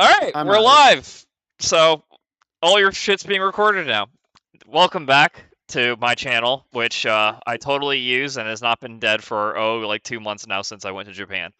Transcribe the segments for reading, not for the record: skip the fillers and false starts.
All right, I'm we're not. live. So all your shit's being recorded now. Welcome back to my channel, which I totally use and has not been dead for like 2 months now since I went to Japan.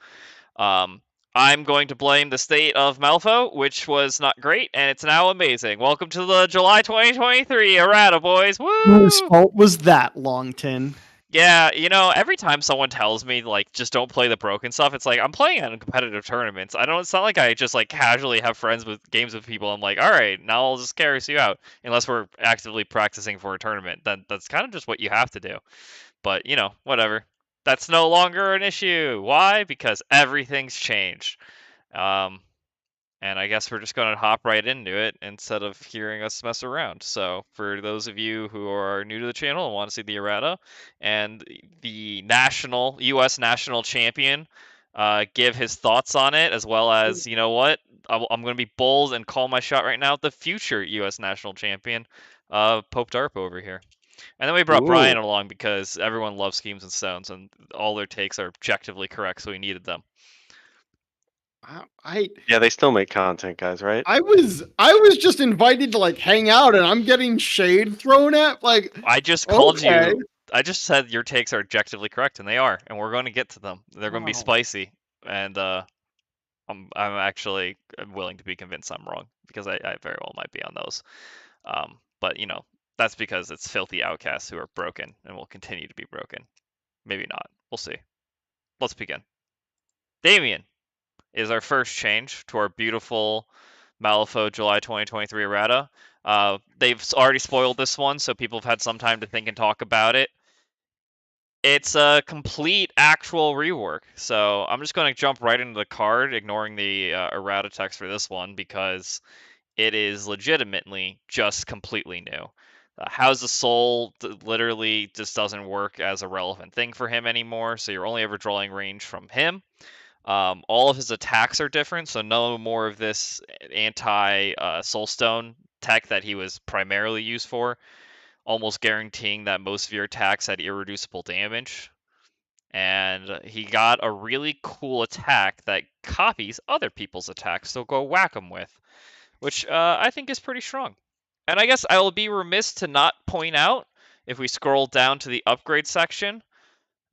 Um, I'm going to blame the state of Malifaux, which was not great, and it's now amazing. Welcome to the July 2023 Errata, boys. Whose Woo! fault was that, Longton? Yeah, every time someone tells me like just don't play the broken stuff, it's like I'm playing in competitive tournaments. I don't. It's not like I just like casually have friends with games with people. I'm like, all right, now I'll just carry you out, unless we're actively practicing for a tournament. Then that's kind of just what you have to do. But whatever. That's no longer an issue. Why? Because everything's changed. Um, and I guess we're just going to hop right into it instead of hearing us mess around. So, for those of you who are new to the channel and want to see the errata and the U.S. national champion give his thoughts on it, as well as, you know what, I'm going to be bold and call my shot right now, the future U.S. national champion, Pope Darp over here. And then we brought Ooh. Brian along because everyone loves Schemes and Stones, and all their takes are objectively correct, so we needed them. Yeah, they still make content, guys, right? I was just invited to like hang out, and I'm getting shade thrown at. Like, I just called okay. you. I just said your takes are objectively correct, and they are, and we're going to get to them. They're going to be Wow. spicy, and I'm actually willing to be convinced I'm wrong because I very well might be on those. But that's because it's filthy outcasts who are broken and will continue to be broken. Maybe not. We'll see. Let's begin. Damien is our first change to our beautiful Malifaux July 2023 errata. They've already spoiled this one, so people have had some time to think and talk about it. It's a complete actual rework, so I'm just going to jump right into the card, ignoring the errata text for this one, because it is legitimately just completely new. How's the Soul literally just doesn't work as a relevant thing for him anymore, so you're only ever drawing range from him. All of his attacks are different, so no more of this anti-Soulstone tech that he was primarily used for, almost guaranteeing that most of your attacks had irreducible damage. And he got a really cool attack that copies other people's attacks, so go whack them with, which I think is pretty strong. And I guess I will be remiss to not point out, if we scroll down to the upgrade section,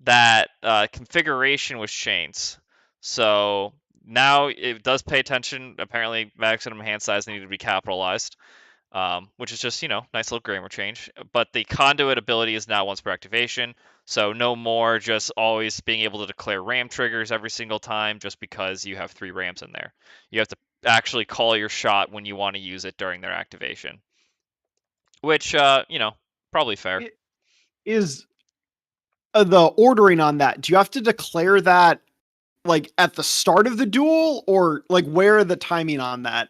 that configuration was changed. So now it does pay attention. Apparently, maximum hand size needed to be capitalized, which is just, nice little grammar change. But the conduit ability is now once per activation. So no more just always being able to declare ram triggers every single time just because you have 3 rams in there. You have to actually call your shot when you want to use it during their activation. Which, probably fair. Is the ordering on that? Do you have to declare that like at the start of the duel, or like where are the timing on that?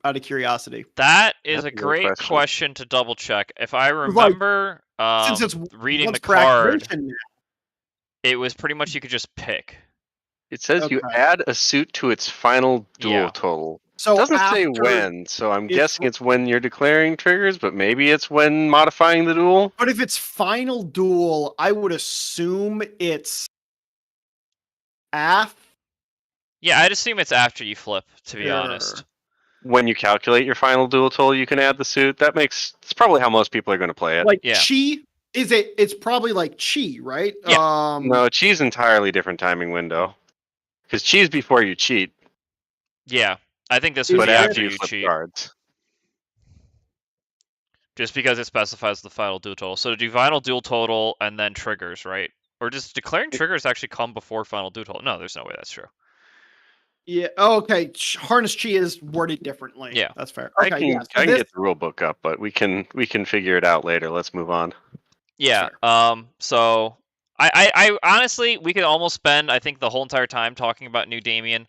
Out of curiosity. That is That's a a good great question to double check. If I remember, Since it's reading once the per card, activation now. it was pretty much you could just pick. It says you Okay. add a suit to its final duel Yeah. total. So Doesn't say after when, so I'm it's- guessing it's when you're declaring triggers, but maybe it's when modifying the duel. But if it's final duel, I would assume it's after. Yeah, I'd assume it's after you flip, to be honest. When you calculate your final duel total, you can add the suit. It's probably how most people are going to play it. Like Yeah. chi, it's probably like chi, right? Yeah. No, chi's entirely different timing window. Because chi's before you cheat, Yeah, I think this would but be after after you you flip cheat, cards. just because it specifies the final duel total. So to do final duel total and then triggers, right? Or does declaring triggers actually come before final duel total? No, there's no way that's true. Yeah. Oh, okay. Harness chi is worded differently. Yeah. That's fair. I Okay. can Yeah. I can get the rule book up, but we can figure it out later. Let's move on. Yeah. So I honestly, we could almost spend, I think, the whole entire time talking about new Damien.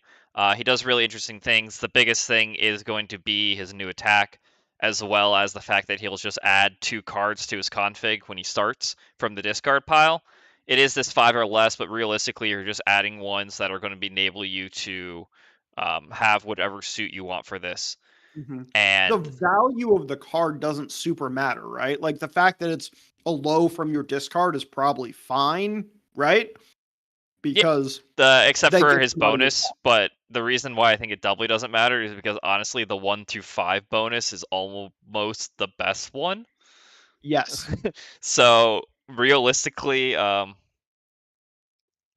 He does really interesting things. The biggest thing is going to be his new attack, as well as the fact that he'll just add 2 cards to his config when he starts from the discard pile. It is this 5 or less, but realistically, you're just adding ones that are going to enable you to have whatever suit you want for this. Mm-hmm. And the value of the card doesn't super matter, right? Like the fact that it's a low from your discard is probably fine, right? because Except that for gets his you out of your bonus, but the reason why I think it doubly doesn't matter is because honestly, the 1-5 bonus is almost the best one. Yes. So realistically,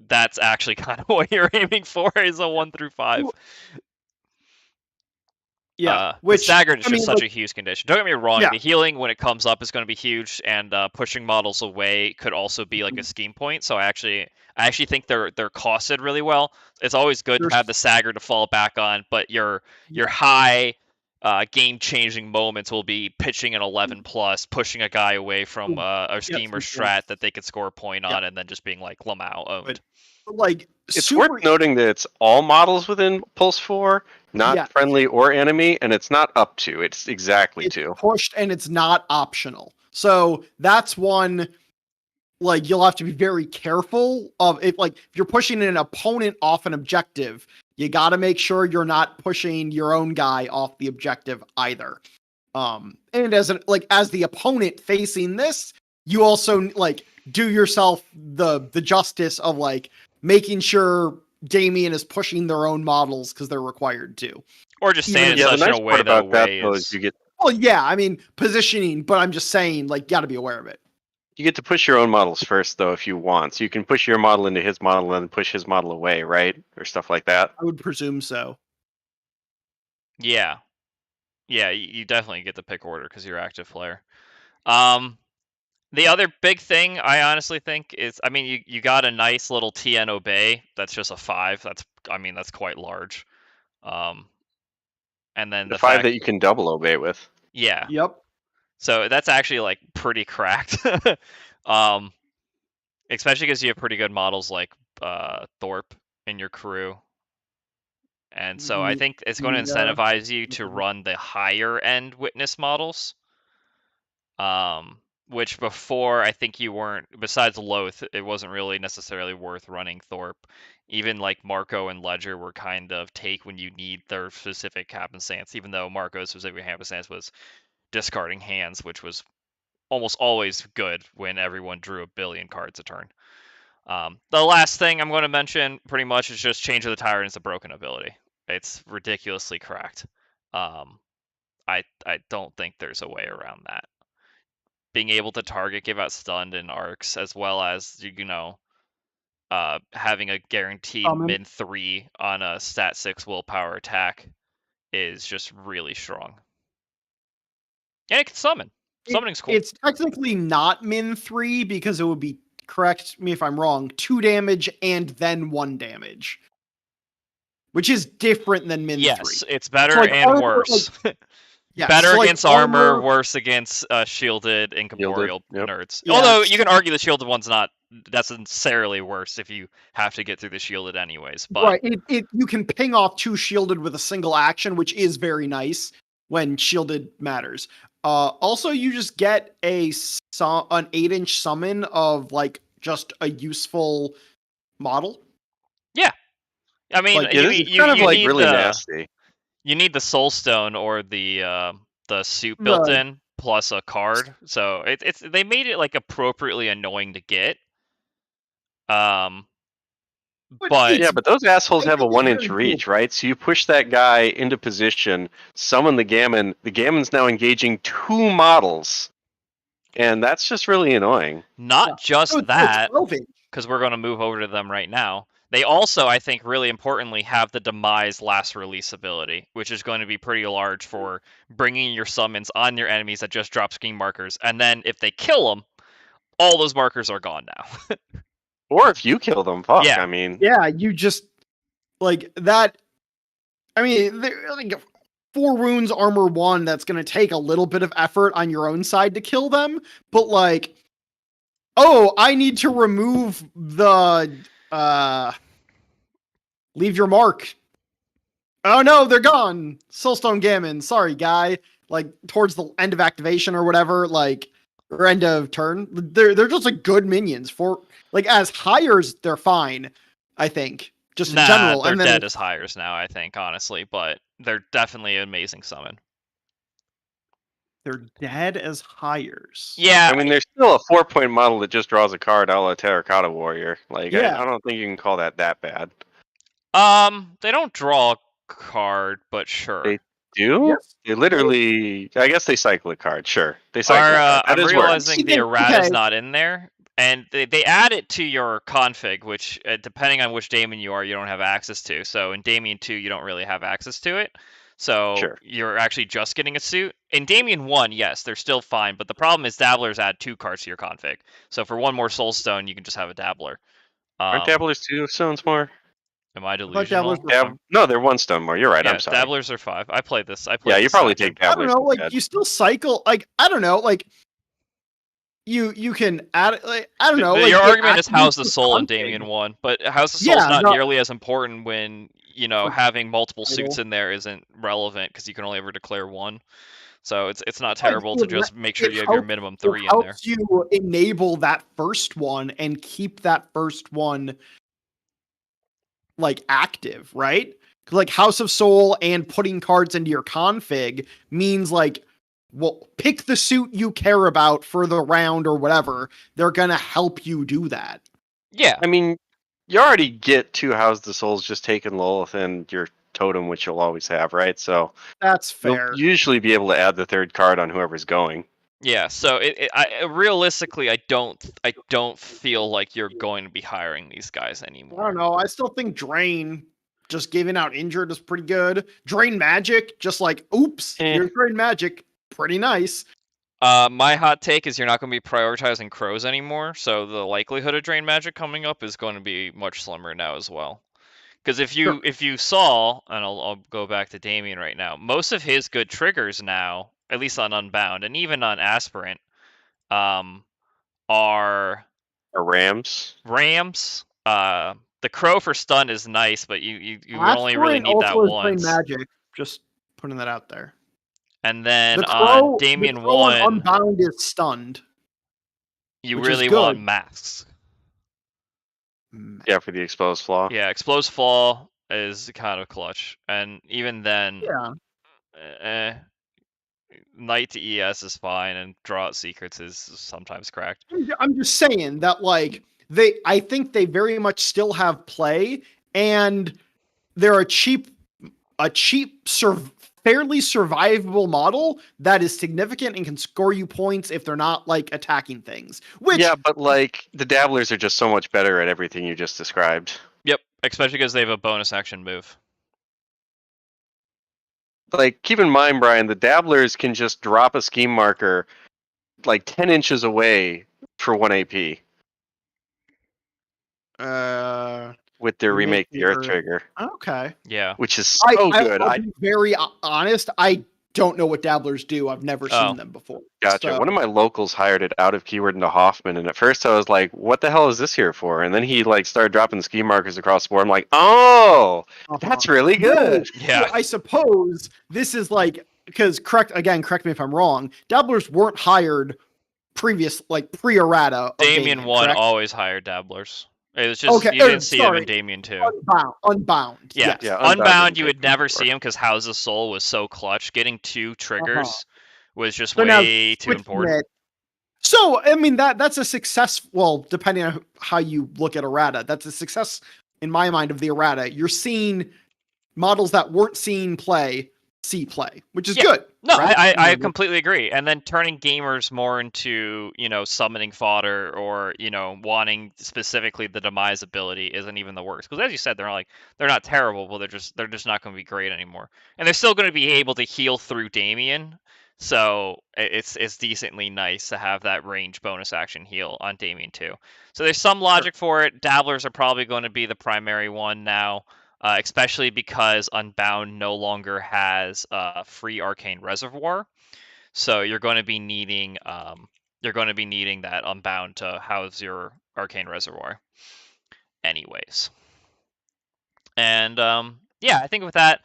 that's actually kind of what you're aiming for is a 1-5. Yeah. The Which staggered is I just mean, such like, a huge condition. Don't get me wrong, yeah. the healing when it comes up is going to be huge, and pushing models away could also be like a Mhm. scheme point. So I actually think they're costed really well. It's always good to There's have the stagger to fall back on, but your yeah. high game changing moments will be pitching an 11 plus, pushing a guy away from a Get scheme or some points. strat that they could score a point Yeah. on, and then just being like Lamau But owned. like It's super worth noting that it's all models within Pulse 4, not yeah, friendly or enemy, and it's not up to. It's exactly it's to. pushed and it's not optional. So that's one like you'll have to be very careful of if like if you're pushing an opponent off an objective, you got to make sure you're not pushing your own guy off the objective either. And as the opponent facing this, you also like do yourself the justice of like making sure Damien is pushing their own models because they're required to. Or just Even stand in if Yeah, the such a nice part way that about that away though is is. well, yeah, I mean positioning, but I'm just saying like got to be aware of it. you get to push your own models first though if you want. So you can push your model into his model and then push his model away, right? Or stuff like that. I would presume so. Yeah. Yeah, you definitely get the pick order because you're active player. The other big thing I honestly think is, I mean, you got a nice little TN obey. That's just a 5. That's quite large. And then The the 5 fact, that you can double obey with. yeah. Yep. So that's actually like pretty cracked. um, Especially because you have pretty good models like Thorpe in your crew. And so I think it's going to Yeah. incentivize you to run the higher end witness models. Which before I think you weren't. Besides Loth, it wasn't really necessarily worth running Thorpe. Even like Marco and Ledger were kind of take when you need their specific happenstance. Even though Marco's specific happenstance was discarding hands, which was almost always good when everyone drew a billion cards a turn. The last thing I'm going to mention, pretty much, is just Change of the Tyrant is a broken ability. It's ridiculously cracked. I don't think there's a way around that. Being able to target, give out stunned and arcs, as well as having a guaranteed Summon. min 3 on a stat 6 willpower attack is just really strong. And it can summon. Summoning's cool. It's technically not min 3 because it would be, correct me if I'm wrong, 2 damage and then 1 damage. Which is different than min 3. Yes, it's better So, like, and armor, worse. Yes, Better so, like, against armor, worse against shielded incorporeal Yep. nerds. Yeah, Although it's- you can argue the shielded one's not necessarily worse if you have to get through the shielded anyways. But right. You can ping off 2 shielded with a single action, which is very nice when shielded matters. Also, you just get an 8-inch summon of like just a useful model. yeah, I mean, Like, Yeah, this is kind of you like need really nasty. you need the soul stone or the suit The- built in plus a card. So it's they made it like appropriately annoying to get. But Yeah, but those assholes have a it's 1-inch very reach, cool. right? So you push that guy into position, summon the gammon. The gammon's now engaging 2 models. And that's just really annoying. not just So it's that, 12-inch. because we're going to move over to them right now. They also, I think, really importantly, have the Demise last release ability, which is going to be pretty large for bringing your summons on your enemies that just drop scheme markers. And then if they kill them, all those markers are gone now. Or if you kill them, fuck. Yeah. I mean, Yeah, you just like that. I mean, like 4 wounds, armor 1. That's going to take a little bit of effort on your own side to kill them, but like, oh, I need to remove the leave your mark. Oh no, they're gone. Soulstone Gammon. Sorry, guy. Like towards the end of activation or whatever, like or end of turn. They're just like good minions for like as hires, they're fine. I think just in general. They're And then dead as hires now, I think, honestly, but they're definitely an amazing summon. They're dead as hires. Yeah, I mean, there's still a 4-point model that just draws a card, a la Terracotta Warrior. Like, Yeah. I don't think you can call that bad. they don't draw a card, but sure. They do? Yes. They literally, I guess they cycle a card. Sure, they cycle a card. That I'm is worse. realizing the Even- errata's okay. not in there, and they add it to your config, which depending on which daemon you are, you don't have access to. So in Damien 2, you don't really have access to it. So Sure. you're actually just getting a suit. In Damien 1, yes, they're still fine, but the problem is Dabblers add 2 cards to your config. So for 1 more Soulstone, you can just have a Dabbler. Aren't Dabblers 2 stones more? Am I I thought Dabblers delusional? were fun. No, they're 1 stone more. You're right. Yeah, I'm sorry. Dabblers are 5. I played this. Yeah, you this probably section. take I don't Dabblers know, like instead. you still cycle, like I don't know, like you can add, like I don't know. Like, Your it argument is House activates the the Soul in config. Damien 1, but House the Soul's Yeah, not no. nearly as important when, For having multiple title. suits in there isn't relevant because you can only ever declare 1. So it's not Like, terrible to it just make sure it you have your helps- minimum it 3 in there. helps you enable that first one and keep that first one like active, right? 'Cause, like House of Soul and putting cards into your config means like, well, pick the suit you care about for the round or whatever. They're gonna help you do that. Yeah. I mean, you already get 2 House of the Souls just taking Lilith and your totem, which you'll always have, right? So That's you'll fair. usually be able to add the 3rd card on whoever's going. Yeah, so realistically, I don't feel like you're going to be hiring these guys I anymore. don't know. I still think Drain just giving out injured is pretty good. Drain Magic, just like, oops, here's Drain Magic. Pretty nice. My hot take is you're not going to be prioritizing crows anymore, so the likelihood of Drain Magic coming up is going to be much slimmer now as well. Because if you saw, and I'll go back to Damien right now, most of his good triggers now, at least on Unbound and even on Aspirant, are Rams. Rams. The crow for stun is nice, but you only really Aspirant need that also is Drain once. Magic. Just putting that out there. And then The on crow, Damien the crow 1, on Unbound is stunned. you which is really good. want masks. Yeah, for the exposed flaw. Yeah, Exposed Fall is kind of clutch. And even then, Yeah. Knight to ES is fine, and Draw Out Secrets is sometimes cracked. I'm just saying that, like, I think they very much still have play, and they're a cheap, fairly survivable model that is significant and can score you points if they're not like attacking things. Which, Yeah, but like the Dabblers are just so much better at everything you just described. Yep, especially because they have a bonus action move. Like, keep in mind, Brian, the Dabblers can just drop a scheme marker like 10 inches away for 1 AP with their Remake the Earth trigger, Okay. Yeah. which is so good. I'll be very honest. I don't know what Dabblers do. I've never seen them before. Gotcha. So, One of my locals hired it out of keyword into Hoffman, and at first I was like, "What the hell is this here for?" And then he like started dropping scheme markers across the board. I'm like, "Oh, that's really good." Yeah. I suppose this is like, because correct me if I'm wrong. Dabblers weren't hired pre-errata. Damien 1 correct? always hired Dabblers. It was just Okay, you didn't see them sorry. in Damien 2. Unbound. Yeah, Yes. Yeah, Unbound you didn't would take never before. see him because House of Soul was so clutch. Getting 2 triggers was just So now way too switching important. it- So I mean that's a success. Well, depending on how you look at errata, that's a success in my mind of the errata. You're seeing models that weren't seeing play see play, which is good. No, right? I completely agree. And then turning gamers more into, summoning fodder or, wanting specifically the demise ability isn't even the worst. Because as you said, they're not terrible, but they're just not going to be great anymore. And they're still going to be able to heal through Damien. So it's decently nice to have that range bonus action heal on Damien 2. So there's some logic for it. Dabblers are probably going to be the primary one now. Especially because Unbound no longer has free Arcane Reservoir, so you're going to be needing that Unbound to house your Arcane Reservoir, anyways. And I think with that,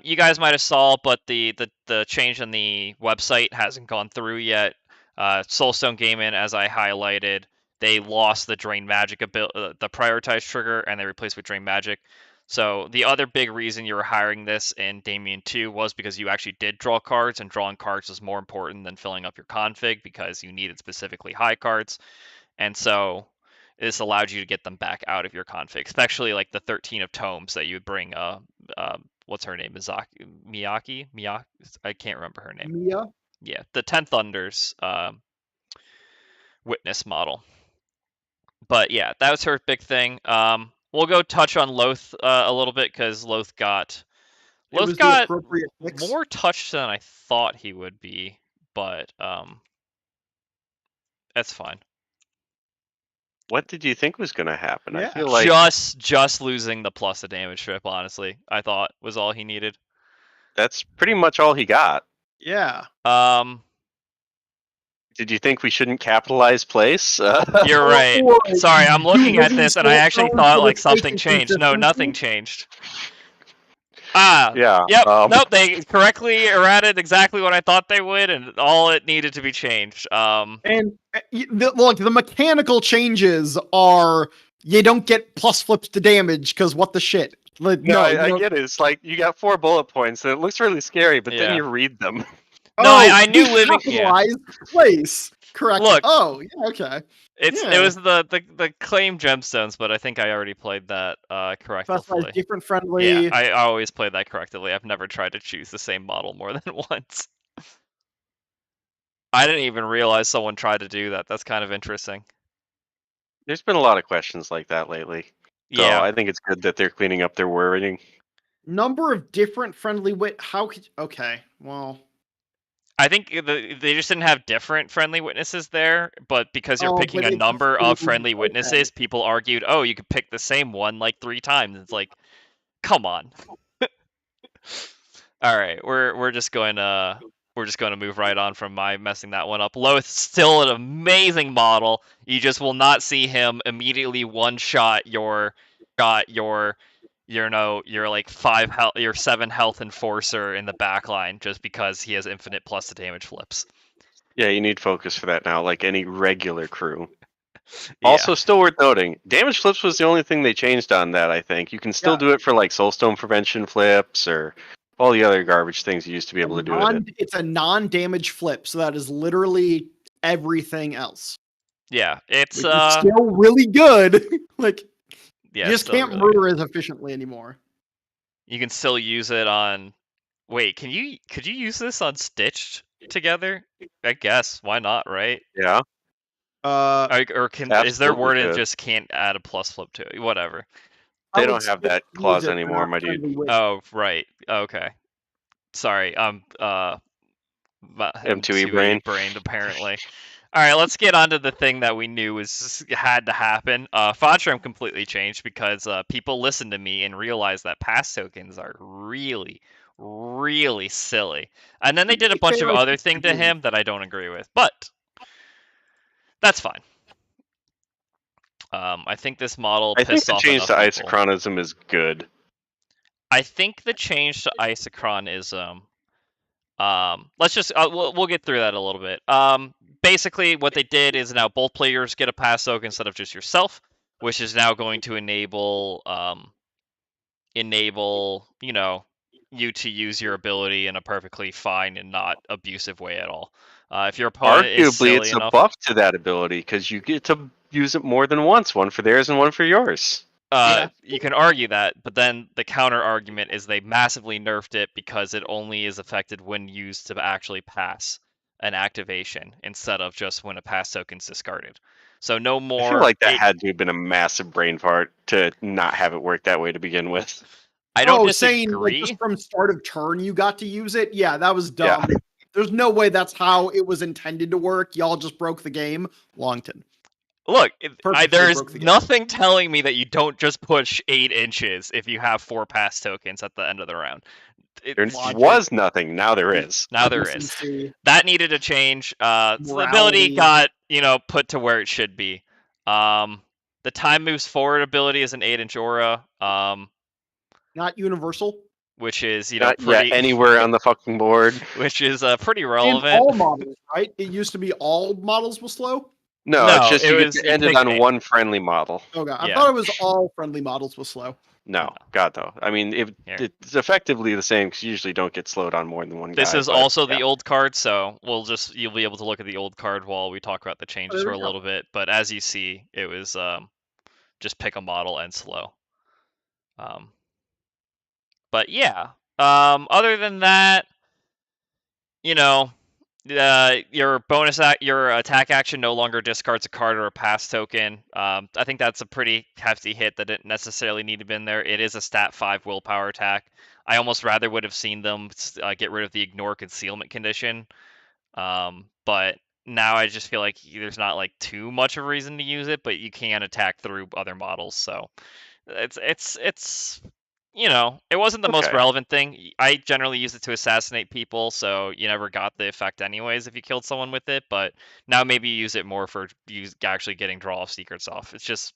you guys might have saw, but the change in the website hasn't gone through yet. Soulstone Gaming, as I highlighted, they lost the Drain Magic the prioritized trigger, and they replaced with Drain Magic. So the other big reason you were hiring this in Damien 2 was because you actually did draw cards, and drawing cards was more important than filling up your config because you needed specifically high cards. And so this allowed you to get them back out of your config, especially like the 13 of Tomes that you would bring. What's her name? Miyaki? I can't remember her name. Mia. Yeah, the 10 Thunders witness model. But yeah, that was her big thing. We'll go touch on Loth a little bit because Loth got the appropriate mix. more touched than I thought he would be, but that's fine. What did you think was going to happen? Yeah. I feel like just losing the plus a damage strip, honestly, I thought was all he needed. that's pretty much all he got. Yeah. Did you think we shouldn't capitalize place? You're right. Sorry, I'm looking at this and I actually thought like something changed. No, nothing changed. Yeah. Yep. Nope. They correctly errated exactly what I thought they would, and all it needed to be changed. And look, the mechanical changes are you don't get plus flips to damage because what the shit. Like, No, I get it. It's like you got 4 bullet points, and it looks really scary, but then you read them. No, I knew living. Place. Correct. Look. Oh, yeah. Okay. It was the claim gemstones, but I think I already played that correctly. Different friendly. Yeah, I always played that correctly. I've never tried to choose the same model more than once. I didn't even realize someone tried to do that. That's kind of interesting. There's been a lot of questions like that lately. So Yeah, I think it's good that they're cleaning up their wording. Number of different friendly how could okay, well. I think they just didn't have different friendly witnesses there, but because you're picking a number of friendly witnesses, people argued, oh, you could pick the same one like 3 times. It's like, come on. All right, we're just going to move right on from my messing that one up. Loth, still an amazing model. You just will not see him immediately one shot your like 5 health, your 7 health enforcer in the backline just because he has infinite plus to damage flips. Yeah, you need focus for that now, like any regular crew. Yeah. Also, still worth noting, damage flips was the only thing they changed on that, I think. You can still do it for like soulstone prevention flips or all the other garbage things you used to be able to do with it. It's a non-damage flip, so that is literally everything else. Yeah, it's still really good. Like, yeah, you just can't really murder as efficiently anymore. You can still use it on. Wait, could you use this on Stitched together? I guess. Why not, right? Yeah. Is there word it just can't add a plus flip to it? Whatever. They don't have that clause anymore, my dude. Oh, right. Okay. Sorry. M2E brained apparently. All right, let's get on to the thing that we knew had to happen. Fodstrom completely changed because people listened to me and realized that pass tokens are really, really silly. And then they did a bunch of other things to him that I don't agree with, but that's fine. I think this model pissed off enough people. I think the change to isochronism is good. I think the change to isochronism. Let's just we'll get through that a little bit. Basically, what they did is now both players get a pass token instead of just yourself, which is now going to enable you to use your ability in a perfectly fine and not abusive way at all. If your opponent is silly it's enough, a buff to that ability because you get to use it more than once, one for theirs and one for yours. You can argue that, but then the counter argument is they massively nerfed it because it only is affected when used to actually pass an activation instead of just when a pass token's discarded. So no more. I feel like that had to have been a massive brain fart to not have it work that way to begin with. I don't disagree. Saying like, just from start of turn you got to use it. Yeah, that was dumb. Yeah. There's no way that's how it was intended to work. Y'all just broke the game. Longton. Look, there's nothing telling me that you don't just push 8 inches if you have 4 pass tokens at the end of the round. There was nothing. Now there is. Now there is. That needed a change. The ability got put to where it should be. The time moves forward ability is an 8-inch aura. Not universal. Which is pretty anywhere on the fucking board. Which is pretty relevant. In all models, right? It used to be all models were slow. No, it's just it ended on one friendly model. Okay, I thought it was all friendly models was slow. No, God no. I mean, Here. it's effectively the same because you usually don't get slowed on more than one This guy. is but, also yeah. the old card, so you'll be able to look at the old card while we talk about the changes there for we a go. little bit. But as you see, it was just pick a model and slow. But yeah, other than that, you know, your your attack action no longer discards a card or a pass token. I think that's a pretty hefty hit that didn't necessarily need to be in there. It is a stat 5 willpower attack. I almost rather would have seen them get rid of the ignore concealment condition. But now I just feel like there's not like too much of a reason to use it, but you can attack through other models, so it's it wasn't the most Okay. relevant thing. I generally use it to assassinate people, so you never got the effect anyways if you killed someone with it. But now maybe you use it more for actually getting draw off secrets off. It's just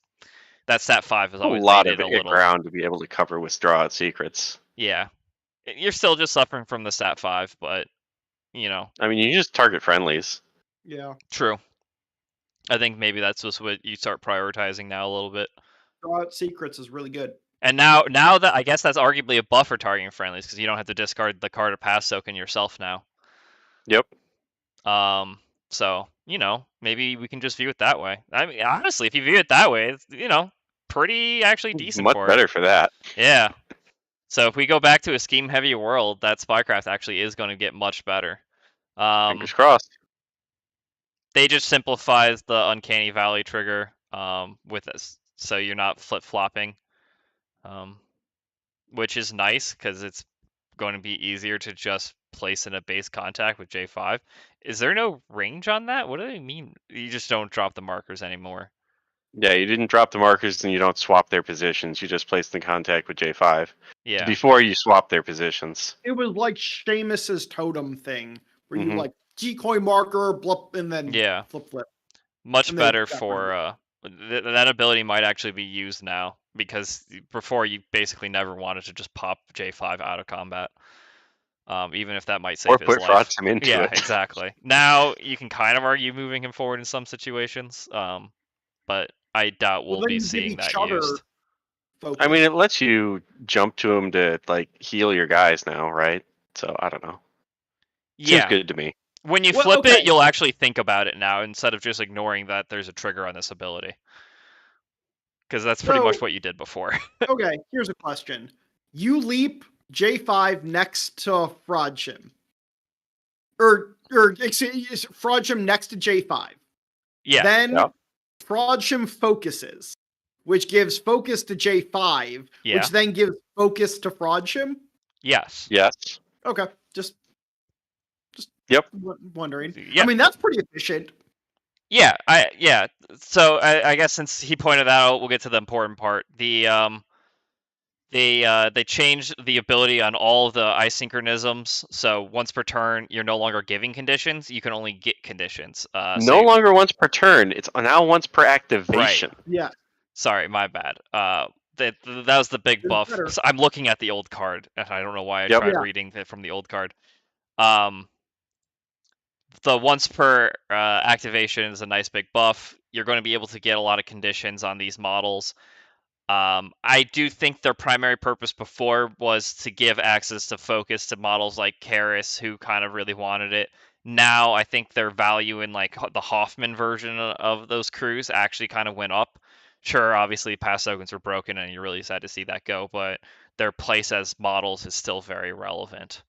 that stat 5 has A always lot made of it a little. ground to be able to cover withdraw secrets. Yeah, you're still just suffering from the stat 5, but I mean, you just target friendlies. Yeah. true. I think maybe that's just what you start prioritizing now a little bit. Draw out secrets is really good. And now that I guess that's arguably a buff for targeting friendlies because you don't have to discard the card or pass token yourself now. Yep. So maybe we can just view it that way. I mean, honestly, if you view it that way, it's pretty actually decent Much for better it. for that. Yeah. So if we go back to a scheme heavy world, that Spycraft actually is going to get much better. Fingers crossed. They just simplifies the Uncanny Valley trigger with this, so you're not flip flopping, which is nice because it's going to be easier to just place in a base contact with J5. Is there no range on that? What do they mean? You just don't drop the markers anymore. Yeah, you didn't drop the markers, and you don't swap their positions. You just place the contact with J5. Yeah. Before you swap their positions. It was like Seamus's totem thing, where you Mhm. like decoy marker, blup, and then Yeah. flip. Much And they better got for that ability might actually be used now because before you basically never wanted to just pop J5 out of combat. Even if that might save Or his put life. Frodsome into Yeah, it. exactly. Now you can kind of argue moving him forward in some situations, but I doubt Well, we'll then be you give seeing each that other used. focus. I mean, it lets you jump to him to like heal your guys now, right? So I don't know. Seems Yeah, good to me. when you Well, flip okay. it, you'll actually think about it now instead of just ignoring that there's a trigger on this ability. Because that's pretty much what you did before. Okay, here's a question. You leap J5 next to Frodsham. Excuse Frodsham next to J5. Yeah. Then Yeah. Frodsham focuses, which gives focus to J5, Yeah. which then gives focus to Frodsham. Yes. Yes. Okay, just Yep. wondering. Yeah. I mean, that's pretty efficient. Yeah. So I guess since he pointed out, we'll get to the important part. They changed the ability on all the isynchronisms. So once per turn, you're no longer giving conditions; you can only get conditions. No longer once per turn. It's now once per activation. Right. Yeah. Sorry, my bad. That was the big It's buff. better. So I'm looking at the old card, and I don't know why I Yep. tried Yeah. reading it from the old card. The once per activation is a nice big buff. You're going to be able to get a lot of conditions on these models. I do think their primary purpose before was to give access to focus to models like Karis, who kind of really wanted it. Now I think their value in like the Hoffman version of those crews actually kind of went up. Sure, obviously pass tokens were broken, and you're really sad to see that go, but their place as models is still very relevant.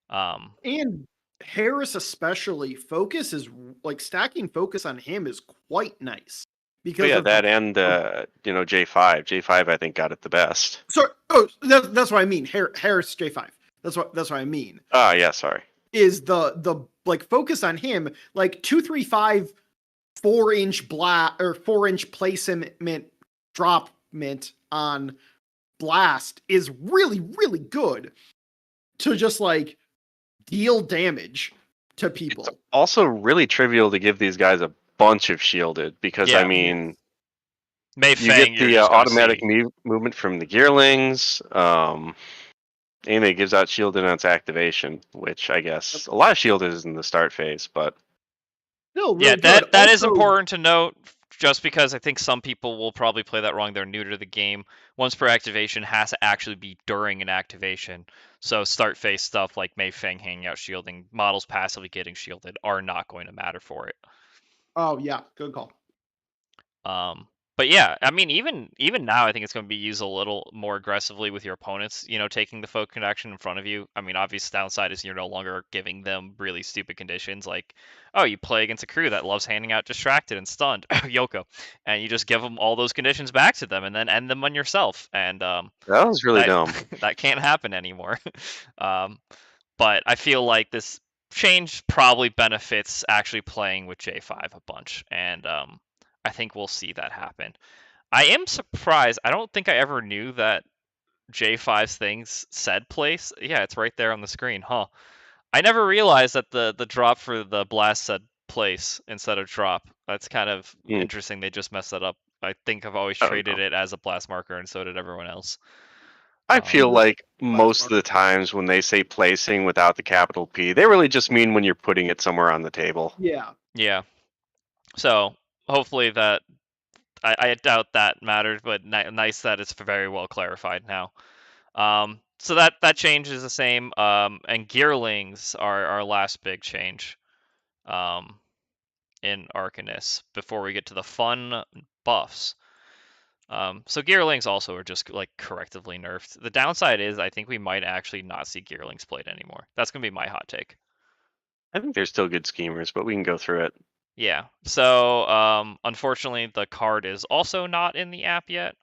And Harris especially, focus is like stacking focus on him is quite nice. Because Yeah, of that and J5. J5 I think got it the best. that's what I mean. Harris J5. That's what I mean. Ah, yeah, sorry. Is the like focus on him, like 235 4-inch 4-inch placement drop mint on blast is really, really good to just like deal damage to people. It's also really trivial to give these guys a bunch of shielded because Yeah. I mean, Mei you Fang, get you're the just gonna automatic see. movement from the gearlings. And it gives out shielded on its activation, which I guess a lot of shielded is in the start phase, but Still Yeah, really good. that is Also, important to note, just because I think some people will probably play that wrong. They're new to the game. once per activation has to actually be during an activation. So start phase stuff like Mei Feng hanging out shielding, models passively getting shielded are not going to matter for it. Oh yeah, good call. But yeah, I mean, even now, I think it's going to be used a little more aggressively with your opponents. Taking the folk connection in front of you. I mean, obvious downside is you're no longer giving them really stupid conditions like, oh, you play against a crew that loves handing out distracted and stunned Yoko, and you just give them all those conditions back to them and then end them on yourself, and That was really that dumb. that can't happen anymore. But I feel like this change probably benefits actually playing with J5 a bunch, and I think we'll see that happen. I am surprised. I don't think I ever knew that J5's things said place. Yeah, it's right there on the screen, huh? I never realized that the drop for the blast said place instead of drop. That's kind of Hmm, interesting. They just messed that up. I think I've always I don't treated know. it as a blast marker, and so did everyone else. I It feel Um, is like blast most of marker. the times when they say placing without the capital P, they really just mean when you're putting it somewhere on the table. Yeah. yeah. So hopefully that I doubt that mattered, but nice that it's very well clarified now. So that change is the same. And gearlings are our last big change. In Arcanist before we get to the fun buffs. So gearlings also are just like correctively nerfed. The downside is I think we might actually not see gearlings played anymore. That's gonna be my hot take. I think they're still good schemers, but we can go through it. Yeah. So unfortunately the card is also not in the app yet,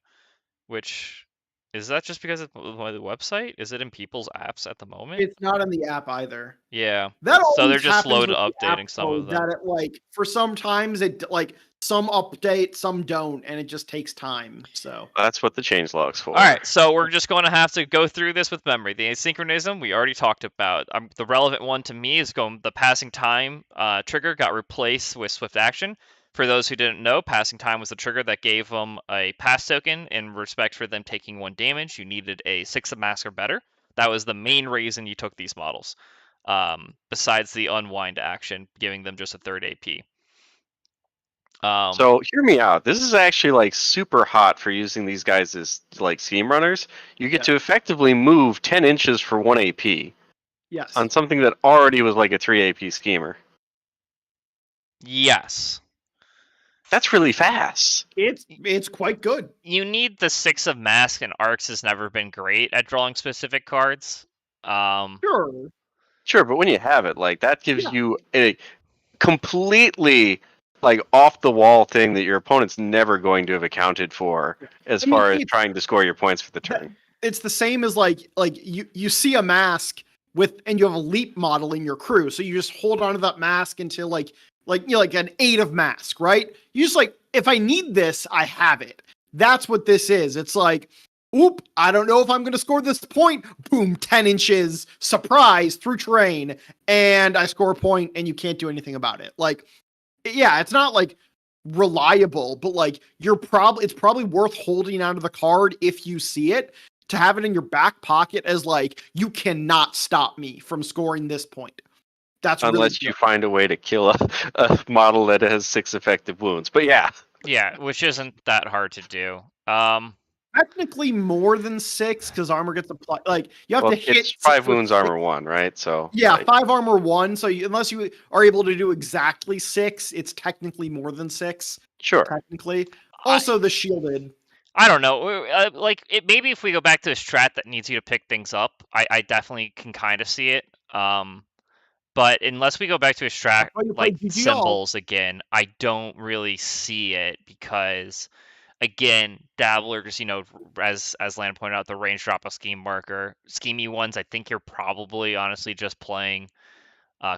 which is that just because it's on the website? Is it in people's apps at the moment? It's not in the app either. Yeah. That So they're always just slow happens to with the app updating some of code them. that it like for sometimes it like some update, some don't, and it just takes time. So That's what the change log's for. All right, so we're just going to have to go through this with memory. The asynchronism we already talked about. The relevant one to me is going the passing time trigger got replaced with swift action. For those who didn't know, passing time was the trigger that gave them a pass token in respect for them taking 1 damage. You needed a 6 of mask or better. That was the main reason you took these models. Besides the unwind action, giving them just a 3rd AP. So hear me out. This is actually like super hot for using these guys as like scheme runners. You get Yeah. to effectively move 10 inches for 1 AP yes, on something that already was like a 3 AP schemer. Yes. That's really fast. it's quite good. You need the 6 of mask, and Arcs has never been great at drawing specific cards. Sure. Sure, but when you have it, like that gives Yeah. you a completely like off the wall thing that your opponent's never going to have accounted for as I mean, far as trying to score your points for the turn. it's the same as like you see a mask with and you have a leap model in your crew, so you just hold on to that mask until like like an 8 of mask, right? You just like if I need this, I have it. That's what this is. It's like, oop, I don't know if I'm going to score this point. Boom, 10 inches, surprise through terrain, and I score a point, and you can't do anything about it. Like, yeah, it's not like reliable, but like it's probably worth holding onto the card if you see it to have it in your back pocket as like you cannot stop me from scoring this point. That's really Unless you good. find a way to kill a model that has 6 effective wounds. But yeah, Yeah, which isn't that hard to do. Technically more than 6 because armor gets applied. Like you have well, to hit it's 6 5 with wounds, 6. armor 1, right? So Yeah, like, 5 armor 1. So unless you are able to do exactly 6, it's technically more than 6. sure. Technically. Also, the shielded. I don't know. Like maybe if we go back to a strat that needs you to pick things up, I definitely can kind of see it. But unless we go back to a strat That's why you play like GGL. symbols again, I don't really see it because again, dabblers, as Landon pointed out, the range drop a scheme marker. Schemey ones, I think you're probably honestly just playing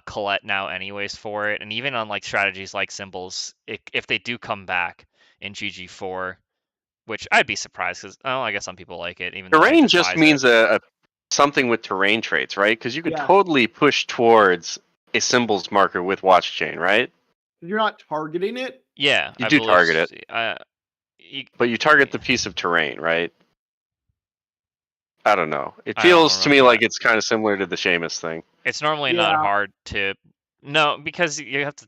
Colette now anyways for it. And even on like strategies like symbols, if they do come back in GG4, which I'd be surprised because I guess some people like it, even though I Terrain just despise it. means a something with terrain traits, right? Because you could Yeah. totally push towards a symbols marker with watch chain, right? You're not targeting it. Yeah, You I do believe. target it, but you target the piece of terrain, right? I don't know. It I don't feels to me remember like that. it's kind of similar to the Seamus thing. It's normally not Yeah. hard to. No, because you have to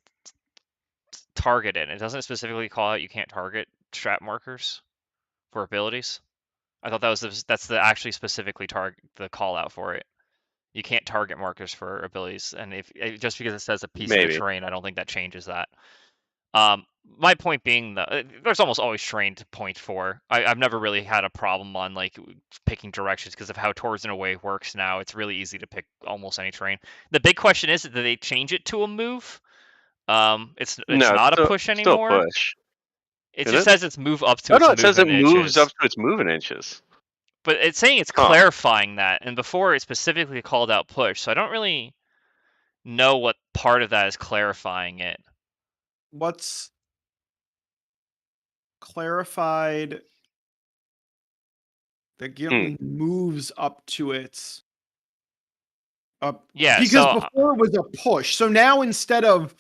target it. It doesn't specifically call out you can't target strat markers for abilities. I thought that's the actually specifically the call out for it. You can't target markers for abilities, and if just because it says a piece of the Maybe. terrain, I don't think that changes that. My point being that there's almost always terrain to point for. I've never really had a problem on like picking directions because of how Tours in a Way works now. It's really easy to pick almost any terrain. The big question is, did they change it to a move? It's No, not a still, push still anymore. push. It Is just it? says it's move up to Oh its no, it says it movement moves inches. up to its moving inches. But it's saying it's Huh. clarifying that, and before it specifically called out push, so I don't really know what part of that is clarifying it. What's clarified that Gilly moves up to its up? Yeah, because so before it was a push. So now instead of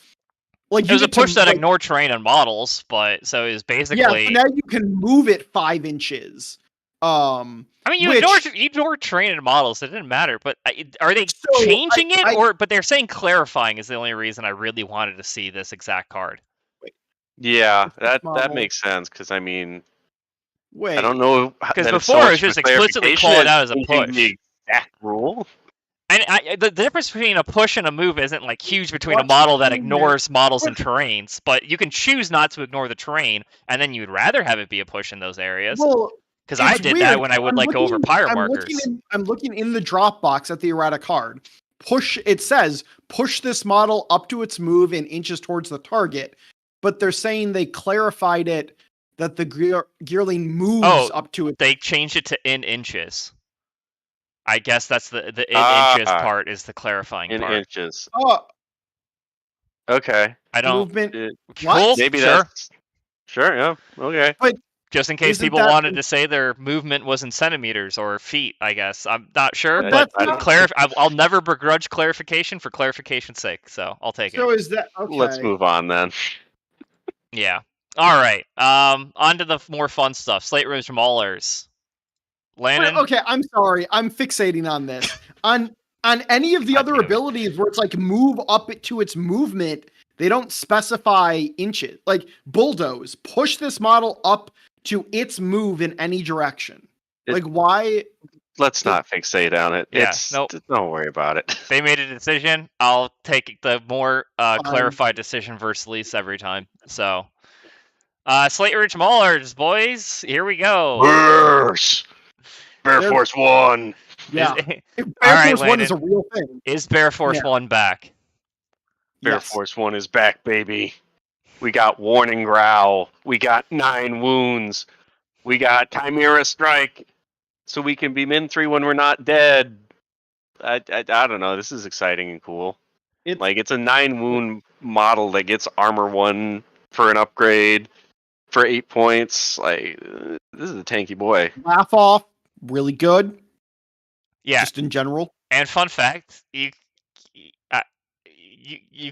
like it you was a get to push that like, ignored terrain and models, but so it was yeah, basically. so now you can move it 5 inches. I mean, you ignore terrain and models. It didn't matter, but are they So changing it, I or but they're saying clarifying is the only reason I really wanted to see this exact card. Yeah, that model. makes sense because I mean, wait. I don't know Because that it's before so it was much of just a explicitly clarification call it as out as a changing push. the exact rule. And the difference between a push and a move isn't like huge between a What's model that movement? ignores models and Push. terrains, but you can choose not to ignore the terrain, and then you'd rather have it be a push in those areas. Well, Because I it's did weird. that when I would like go over pyro I'm markers. I'm looking in the Dropbox at the errata card. Push. It says push this model up to its move in inches towards the target, but they're saying they clarified it that the Gearling moves up to it. They changed it to in inches. I guess that's the in inches part is the clarifying in part. inches. Oh, Okay. I don't movement. Cool. Maybe sure. that's sure. Yeah. Okay. But just in case people wanted to say their movement was in centimeters or feet, I guess I'm not sure. But I'll never begrudge clarification for clarification's sake. So I'll take it. So is that okay? Let's move on then. Yeah. All right. On to the more fun stuff. Slate Rooms Maulers. Landon? Wait, okay, I'm sorry. I'm fixating on this. on any of the other abilities where it's like move up to its movement, they don't specify inches. Like bulldoze, push this model up to its move in any direction. Like why? Let's not fixate on it. Yeah, don't worry about it. They made a decision. I'll take the more clarified decision versus least every time. So, Slate Ridge Maulers, boys, here we go. Burst! Bear Force 1. Yeah. Bear Force 1 is a real thing. Is Bear Force 1 back? Bear Force 1 is back, baby. We got Warning Growl. We got 9 wounds. We got Chimera Strike. So we can be min 3 when we're not dead. I don't know. This is exciting and cool. It's a 9 wound model that gets armor 1 for an upgrade for 8 points. Like, this is a tanky boy. Laugh off. Really good. Yeah. Just in general. And fun fact, you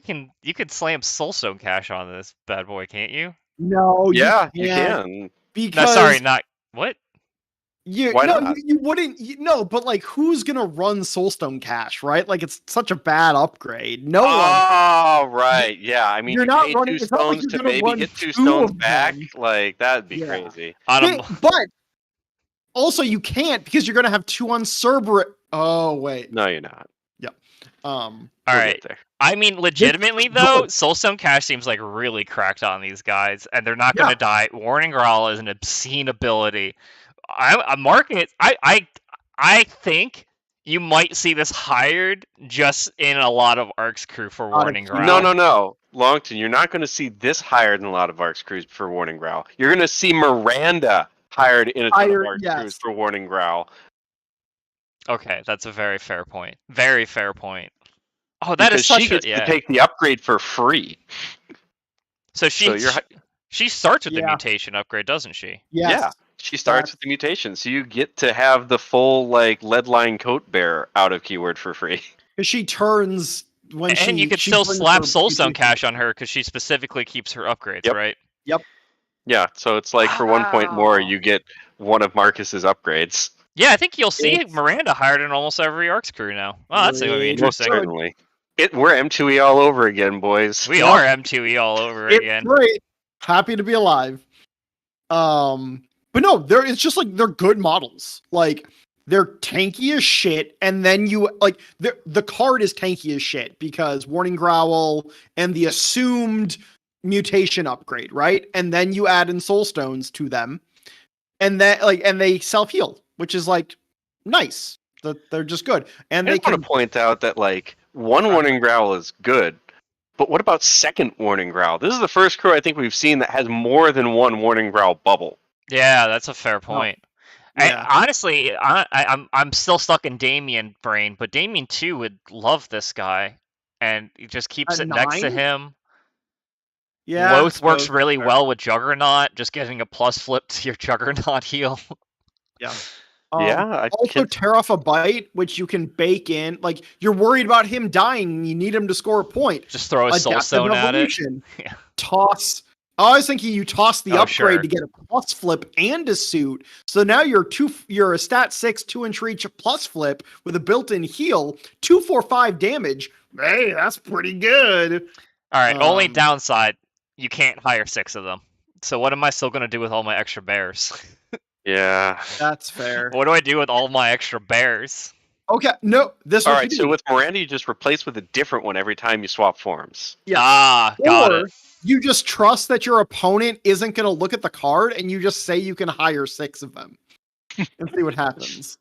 can slam Soulstone Cash on this bad boy, can't you? No. Yeah, you can. Because no, sorry, not what? Why not? You wouldn't. But like, who's gonna run Soulstone Cash, right? Like, it's such a bad upgrade. No one. Oh, right. Yeah. I mean, you're not running 2 stones to maybe get 2 stones back. Like, that'd be crazy. But also, you can't because you're gonna have 2 on Cerberus. Oh wait. No, you're not. Yep. All right. I mean, legitimately though, Soulstone Cash seems like really cracked on these guys, and they're not gonna die. Warning Growl is an obscene ability. I'm marking it. I think you might see this hired just in a lot of Ark's crew for Warning Growl. No. Longton, you're not going to see this hired in a lot of Ark's crews for Warning Growl. You're going to see Miranda hired in a ton of Ark's crews for Warning Growl. Okay, that's a very fair point. Very fair point. Oh, that is such she gets to take the upgrade for free. So she starts with the mutation upgrade, doesn't she? Yes. Yeah. She starts with the mutation, so you get to have the full like leadline coat bear out of keyword for free. Because she turns when and you can still slap Soulstone Cash on her because she specifically keeps her upgrades, right? Yep. Yeah, so it's like for 1 point more, you get one of Marcus's upgrades. Yeah, I think you'll see Miranda hired in almost every Ark's crew now. Oh, that's going to be interesting. Most certainly. We're M2E all over again, boys. We are M2E all over again. Great. Happy to be alive. But no, it's just like they're good models. Like they're tanky as shit, and then you like the card is tanky as shit because Warning Growl and the assumed mutation upgrade, right? And then you add in Soul Stones to them, and then and they self heal, which is like nice. That they're just good, and I they just want can. to point out that like one Warning Growl is good, but what about second Warning Growl? This is the first crew I think we've seen that has more than one Warning Growl bubble. Yeah, that's a fair point. Yeah. Honestly, I'm still stuck in Damien brain, but Damien too would love this guy, and he just keeps A it next to 9? him. Yeah, I Loth works suppose. really Fair. well with Juggernaut, just getting a plus flip to your Juggernaut heal. Yeah. I Also, can. tear off a bite, which you can bake in. Like you're worried about him dying, and you need him to score a point. Just throw a Soul Adaptive Stone at it. Evolution. Yeah. Toss. I was thinking you toss the Oh, upgrade sure. to get a plus flip and a suit. So now you're a stat 6 2-inch reach plus flip with a built-in heal, 245 damage. Hey, that's pretty good. All right. Only Um, downside, you can't hire 6 of them. So what am I still gonna do with all my extra bears? Yeah. That's fair. What do I do with all my extra bears? Okay, no, this All what right, you so do. with Miranda, you just replace with a different one every time you swap forms. Yeah. Ah, got Or it. you just trust that your opponent isn't going to look at the card, and you just say you can hire 6 of them and see what happens.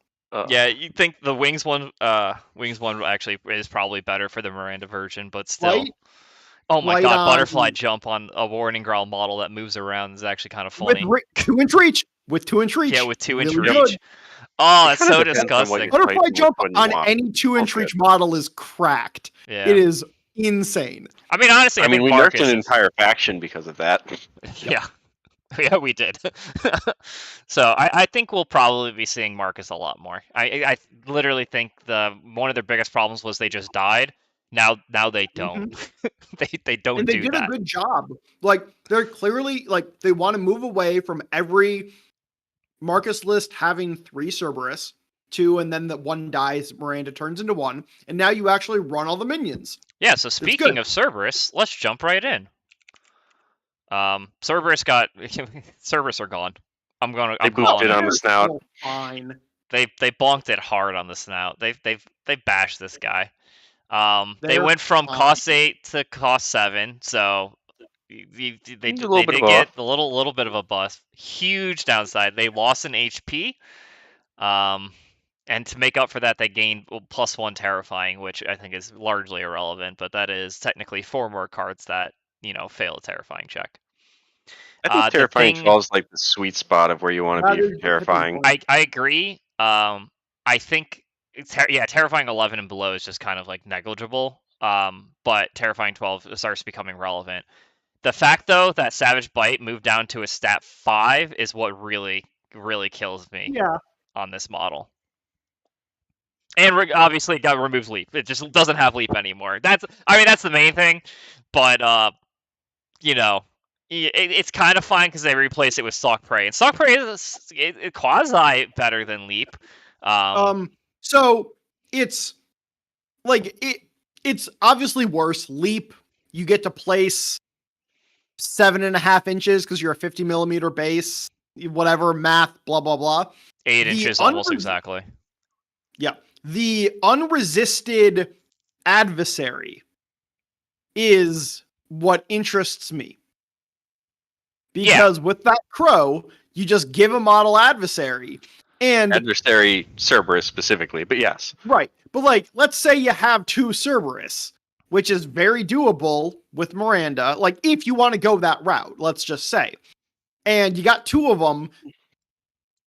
Yeah, you think the Wings one actually is probably better for the Miranda version, but still. Light, Oh my light god, on- butterfly jump on a Warning Growl model that moves around is actually kind of funny. with 2-inch reach. With 2-inch reach. Yeah, with 2-inch Really reach. good. Oh, It that's kinda so depends on what disgusting. you- Butterfly Like, jump when you on want. any 2-inch Okay. reach model is cracked. Yeah. It is insane. I mean, honestly, I mean, think we Marcus nerfed an is- entire faction because of that. Yeah. Yeah, we did. So I think we'll probably be seeing Marcus a lot more. I literally think one of their biggest problems was they just died. Now they don't. They don't And they do did that. a good job. Like they're clearly like they want to move away from every Marcus list having 3 Cerberus, 2, and then the 1 dies, Miranda turns into 1, and now you actually run all the minions. Yeah, so speaking good. of Cerberus, let's jump right in. Cerberus are gone. I'm They booped calling it on the snout. Oh, fine. They bonked it hard on the snout. They bashed this guy. They They're went from fine. cost 8 to cost 7, so they A did little bit of get off. a little bit of a bust. Huge downside. They lost an HP. And to make up for that, they gained +1 terrifying, which I think is largely irrelevant, but that is technically 4 more cards that, fail a terrifying check. I think the terrifying thing- falls like the sweet spot of where you want to That be is for the terrifying. tipping I agree. I think terrifying 11 and below is just kind of like negligible. But terrifying 12 starts becoming relevant. The fact though that Savage Bite moved down to a stat 5 is what really kills me Yeah. on this model. And obviously that removes leap. It just doesn't have leap anymore. That's the main thing. But it's kind of fine because they replace it with Stalk Prey, and Stalk Prey is quasi better than leap. So it's like it's obviously worse. Leap, you get to place 7.5 inches because you're a 50 millimeter base, whatever math, blah blah blah. 8 The inches almost exactly. Yeah, the unresisted adversary is what interests me. Because with that crow, you just give a model adversary. And Adversary Cerberus specifically, but yes. right. But like, let's say you have 2 Cerberus, which is very doable with Miranda. Like, if you want to go that route, let's just say. And you got 2 of them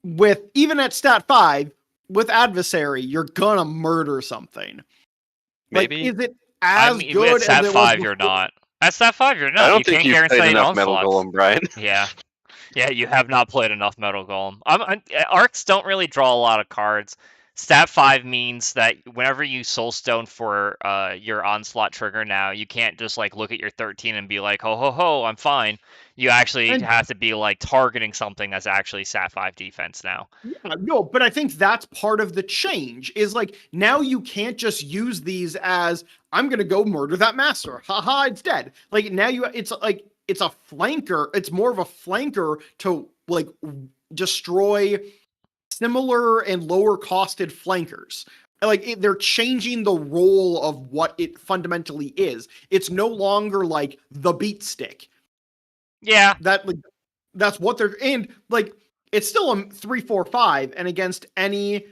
with, even at stat 5, with adversary, you're gonna murder something. Maybe. Like, is it as good at stat as it 5 was you're before? not. At stat 5 you're not. I don't you think can't you've guarantee played enough Metal onslaughts. Golem, Brian. Yeah, you have not played enough Metal Golem. Arcs don't really draw a lot of cards. Stat 5 means that whenever you Soulstone for your onslaught trigger now, you can't just like look at your 13 and be like, ho ho ho, I'm fine. You actually have to be like targeting something that's actually stat 5 defense now. Yeah, no, but I think that's part of the change is like now you can't just use these as I'm gonna go murder that master. Haha, it's dead. Like now it's a flanker. It's more of a flanker to like destroy similar and lower costed flankers. Like they're changing the role of what it fundamentally is. It's no longer like the beat stick. Yeah. That's what they're, and like it's still a 3-4-5, and against any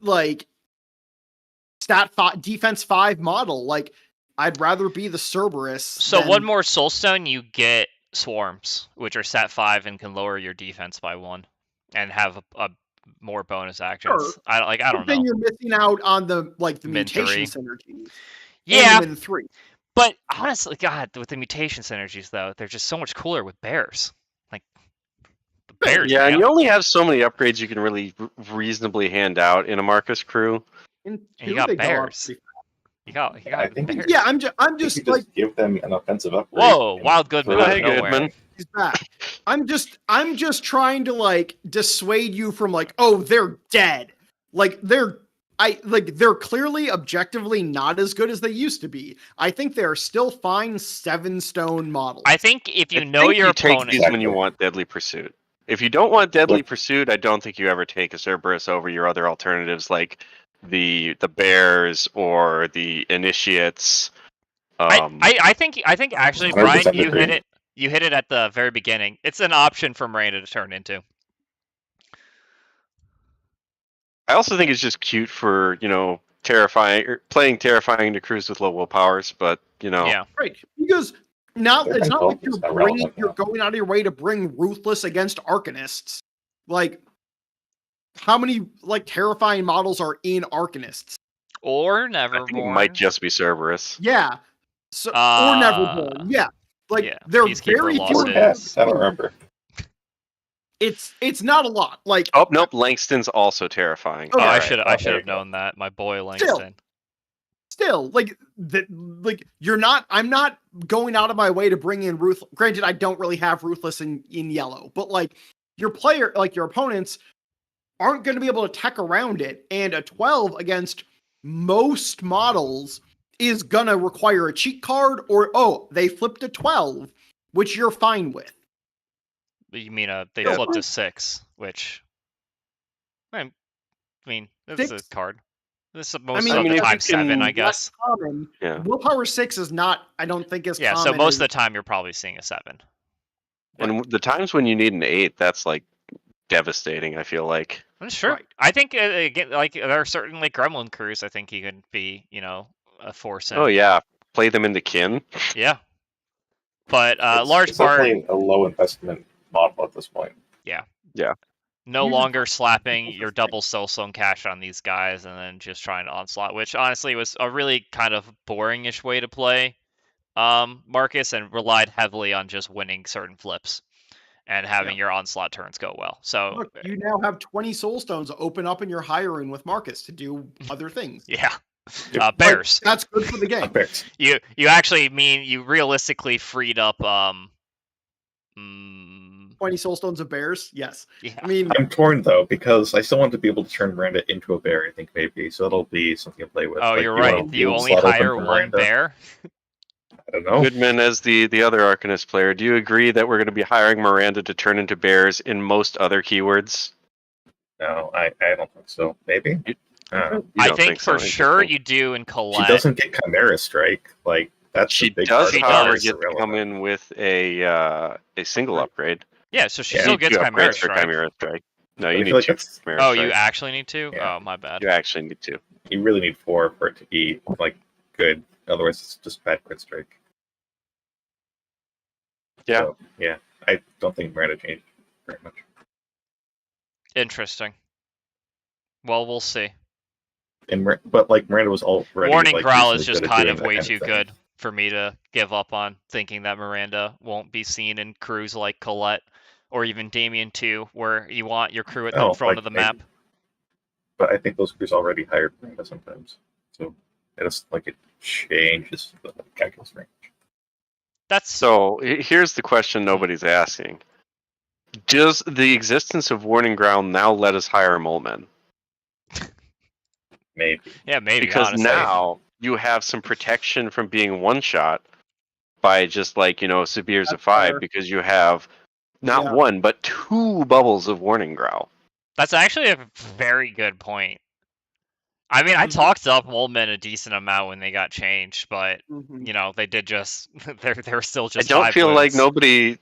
like stat 5 defense 5 model, like I'd rather be the Cerberus. So one more Soulstone, you get Swarms, which are stat 5 and can lower your defense by 1, and have a more bonus actions. Sure. I don't know. Then you're missing out on the Min mutation 3. synergies. Yeah. And the Min 3. But honestly, God, with the mutation synergies though, they're just so much cooler with bears. Like the bears. Yeah, and you only have so many upgrades you can really reasonably hand out in a Marcus crew. And you got bears. You got bears. Yeah, I'm just like give them an offensive upgrade. Whoa, Wild Goodman out of nowhere. Goodman. He's back. I'm just trying to like dissuade you from like, oh, they're dead. Like they're clearly objectively not as good as they used to be. I think they're still fine 7-stone models. I think if you know your opponent, take these when you want Deadly Pursuit. If you don't want Deadly Pursuit, I don't think you ever take a Cerberus over your other alternatives like the Bears or the Initiates. I think actually, Brian, 100% you agree. hit it. You hit it at the very beginning. It's an option for Miranda to turn into. I also think it's just cute for playing terrifying to crews with low willpowers, but Yeah. Right, because now They're it's not like it's not relevant you're now. going out of your way to bring Ruthless against Arcanists. Like, how many like terrifying models are in Arcanists? Or I think it Neverborn. might just be Cerberus. Yeah, so or Neverborn. Yeah, like yeah, they're Peacekeeper very lost few. it. Cats, I don't remember. It's not a lot. Like, Oh nope, Langston's also terrifying. Okay. I Alright. should there have you go. known that. My boy Langston. still, like you're not. I'm not going out of my way to bring in Ruthless. Granted, I don't really have Ruthless in yellow, but like your opponents aren't going to be able to tech around it, and a 12 against most models is gonna require a cheat card, or they flipped a 12, which you're fine with. You mean they Yeah. flipped a 6, which I mean it's a card. This is most mean, of the if time you 7, can- I guess. Common. Yeah. Willpower 6 is not. I don't think as Yeah, common. so most of as- the time you're probably seeing a 7. And the times when you need an 8, that's like devastating, I feel like. That's true. Right. I think again, like there are certain like Gremlin crews. I think you could be, a force in. Oh yeah. Play them into kin. Yeah. But It's- large it's part, definitely a low investment model at this point. no You- longer slapping your double soulstone cash on these guys and then just trying to onslaught, which honestly was a really kind of boringish way to play Marcus, and relied heavily on just winning certain flips and having your onslaught turns go well. So Look, you now have 20 soulstones open up in your hiring with Marcus to do other things. yeah. Yep. Bears. That's good for the game. Bears. You actually mean you realistically freed up 20 soulstones of bears. Yes. yeah. I mean, I'm torn though because I still want to be able to turn Miranda into a bear. I think maybe so it'll be something to play with. Oh, Like, you're you right. wanna You build only slot open hire for one Miranda? bear. I don't know. Goodman, as the other Arcanist player, do you agree that we're going to be hiring Miranda to turn into bears in most other keywords? No, I don't think so. Maybe. You- I don't know. You I don't think so, for sure interesting. you do in She Colette. doesn't get Chimera Strike. Like that's She the big does, part of however, it. It's get to come irrelevant. in with a single Right. upgrade. Yeah, so she Yeah. still You gets do Chimera upgrades for Strike. Chimera Strike. No, I you feel need like 2 that's- Chimera Oh, Strike. you actually need to? Yeah. Oh, my bad. You actually need 2. You really need 4 for it to be like good. Otherwise, it's just bad crit strike. Yeah. So, yeah. I don't think Miranda changed very much. Interesting. Well, we'll see. But like Miranda was already. Warning like, Growl usually is just good at kind doing of that way kind too thing. good for me to give up on, thinking that Miranda won't be seen in crews like Colette or even Damien 2, where you want your crew at the Oh, front like, of the map. But I think those crews already hired Miranda sometimes, so it's like it changes the calculus range. That's So here's the question nobody's asking. Does the existence of Warning Ground now let us hire Mole Men? Maybe. yeah, maybe Because honestly. now you have some protection from being one-shot by just like, Severes of 5 fair. because you have not Yeah. one, but 2 bubbles of Warning Growl. That's actually a very good point. I mean, I talked up Woolman a decent amount when they got changed, but they did just they're still just I don't 5 feel like wounds.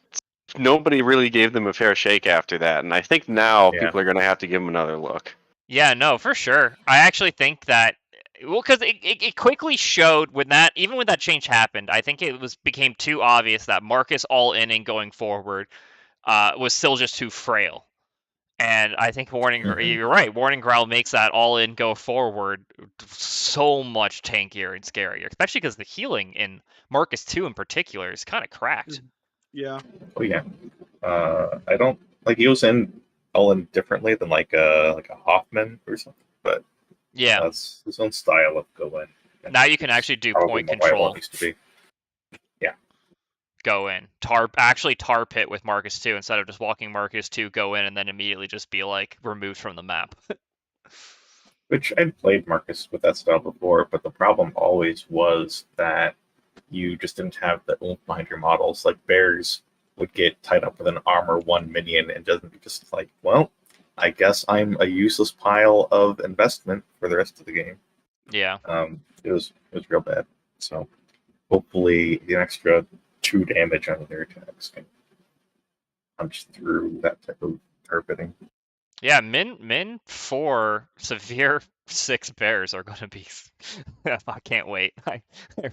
nobody really gave them a fair shake after that, and I think now Yeah. people are going to have to give them another look. Yeah, no, for sure. I actually think that because it quickly showed when that even when that change happened, I think it became too obvious that Marcus all in and going forward was still just too frail. And I think you're right. Warning Growl makes that all in go forward so much tankier and scarier, especially because the healing in Marcus 2 in particular is kind of cracked. Yeah. Oh yeah. I don't like he was all in differently than like a Hoffman or something, but Yeah. that's his own style of go in. Now you can actually do point control. Used to be. Yeah. Go in. Tar pit with Marcus 2 instead of just walking Marcus 2, go in, and then immediately just be like removed from the map. Which I'd played Marcus with that style before, but the problem always was that you just didn't have the oomph behind your models. Like bears would get tied up with an armor 1 minion and doesn't just like, well, I guess I'm a useless pile of investment for the rest of the game. Yeah. It was real bad. So hopefully the extra 2 damage on their attacks can punch through that type of targeting. Yeah, min 4 severe 6 bears are going to be. I can't wait. I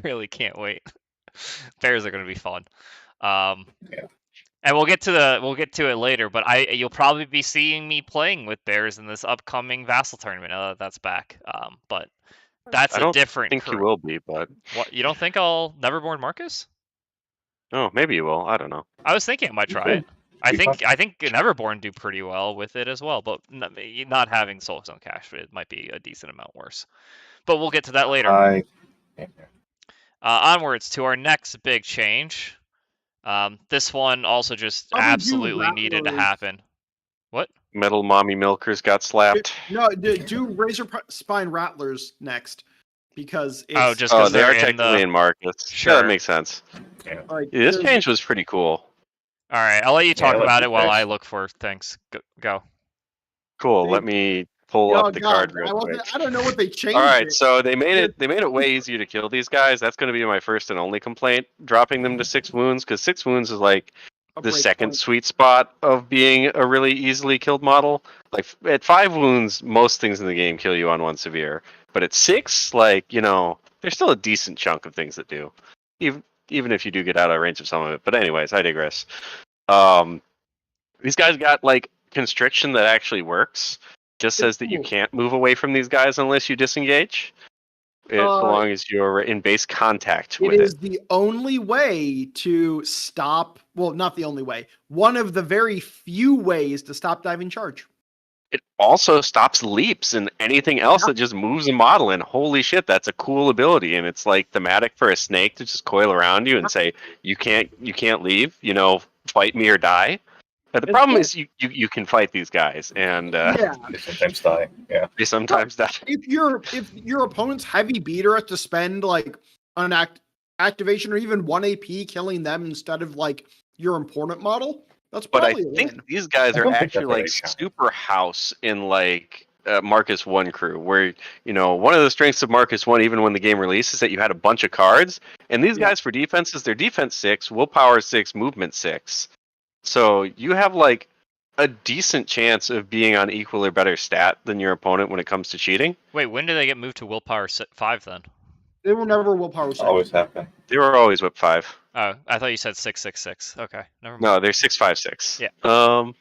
really can't wait. Bears are going to be fun. Yeah. And we'll get to it later, but you'll probably be seeing me playing with bears in this upcoming Vassal tournament. That's back. But that's a different. I think you will be, but what, you don't think I'll Neverborn Marcus? Oh, maybe you will. I don't know. I was thinking I might try it. I think Neverborn do pretty well with it as well, but not having Soul Stone Cache, it might be a decent amount worse. But we'll get to that later. Onwards to our next big change. This one also just absolutely needed to happen. What? Metal Mommy Milkers got slapped. Do Razor Spine Rattlers next. Because it's... they are technically in Marcus. Sure. Yeah, that makes sense. Yeah. This change was pretty cool. All right, I'll let you talk about it while I look for things. Go. Cool. Let me pull up the card real quick. I don't know what they changed. All right, so they made it way easier to kill these guys. That's going to be my first and only complaint. Dropping them to 6 wounds, because 6 wounds is like the second sweet spot of being a really easily killed model. Like at 5 wounds, most things in the game kill you on 1 severe. But at 6, there's still a decent chunk of things that do. Even if you do get out of range of some of it. But anyways, I digress. These guys got constriction that actually works. Just says that you can't move away from these guys unless you disengage. As long as you're in base contact with it. It is the only way to stop... Well, not the only way. One of the very few ways to stop diving charge. It also stops leaps and anything else that just moves a model. And holy shit, that's a cool ability. And it's thematic for a snake to just coil around you and say, you can't leave, fight me or die. But the problem is you can fight these guys, and they sometimes die. Yeah, they sometimes die. If your opponent's heavy beater has to spend an activation or even 1 AP killing them instead of your important model, that's probably. But I think these guys are actually super house in Marcus 1 crew, where one of the strengths of Marcus 1, even when the game released, is that you had a bunch of cards, and these guys for defenses, they're defense 6, willpower 6, movement 6. So you have a decent chance of being on equal or better stat than your opponent when it comes to cheating. Wait, when do they get moved to willpower 5 then? They were never willpower 6. Always happen. They were always whip 5. Oh, I thought you said 666. Okay, never mind. No, they're 656. Yeah. So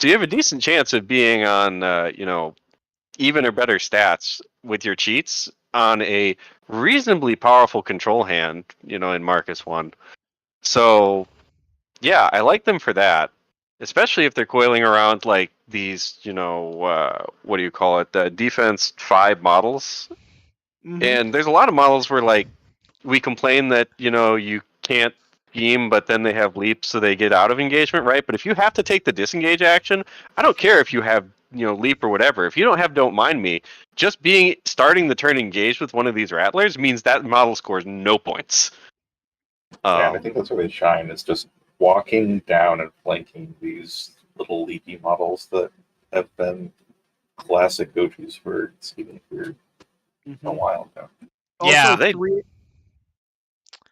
you have a decent chance of being on even or better stats with your cheats on a reasonably powerful control hand, in Marcus 1. So yeah, I like them for that, especially if they're coiling around these, what do you call it, the defense 5 models. Mm-hmm. And there's a lot of models where we complain that you can't scheme, but then they have leaps, so they get out of engagement, right? But if you have to take the disengage action, I don't care if you have leap or whatever. If you don't have don't mind me, just starting the turn engaged with one of these rattlers means that model scores no points. Yeah, and I think that's where they shine, is just walking down and flanking these little leaky models that have been classic go-tos for Steven for a while now. Yeah, Also, they-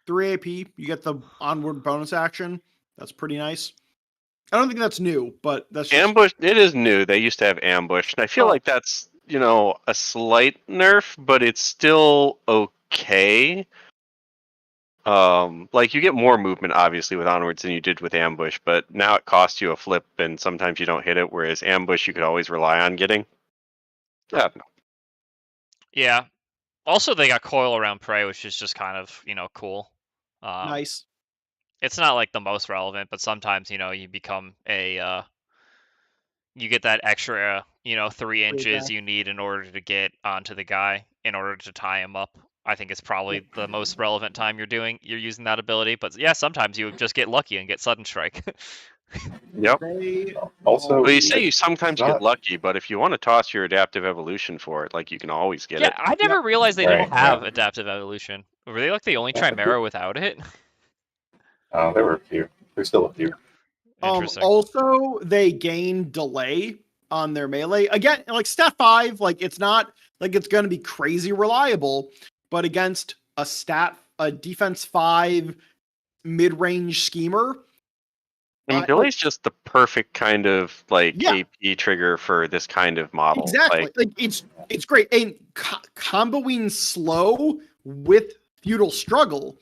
3 AP, you get the onward bonus action. That's pretty nice. I don't think that's new, but that's just... Ambush. It is new. They used to have ambush, and I feel like that's a slight nerf, but it's still okay. Like you get more movement obviously with onwards than you did with ambush, but now it costs you a flip, and sometimes you don't hit it. Whereas ambush, you could always rely on getting. Yeah. Yeah. Also, they got coil around prey, which is just kind of cool. nice. It's not like the most relevant, but sometimes you become a you get that extra 3 inches you need in order to get onto the guy in order to tie him up. I think it's probably the most relevant time you're using that ability. But yeah, sometimes you just get lucky and get sudden strike. Yep. Also, Well, you say you sometimes get lucky, but if you want to toss your adaptive evolution for it, like you can always get Yeah, it. I never realized they didn't Right, have yeah. adaptive evolution. Were they like the only Chimera without it? There were a few. There's still a few. Interesting. Also, they gain delay on their melee. Again, like stat 5, like it's not like it's going to be crazy reliable, but against a defense 5 mid-range schemer, delay's just the perfect kind of Yeah. AP trigger for this kind of model. Exactly. Like it's great. And comboing slow with feudal struggle,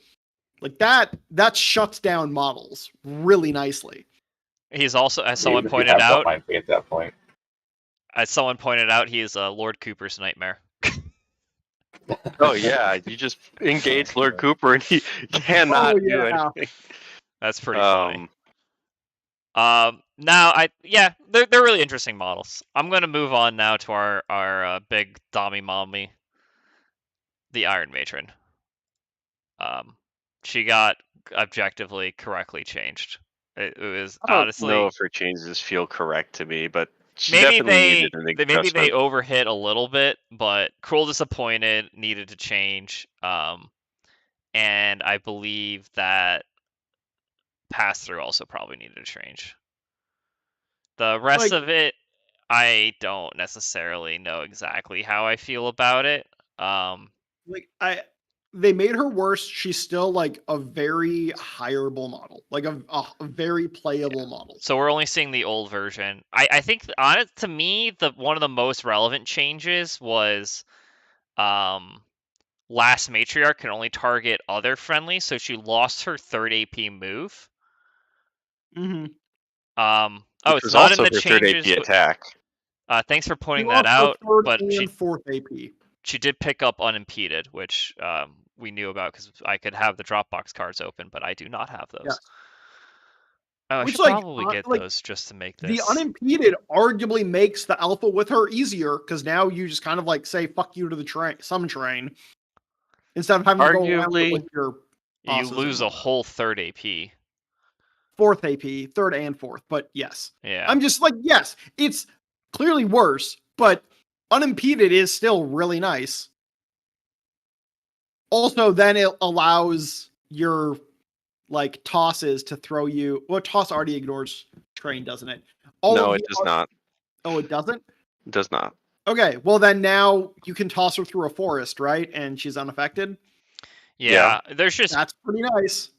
like that shuts down models really nicely. He's also, as someone Even if you pointed have out, Mind at that point. he is Lord Cooper's nightmare. Oh yeah, you just engage Lord Cooper and he cannot do anything. That's pretty funny. Now they're really interesting models. I'm gonna move on now to our big Dami Mommy, the Iron Matron. She got objectively correctly changed. It was I don't honestly know if her changes feel correct to me, but she maybe definitely needed an maybe they adjustment. overhit a little bit, but Cruel Disappointed needed to change. And I believe that Pass Through also probably needed to change. The rest of it, I don't necessarily know exactly how I feel about it. They made her worse. She's still like a very hireable model, like a very playable model. So we're only seeing the old version. I think on it, to me, one of the most relevant changes was Last Matriarch can only target other friendly, so she lost her 3rd AP move. Mm-hmm. Which it's was not also in the her changes. 3rd AP attack. Thanks for pointing that out. But and 4th AP. She did pick up Unimpeded, which we knew about because I could have the Dropbox cards open, but I do not have those. Yes. I should probably get those just to make this. The Unimpeded arguably makes the alpha with her easier because now you just kind of like say "fuck you" to the summon train instead of having to go around with your. You lose a whole 3rd AP. 4th AP, 3rd and 4th, but yes. Yeah. I'm just like, yes, it's clearly worse, but Unimpeded is still really nice. Also, then it allows your like tosses to throw you. Well, toss already ignores train, doesn't it? No, it does not. Oh, it doesn't? It does not. Okay, well then now you can toss her through a forest, right? And she's unaffected. Yeah. There's just that's pretty nice.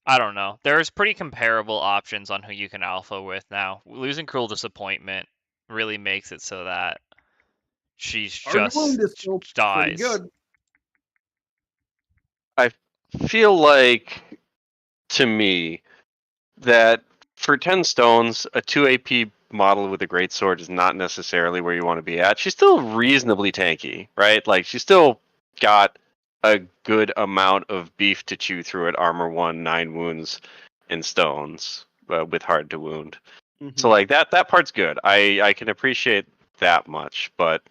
I don't know. There's pretty comparable options on who you can alpha with now. Losing Cruel Disappointment really makes it so that she's just dies. Good. I feel like, to me, that for 10 stones, a 2 AP model with a great sword is not necessarily where you want to be at. She's still reasonably tanky, right? Like, she's still got a good amount of beef to chew through at armor 1, 9 wounds, and stones with hard to wound. Mm-hmm. So, like, that part's good. I can appreciate that much, but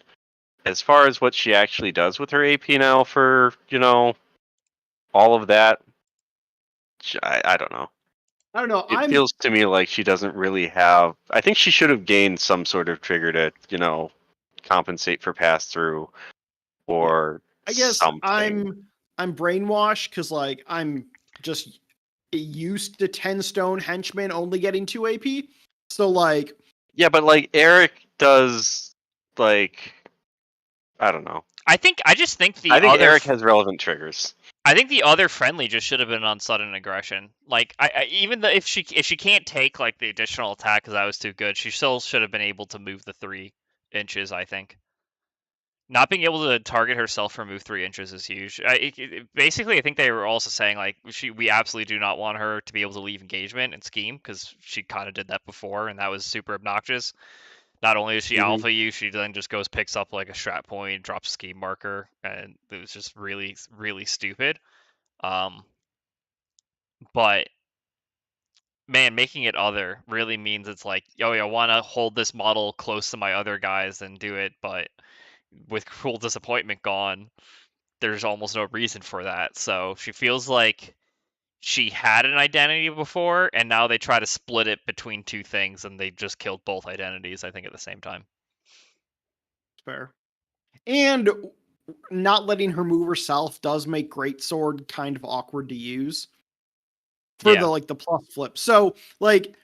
as far as what she actually does with her AP now for, all of that, I don't know. I don't know. It feels to me like she doesn't really have. I think she should have gained some sort of trigger to, compensate for pass through, or I guess something. I'm brainwashed because like I'm just used to 10 stone henchmen only getting 2 AP. So like Yeah, but like Eric does, like, I don't know. I just think I think Eric has relevant triggers. I think the other friendly just should have been on sudden aggression. Like, even if she can't take like the additional attack because that was too good, she still should have been able to move the 3 inches. I think not being able to target herself for move 3 inches is huge. Basically, I think they were also saying like we absolutely do not want her to be able to leave engagement and scheme because she kind of did that before and that was super obnoxious. Not only does she alpha you, she then just goes picks up like a strat point, drops a scheme marker, and it was just really really stupid. But man, making it other really means it's like, oh, I want to hold this model close to my other guys and do it, but with Cruel Disappointment gone, there's almost no reason for that. So she feels like she had an identity before, and now they try to split it between 2 things, and they just killed both identities, I think, at the same time. Fair. And not letting her move herself does make Greatsword kind of awkward to use for the like the plus flip. So like,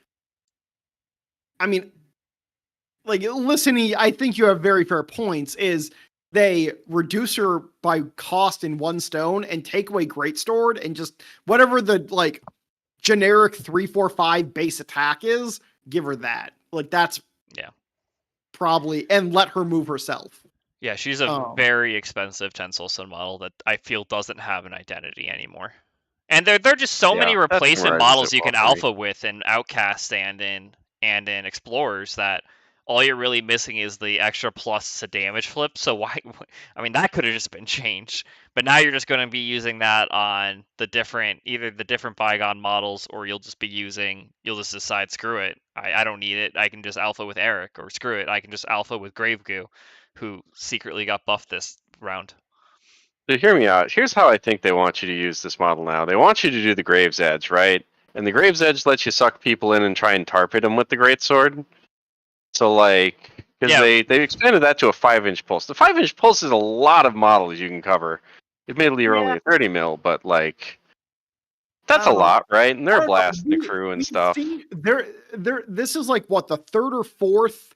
I mean, like listening, I think you have very fair points. Is they reduce her by cost in 1 stone and take away Greatsword and just whatever the like generic 3-4-5 base attack is, give her that. Like that's probably, and let her move herself. Yeah, she's a very expensive 10 soul stone model that I feel doesn't have an identity anymore. And there are just so many replacement models you can alpha with in Outcast and in Explorers that all you're really missing is the extra plus to damage flip. So why? I mean, that could have just been changed. But now you're just going to be using that on the different, either the different Bygone models, or you'll just decide, screw it. I don't need it. I can just alpha with Eric, or screw it. I can just alpha with Gravegoo, who secretly got buffed this round. So hear me out. Here's how I think they want you to use this model now. They want you to do the Graves Edge, right? And the Graves Edge lets you suck people in and try and target them with the Greatsword. So like, because they expanded that to a 5-inch pulse. The 5-inch pulse is a lot of models you can cover. Admittedly, you're only a 30 mil, but like, that's a lot, right? And they're blasting the crew and stuff. This is like what, the 3rd or 4th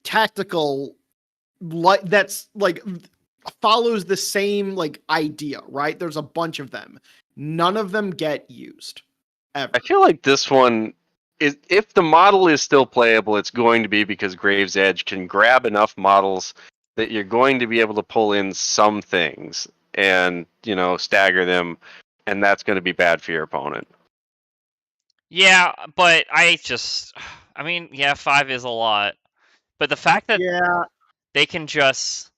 tactical that's like follows the same like idea, right? There's a bunch of them. None of them get used ever. I feel like this one is, if the model is still playable, it's going to be because Graves Edge can grab enough models that you're going to be able to pull in some things and, you know, stagger them, and that's going to be bad for your opponent. Yeah, but I mean, 5 is a lot. But the fact that they can just,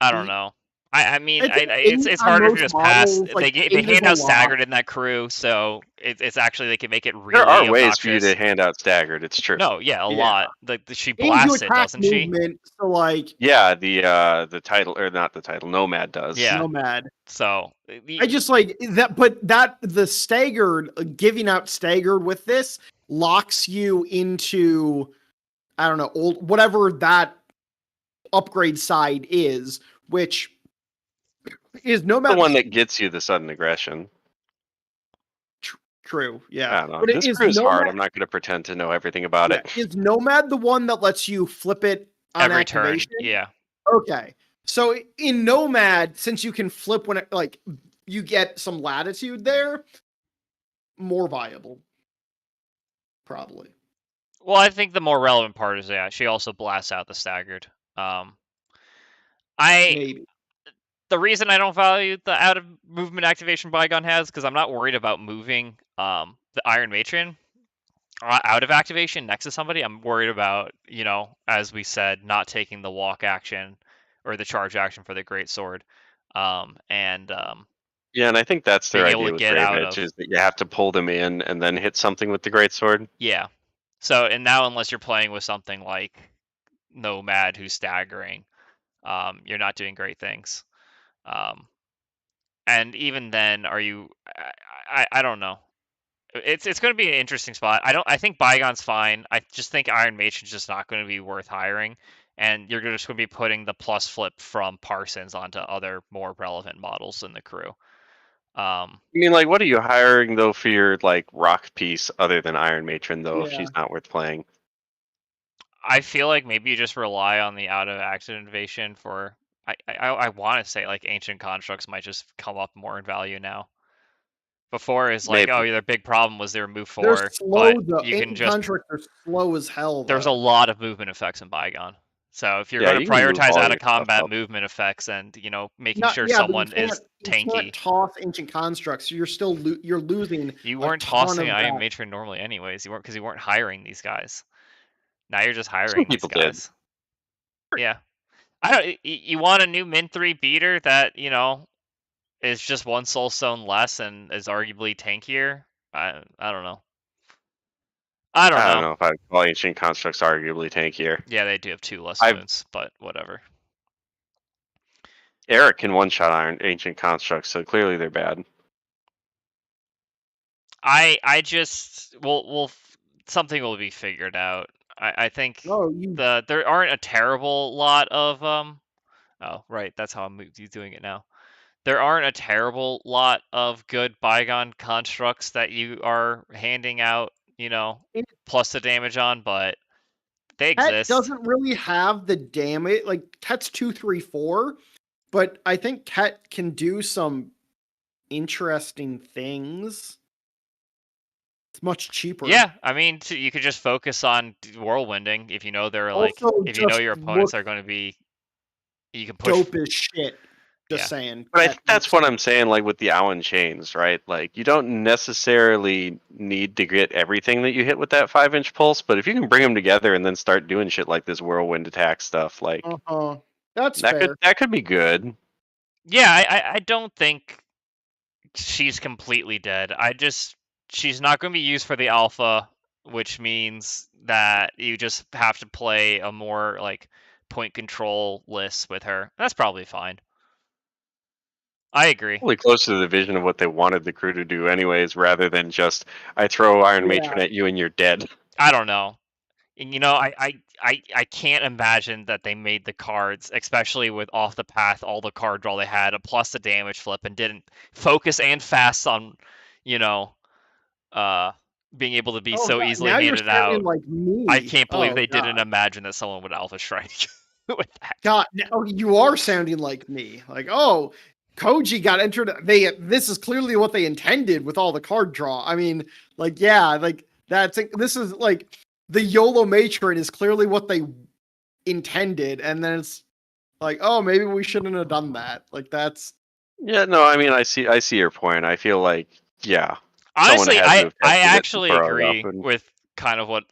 I don't know. I mean, it's harder to just pass. Like, they hand out staggered in that crew, so it's actually, they can make it really obnoxious. There are ways for you to hand out staggered. It's true. No, a lot. She blasts it, doesn't she? So like, the title, or not the title, Nomad does. Yeah, Nomad. So I just like that, but the staggered, giving out staggered with this locks you into, I don't know, whatever that upgrade side is, which is Nomad. The one that gets you the sudden aggression. True, yeah. I don't know. But this crew's hard. I'm not going to pretend to know everything about it. Is Nomad the one that lets you flip it on every activation? Turn? Yeah. Okay. So in Nomad, since you can flip when it, like, you get some latitude there, more viable. Probably. Well, I think the more relevant part is she also blasts out the staggered. Maybe. The reason I don't value the out of movement activation Bygone has, because I'm not worried about moving the Iron Matron out of activation next to somebody. I'm worried about, as we said, not taking the walk action or the charge action for the Greatsword. Yeah, and I think that's their idea with Grave Edge, is that you have to pull them in and then hit something with the Greatsword. Yeah. So, and now unless you're playing with something like Nomad who's staggering, you're not doing great things. And even then, are you? I don't know. It's going to be an interesting spot. I think Bygone's fine. I just think Iron Matron's just not going to be worth hiring. and you're just going to be putting the plus flip from Parsons onto other more relevant models in the crew. I mean, like, what are you hiring though for your like rock piece other than Iron Matron though? If Yeah. she's not worth playing, I feel like maybe you just rely on the out of action invasion for. I want to say like ancient constructs might just come up more in value now. Before is like, maybe. oh, their big problem was they were move They're 4, slow but though. you can Ancient just constructs are slow as hell. there's a Though. lot of movement effects in Bygone. So if you're Yeah, going to you can move prioritize all out your of stuff combat up. movement effects and making Not, sure yeah, but someone is you tanky, can't toss ancient constructs. So you're still you're losing. you a weren't ton tossing of Iron that. Matron normally anyways. You weren't because you weren't hiring these guys. Now you're just Some hiring these people did. guys. Yeah, I don't. You want a new Min 3 beater that is just one soul stone less and is arguably tankier. I don't know. I don't I don't know. know if I'd call ancient constructs arguably tankier. Yeah, they do have 2 less I've wounds, but whatever. Eric can one shot Iron ancient constructs, so clearly they're bad. I just we'll something will be figured out. I think No, you there aren't a terrible lot of oh right, that's how I'm doing it now. There aren't a terrible lot of good Bygone constructs that you are handing out, It- plus the damage on, but they Tet exist. doesn't really have the damage. Like Tet's 2, 3, 4, but I think Tet can do some interesting things. It's much cheaper. Yeah, I mean, you could just focus on whirlwinding if you know they're like Also, if you know just your opponents look are going to be. You can push. dope as shit. Just Yeah. saying. But I Tet think that's looks what I'm saying, like with the Owen chains, right? Like you don't necessarily need to get everything that you hit with that 5-inch pulse, but if you can bring them together and then start doing shit like this whirlwind attack stuff, like That's fair. that could be good. Yeah, I don't think she's completely dead. She's not going to be used for the alpha, which means that you just have to play a more like point control list with her. That's probably fine. I agree. Probably close to the vision of what they wanted the crew to do, anyways, rather than just I throw Iron Matron at you and you're dead. I don't know. And I can't imagine that they made the cards, especially with off the path, all the card draw they had, plus the damage flip, and didn't focus and fast on, being able to be so God, easily now you're handed out. sounding like me. I can't believe they God. didn't imagine that someone would alpha strike with that. God, now you are sounding like me. Like, oh, Koji got entered. This is clearly what they intended with all the card draw. I mean, like, yeah, like this is like the YOLO matron is clearly what they intended, and then it's like, oh, maybe we shouldn't have done that. Like, that's Yeah, no, I mean I see your point. I feel like Honestly, someone had to have I tested it actually before I agree opened. with kind of what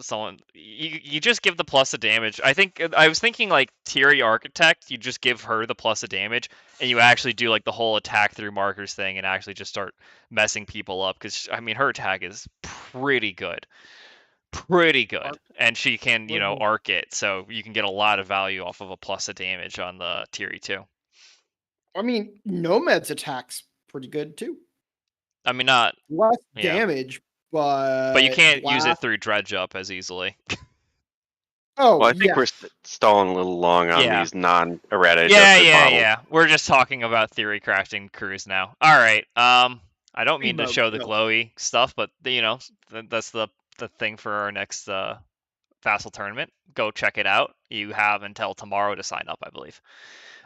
you just give the plus of damage. I think I was thinking like Tiri Architect, you just give her the plus of damage, and you actually do like the whole attack through markers thing, and actually just start messing people up because I mean her attack is pretty good, and she can arc it, so you can get a lot of value off of a plus of damage on the Tiri too. I mean, Nomad's attack's pretty good too. I mean, not less damage, but you can't use it through dredge up as easily. Oh, well, I think we're stalling a little long on these non-errata adjusted models. Yeah. We're just talking about theory crafting crews now. All right. I don't mean to show the glowy stuff, but that's the thing for our next Vassal tournament. Go check it out. You have until tomorrow to sign up, I believe.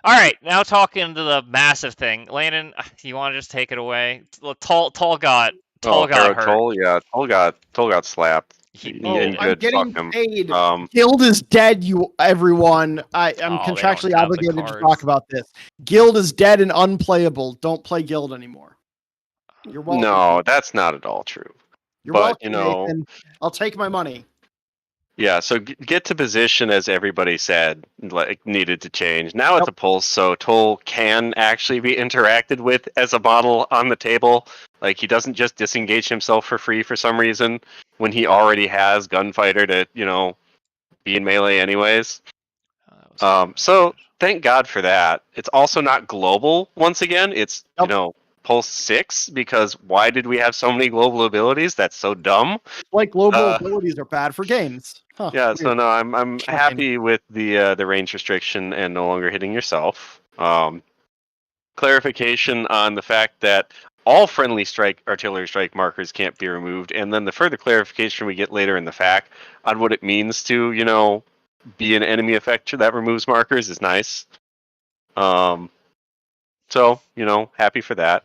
All right, now talking to the massive thing. Landon, you want to just take it away? Toll got hurt. Toll got slapped. I'm getting paid. Guild is dead, everyone. I'm contractually obligated to talk about this. Guild is dead and unplayable. Don't play Guild anymore. You're welcome. No, that's not at all true. You're welcome, Nathan. I'll take my money. Yeah, so get to position, as everybody said, like needed to change. Now it's a pulse, so Toll can actually be interacted with as a model on the table. Like he doesn't just disengage himself for free for some reason when he already has Gunfighter to, be in melee anyways. So thank God for that. It's also not global once again. It's Pulse 6, because why did we have so many global abilities? That's so dumb. Like global abilities are bad for games. Huh, Yeah, so weird. no, I'm Shocking. happy with the range restriction and no longer hitting yourself. Clarification on the fact that all friendly artillery strike markers can't be removed, and then the further clarification we get later in the FAQ on what it means to, be an enemy effector that removes markers is nice. So, happy for that.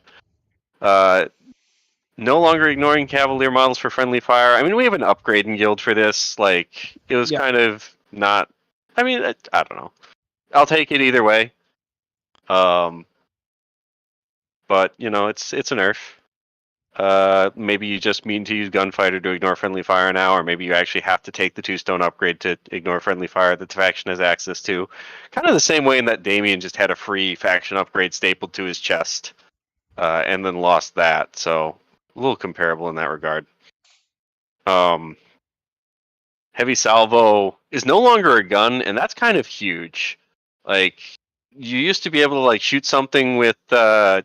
No longer ignoring Cavalier models for friendly fire. I mean, we have an upgrading guild for this. Like, it was kind of not. I mean, I don't know. I'll take it either way. But it's a nerf. Maybe you just mean to use gunfighter to ignore friendly fire now, or maybe you actually have to take the 2-stone upgrade to ignore friendly fire that the faction has access to. Kind of the same way in that Damien just had a free faction upgrade stapled to his chest, and then lost that. So a little comparable in that regard. Heavy salvo is no longer a gun, and that's kind of huge. Like, you used to be able to shoot something with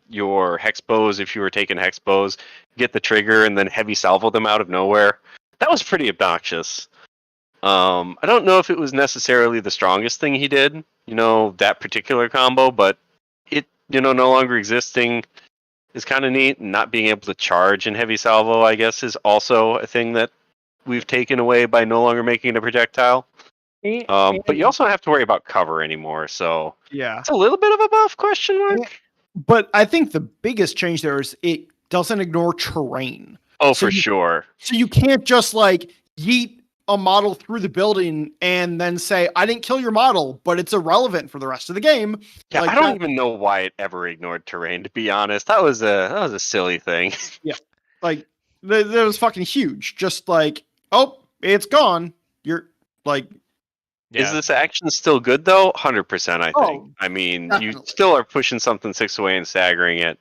your hex bows if you were taking hex bows, get the trigger, and then heavy salvo them out of nowhere. That was pretty obnoxious. I don't know if it was necessarily the strongest thing he did, that particular combo, but it, no longer existing is kind of neat. And not being able to charge in heavy salvo, I guess, is also a thing that we've taken away by no longer making it a projectile. But you also don't have to worry about cover anymore, so Yeah. it's a little bit of a buff, question mark. But I think the biggest change there is it doesn't ignore terrain. Oh, for sure. So you can't just yeet a model through the building and then say, I didn't kill your model, but it's irrelevant for the rest of the game. Yeah, I don't even know why it ever ignored terrain, to be honest. That was a silly thing. Yeah. That was fucking huge. Just oh, it's gone. You're Is this action still good though? 100%, I think. I mean, definitely. You still are pushing something 6 away and staggering it.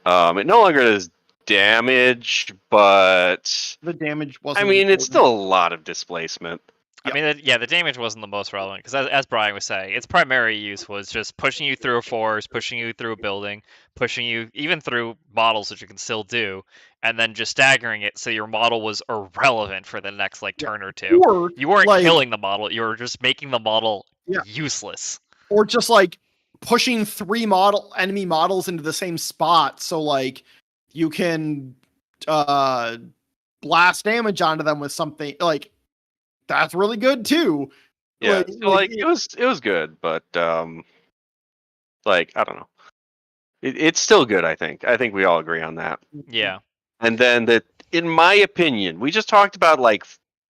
It no longer does damage, but the damage wasn't. I mean, it's still a lot of displacement. I mean, the damage wasn't the most relevant because, as Brian was saying, its primary use was just pushing you through a forest, pushing you through a building, pushing you even through models, which you can still do, and then just staggering it so your model was irrelevant for the next turn or two. Or, you weren't killing the model; you were just making the model useless. Or just pushing 3 enemy models into the same spot, so you can blast damage onto them with something that's really good too. Yeah, it was good, but I don't know. It's still good, I think. I think we all agree on that. Yeah. And then in my opinion, we just talked about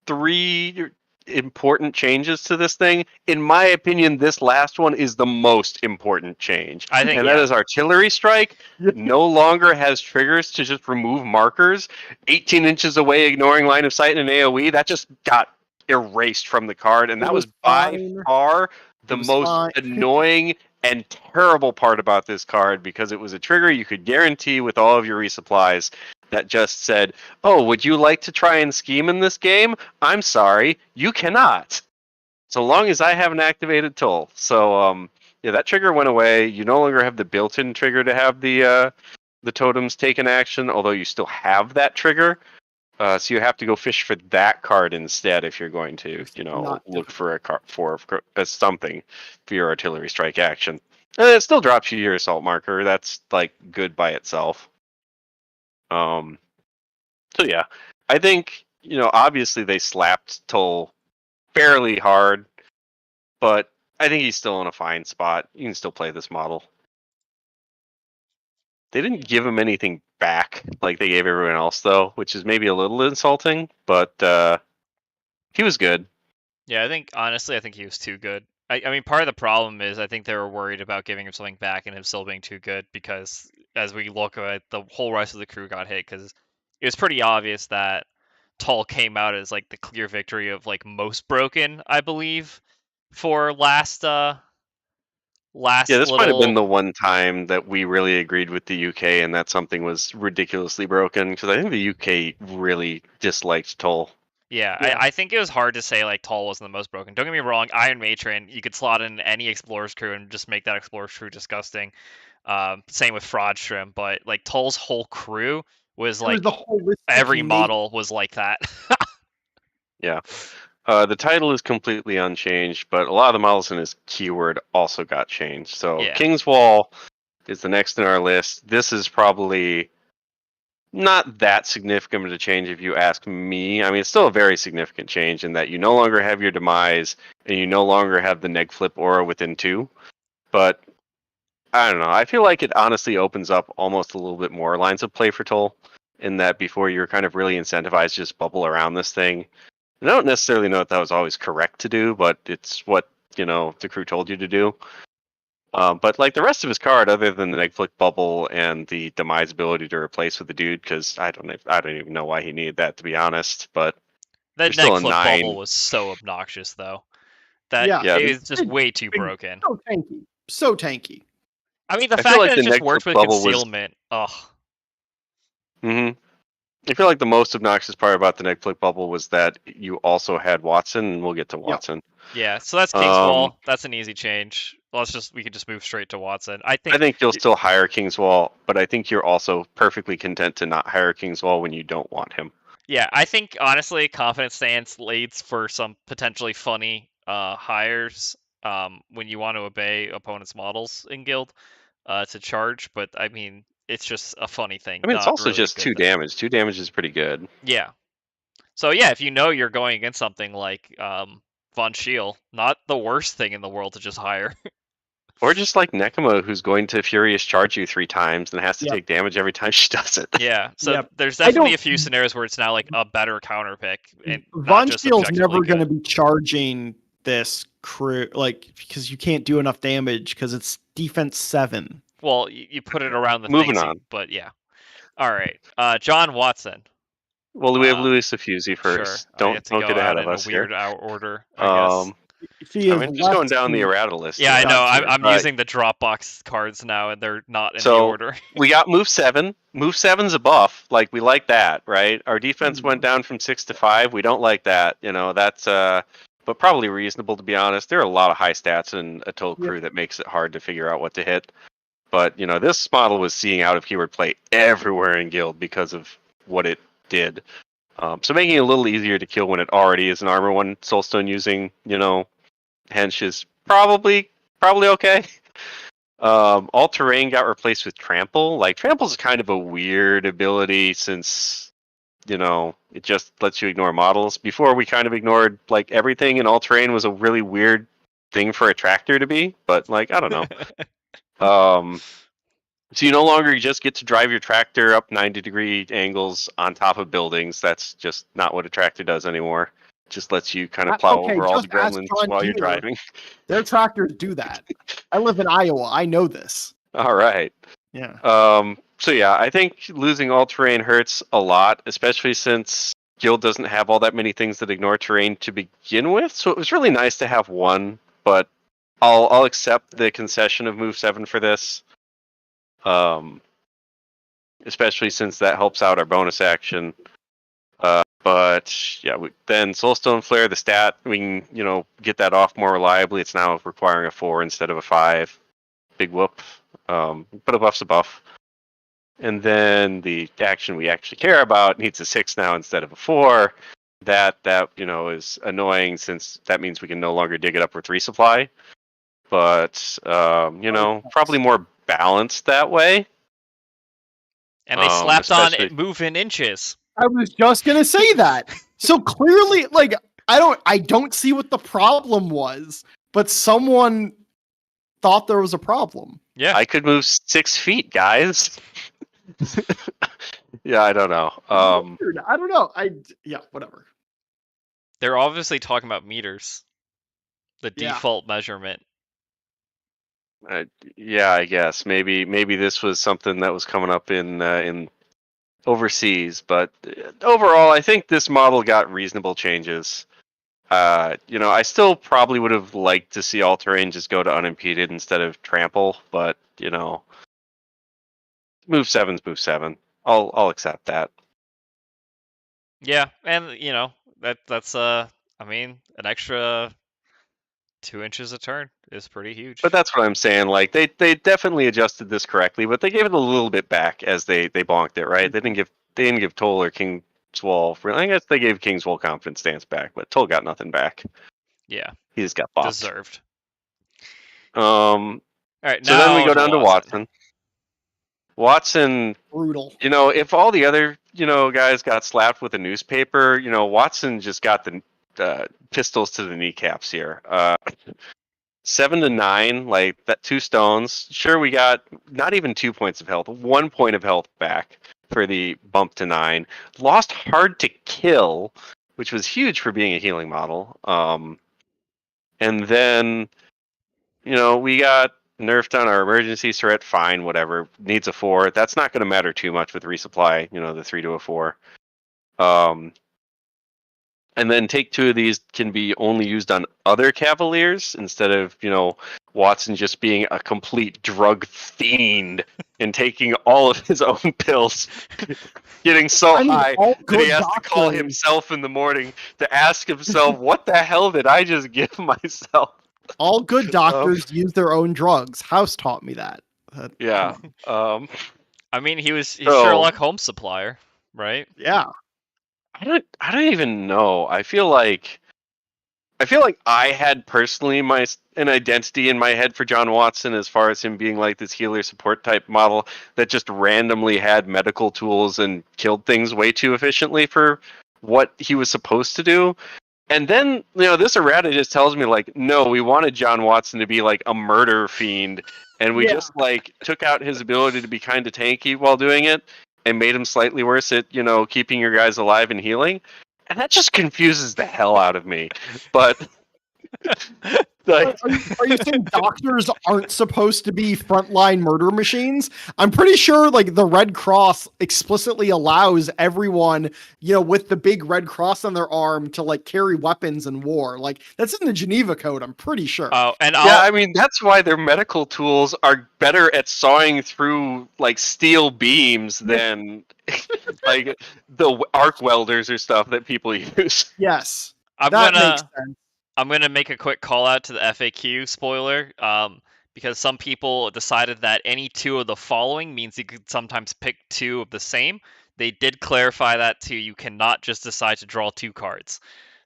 3 important changes to this thing. In my opinion, this last one is the most important change. I think, that is artillery strike no longer has triggers to just remove markers 18 inches away, ignoring line of sight in an AoE. That just got erased from the card, and that was by far the most annoying and terrible part about this card, because it was a trigger you could guarantee with all of your resupplies that just said, oh, would you like to try and scheme in this game? I'm sorry, you cannot. So long as I have an activated tool. So that trigger went away. You no longer have the built-in trigger to have the totems take an action, although you still have that trigger. So you have to go fish for that card instead if you're going to, look for a card for something for your artillery strike action. And it still drops you your assault marker. That's good by itself. So yeah, I think obviously they slapped Toll fairly hard, but I think he's still in a fine spot. You can still play this model. They didn't give him anything back like they gave everyone else, though, which is maybe a little insulting, but he was good. Yeah, honestly, I think he was too good. I mean, part of the problem is I think they were worried about giving him something back and him still being too good, because as we look at it, the whole rest of the crew got hit, because it was pretty obvious that Tull came out as the clear victory of most broken, I believe, for last this might have been the one time that we really agreed with the UK and that something was ridiculously broken, because I think the UK really disliked Tull. Yeah. I think it was hard to say Tull wasn't the most broken. Don't get me wrong, Iron Matron, you could slot in any Explorer's crew and just make that Explorer's crew disgusting. Same with Fraudstrom, but Tull's whole crew was every model was like that. Yeah. The title is completely unchanged, but a lot of the models in his keyword also got changed. So Yeah. Kingswall is the next in our list. This is probably not that significant of a change if you ask me. I mean, it's still a very significant change in that you no longer have your demise and you no longer have the neg flip aura within 2. But I don't know. I feel like it honestly opens up almost a little bit more lines of play for Toll, in that before you're kind of really incentivized to just bubble around this thing. I don't necessarily know if that was always correct to do, but it's what, the crew told you to do. But like the rest of his card, other than the neg flick bubble and the demise ability to replace with the dude, because I don't even know why he needed that, to be honest. But That you're still neg a flip bubble 9. was so obnoxious, though. That Yeah. Yeah, is just way too broken. So tanky. So tanky. I mean, the I feel fact like that it the just neg works flip with bubble was. concealment. Ugh. I feel like the most obnoxious part about the neg flick bubble was that you also had Watson, and we'll get to Watson. Yeah, so that's Kingswall. That's an easy change. We can just move straight to Watson. I think you'll still hire Kingswall, but I think you're also perfectly content to not hire Kingswall when you don't want him. Yeah, I think honestly, Confidence Stance leads for some potentially funny hires when you want to obey opponents' models in guild to charge. But I mean, it's just a funny thing. I mean, it's not also really a just good 2 thing. damage. 2 damage is pretty good. Yeah. So yeah, if you know you're going against something like Von Shiel, not the worst thing in the world to just hire. Or just like Nekoma, who's going to Furious charge you 3 times and has to take damage every time she does it. Yeah, so Yep. there's definitely a few scenarios where it's now like a better counter pick and not Von just Shiel's objectively never going to good. be charging this crew because you can't do enough damage because it's defense 7. Well, you put it around the Moving things, on. but yeah. All right, John Watson. Well, we have Louis Sufuzi Sure, first. I get Don't to get go ahead out of in a us here. weird order, I guess. He is just going down the to errata list. Yeah, I here. know. God tier. I'm using the Dropbox cards now, and they're not in the So order. we got move 7. Move 7's a buff. Like, we like that, right? Our defense went down from 6 to 5. We don't like that. That's but probably reasonable, to be honest. There are a lot of high stats in a total crew that makes it hard to figure out what to hit. But this model was seeing out of keyword play everywhere in guild because of what it did. So making it a little easier to kill when it already is an armor one. Soulstone using hench is probably okay. All terrain got replaced with trample. Like, trample's kind of a weird ability since it just lets you ignore models. Before, we kind of ignored like everything, and all terrain was a really weird thing for a tractor to be. But like, I don't know. So you no longer just get to drive your tractor up 90-degree angles on top of buildings. That's just not what a tractor does anymore. It just lets you kind of plow over all the gremlins while you're driving. Their tractors do that. I live in Iowa. I know this. All right. Yeah. So yeah, I think losing all terrain hurts a lot, especially since guild doesn't have all that many things that ignore terrain to begin with. So it was really nice to have one, but I'll accept the concession of move 7 for this. Especially since that helps out our bonus action. But yeah, then Soulstone Flare, the stat, we can get that off more reliably. It's now requiring a 4 instead of a 5. Big whoop. But a buff's a buff. And then the action we actually care about needs a 6 now instead of a 4. That is annoying, since that means we can no longer dig it up with resupply. But probably more balanced that way. And they slapped on move in inches. I was just gonna say that. So clearly, like, I don't see what the problem was, but someone thought there was a problem. Yeah, I could move 6 feet, guys. Yeah, I don't know. I don't know. Whatever. They're obviously talking about meters, the default measurement. Yeah, I guess maybe this was something that was coming up in overseas, but overall, I think this model got reasonable changes. I still probably would have liked to see all terrain just go to unimpeded instead of trample, but move 7's move 7. I'll accept that. Yeah, and that's I mean, an extra 2 inches a turn is pretty huge. But that's what I'm saying. Like, they definitely adjusted this correctly, but they gave it a little bit back as they bonked it, right? They didn't give Toll or King Kingswool. I guess they gave Kingswool confidence stance back, but Toll got nothing back. Yeah, He just got bopped. deserved. All right, so then we go down to Watson. Watson, Brutal. if all the other, guys got slapped with a newspaper, Watson just got the pistols to the kneecaps here. 7 to 9, like that, 2 stones. Sure, we got not even 2 points of health, 1 point of health back for the bump to 9. Lost hard to kill, which was huge for being a healing model. And then, we got nerfed on our emergency threat. Fine, whatever. Needs a 4. That's not going to matter too much with resupply. The 3 to a 4. And then take 2 of these can be only used on other Cavaliers instead of, Watson just being a complete drug fiend and taking all of his own pills, getting so high that he has to call himself in the morning to ask himself, what the hell did I just give myself? All good doctors use their own drugs. House taught me that. Yeah. I mean, he's Sherlock Holmes supplier, right? Yeah. I don't even know. I feel like I had personally an identity in my head for John Watson as far as him being like this healer support type model that just randomly had medical tools and killed things way too efficiently for what he was supposed to do. And then, this errata just tells me like, no, we wanted John Watson to be like a murder fiend, and we just like took out his ability to be kind of tanky while doing it and made him slightly worse at, keeping your guys alive and healing. And that just confuses the hell out of me. But are you saying doctors aren't supposed to be frontline murder machines? I'm pretty sure like the Red Cross explicitly allows everyone, with the big Red Cross on their arm to like carry weapons in war. Like that's in the Geneva Code, I'm pretty sure. Oh, and I mean that's why their medical tools are better at sawing through like steel beams than like the arc welders or stuff that people use. Yes. Makes sense. I'm gonna make a quick call out to the FAQ spoiler, because some people decided that any 2 of the following means you could sometimes pick 2 of the same. They did clarify that too. You cannot just decide to draw 2 cards.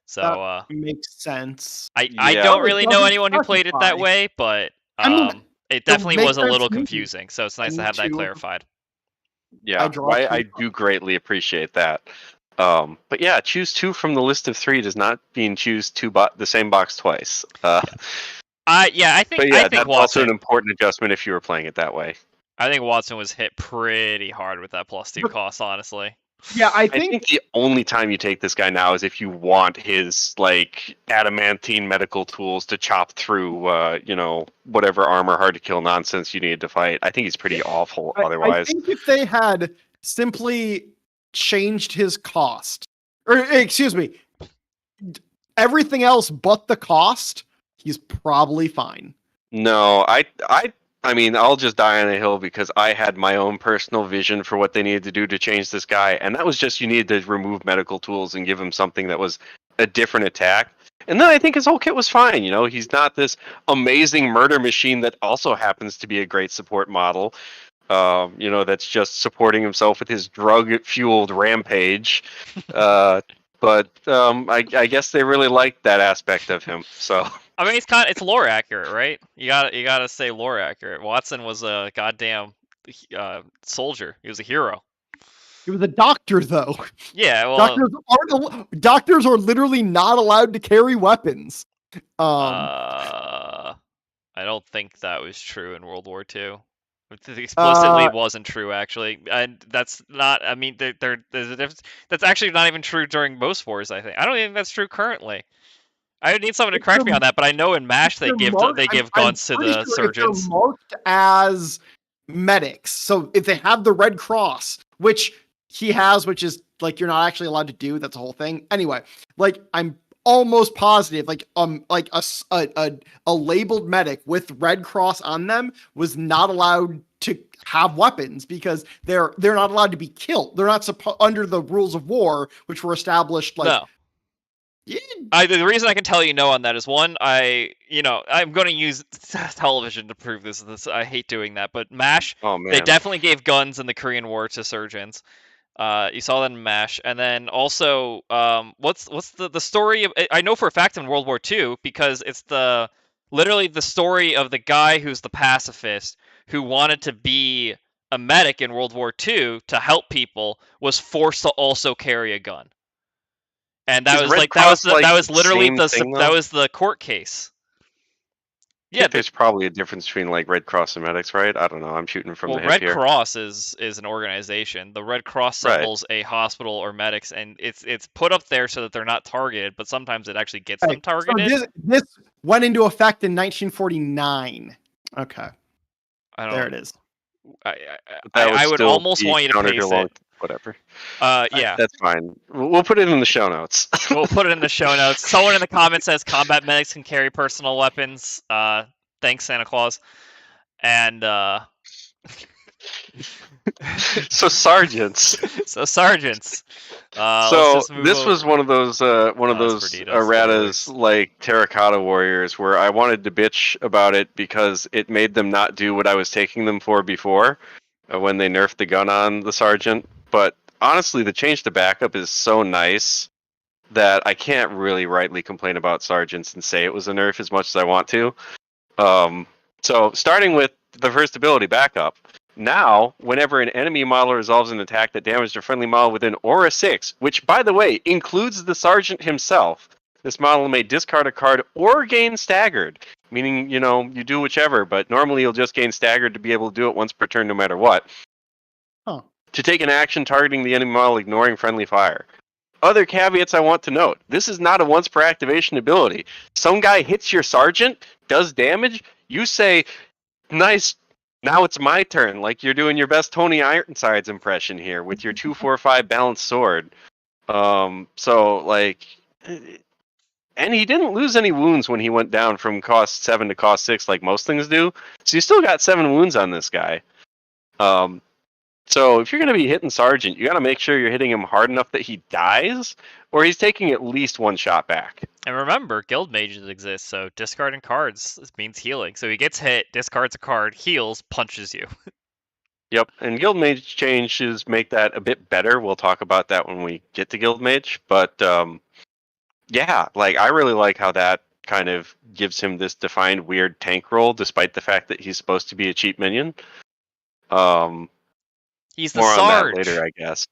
So that makes sense. I don't really know anyone who played it that way, but it definitely was a little confusing. So it's nice to have that clarified. Yeah, I do greatly appreciate that. But yeah, choose 2 from the list of 3 does not mean choose the same box twice. I think that's Watson, also an important adjustment if you were playing it that way. I think Watson was hit pretty hard with that +2 cost, honestly. Yeah, I think the only time you take this guy now is if you want his like adamantine medical tools to chop through, whatever armor hard to kill nonsense you need to fight. I think he's pretty awful otherwise. I think if they had simply changed his cost, or excuse me, everything else but the cost, he's probably fine. No, I mean, I'll just die on a hill because I had my own personal vision for what they needed to do to change this guy, and that was just you needed to remove medical tools and give him something that was a different attack. And then I think his whole kit was fine. He's not this amazing murder machine that also happens to be a great support model. That's just supporting himself with his drug-fueled rampage. But I guess they really liked that aspect of him. So I mean, it's lore accurate, right? You gotta say lore accurate. Watson was a goddamn soldier. He was a hero. He was a doctor, though. Yeah, well, doctors are literally not allowed to carry weapons. I don't think that was true in World War II. It explicitly wasn't true, actually, and that's not. I mean, there's a difference. That's actually not even true during most wars. I think. I don't think that's true currently. I need someone to correct me on that, but I know in MASH they give guns to the surgeons. They're marked as medics, so if they have the Red Cross, which he has, which is like you're not actually allowed to do. That's the whole thing. Anyway, like I'm almost positive, like a labeled medic with Red Cross on them was not allowed to have weapons because they're not allowed to be killed. They're not under the rules of war, which were established like. No. The reason I can tell you no on that is one, I'm going to use television to prove this. I hate doing that, but MASH, they definitely gave guns in the Korean War to surgeons. You saw that in MASH, and then also, what's the story of? I know for a fact in World War II because it's literally the story of the guy who's the pacifist who wanted to be a medic in World War II to help people was forced to also carry a gun, and that Is was Red like that was Cross like that was the literally same thing that though? was the court case. I Yeah, think there's probably a difference between like Red Cross and medics, right? I don't know. I'm shooting from well, the hip Red here. Cross is an organization. The Red Cross Right. symbol's a hospital or medics, and it's put up there so that they're not targeted, but sometimes it actually gets them Okay, so targeted. this went into effect in 1949. Okay, I there don't. it is. I But that would I would still almost be want you to counted paste along. it. Whatever. Yeah, That's fine. We'll put it in the show notes. we'll put it in the show notes. Someone in the comments says combat medics can carry personal weapons. Thanks, Santa Claus. And So sergeants. so sergeants. Let's So just move this was over. one of those That's Perdidos, erratas spoilers. like terracotta warriors where I wanted to bitch about it because it made them not do what I was taking them for before when they nerfed the gun on the sergeant. But honestly, the change to backup is so nice that I can't really rightly complain about sergeants and say it was a nerf as much as I want to. So starting with the first ability, backup. Now, whenever an enemy model resolves an attack that damaged a friendly model within Aura 6, which, by the way, includes the Sergeant himself, this model may discard a card or gain staggered, meaning, you do whichever, but normally you'll just gain staggered to be able to do it once per turn no matter what. Huh. To take an action targeting the enemy model ignoring friendly fire. Other caveats I want to note. This is not a once per activation ability. Some guy hits your Sergeant, does damage, you say, nice. Now it's my turn. Like you're doing your best Tony Ironsides impression here with your 2-4-5 balanced sword. So like, and he didn't lose any wounds when he went down from cost 7 to cost 6 like most things do. So you still got 7 wounds on this guy. So if you're going to be hitting Sergeant, you got to make sure you're hitting him hard enough that he dies, or he's taking at least one shot back. And remember, guild mages exist, so discarding cards means healing. So he gets hit, discards a card, heals, punches you. Yep, and Guild Mage changes make that a bit better. We'll talk about that when we get to Guild Mage. But yeah, like I really like how that kind of gives him this defined weird tank role, despite the fact that he's supposed to be a cheap minion. He's the More on that Sarge. later, I guess.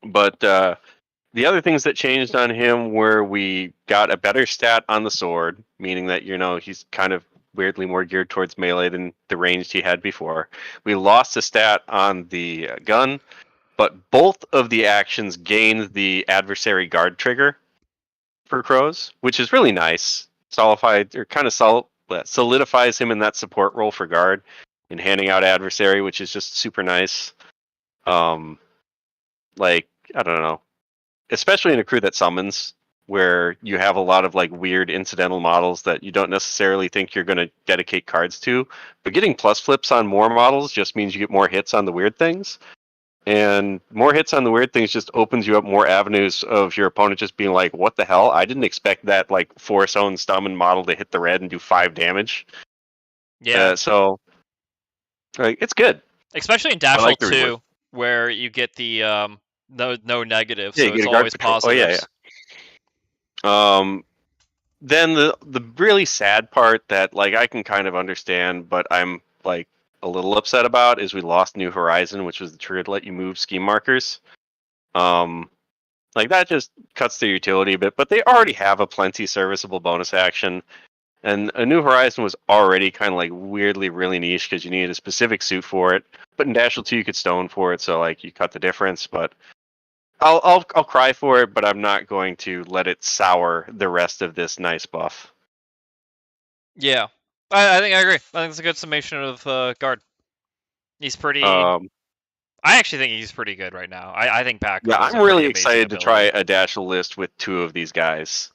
But the other things that changed on him were we got a better stat on the sword, meaning that he's kind of weirdly more geared towards melee than the ranged he had before. We lost a stat on the gun, but both of the actions gained the adversary guard trigger for Crows, which is really nice. Solidifies him in that support role for guard and handing out adversary, which is just super nice. Like, I don't know. Especially in a crew that summons, where you have a lot of like weird incidental models that you don't necessarily think you're going to dedicate cards to, but getting plus flips on more models just means you get more hits on the weird things, and more hits on the weird things just opens you up more avenues of your opponent just being like, what the hell, I didn't expect that like force own summon model to hit the red and do 5 damage. Yeah. So like, it's good. Especially in I Dash like the 2, reward. where you get the no negative, Yeah, so you it's get a guard always patrol. Oh yeah, positives. yeah. Then the really sad part that like I can kind of understand, but I'm like a little upset about is we lost New Horizon, which was the trigger to let you move scheme markers. Like that just cuts their utility a bit, but they already have a plenty serviceable bonus action. And a New Horizon was already kind of like weirdly really niche because you needed a specific suit for it. But in Dash 2 you could stone for it, so like you cut the difference. But I'll cry for it, but I'm not going to let it sour the rest of this nice buff. Yeah, I think I agree. I think it's a good summation of guard. He's pretty. I actually think he's pretty good right now. I think backup Yeah, is a I'm really pretty amazing excited to try ability. a Dashel list with 2 of these guys.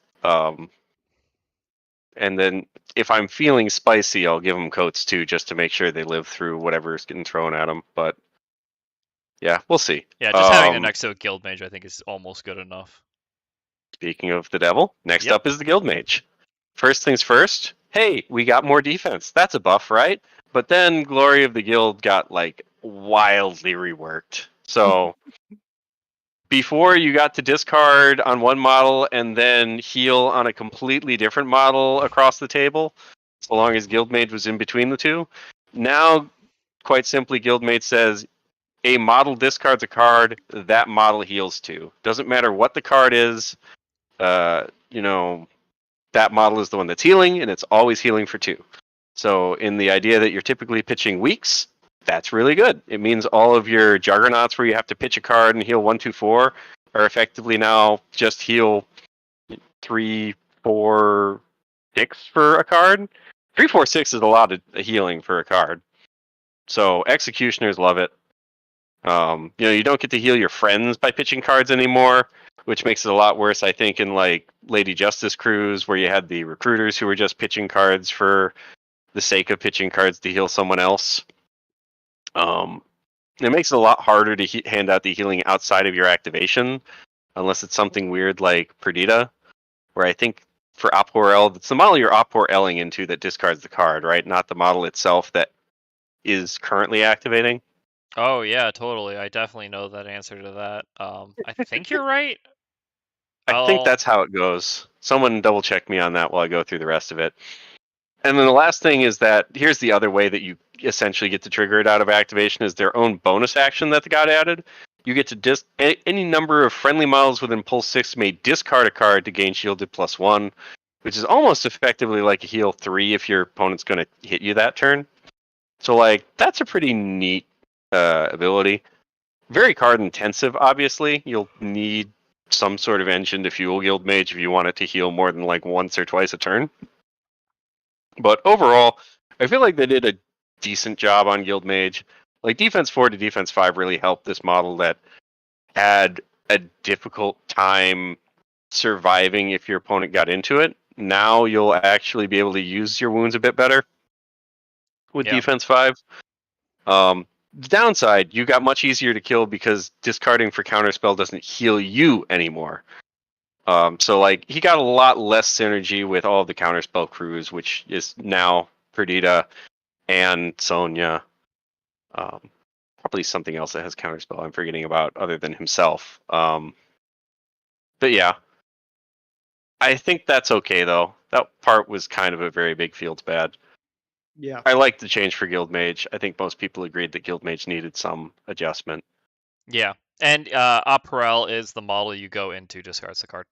And then if I'm feeling spicy, I'll give them coats too, just to make sure they live through whatever's getting thrown at them. But yeah, we'll see. Yeah, just having it next to a guild mage, I think, is almost good enough. Speaking of the devil, next Yep. up is the guild mage. First things first. Hey, we got more defense. That's a buff, right? But then Glory of the Guild got like wildly reworked. So before you got to discard on one model and then heal on a completely different model across the table, so long as Guildmage was in between the two. Now, quite simply, Guildmage says a model discards a card, that model heals too. Doesn't matter what the card is, you know, that model is the one that's healing, and it's always healing for 2. So in the idea that you're typically pitching weeks, that's really good. It means all of your juggernauts where you have to pitch a card and heal 1, 2, 4 are effectively now just heal 3, 4, 6 for a card. 3, 4, 6 is a lot of healing for a card. So executioners love it. You don't get to heal your friends by pitching cards anymore, which makes it a lot worse, I think, in like Lady Justice crews where you had the recruiters who were just pitching cards for the sake of pitching cards to heal someone else. It makes it a lot harder to hand out the healing outside of your activation, unless it's something weird like Perdita, where I think for Op4L, it's the model you're Op4Ling into that discards the card, right? Not the model itself that is currently activating. Oh yeah, totally. I definitely know that answer to that. I think you're right. I think that's how it goes. Someone double check me on that while I go through the rest of it. And then the last thing is that here's the other way that you essentially get to trigger it out of activation is their own bonus action that got added. You get to any number of friendly models within Pulse 6 may discard a card to gain shielded +1, which is almost effectively like a heal 3 if your opponent's going to hit you that turn. So like that's a pretty neat ability. Very card intensive, obviously. You'll need some sort of engine to fuel Guildmage if you want it to heal more than like once or twice a turn. But overall, I feel like they did a decent job on Guildmage. Like Defense 4 to Defense 5 really helped this model that had a difficult time surviving if your opponent got into it. Now you'll actually be able to use your wounds a bit better with Defense 5. The downside, you got much easier to kill because discarding for counterspell doesn't heal you anymore. So like he got a lot less synergy with all of the counterspell crews, which is now Perdita and Sonya. Probably something else that has counterspell I'm forgetting about other than himself. But yeah, I think that's okay though. That part was kind of a very big field's bad. Yeah, I like the change for Guildmage. I think most people agreed that Guildmage needed some adjustment. Yeah, and Op4L is the model you go into discards the card.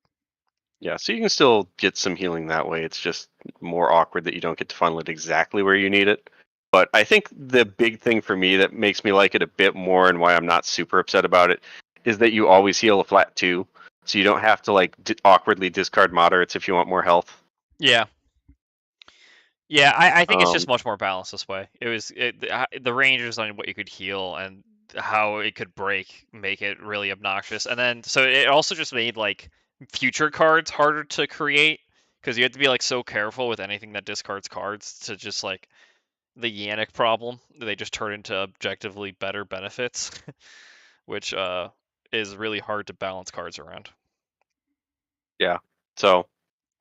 Yeah, so you can still get some healing that way. It's just more awkward that you don't get to funnel it exactly where you need it. But I think the big thing for me that makes me like it a bit more and why I'm not super upset about it is that you always heal a flat 2. So you don't have to like awkwardly discard moderates if you want more health. Yeah. Yeah, I think it's just much more balanced this way. The ranges on what you could heal and how it could break make it really obnoxious. And then so it also just made like future cards harder to create because you have to be like so careful with anything that discards cards to just like the Yannick problem. They just turn into objectively better benefits, which is really hard to balance cards around. Yeah. So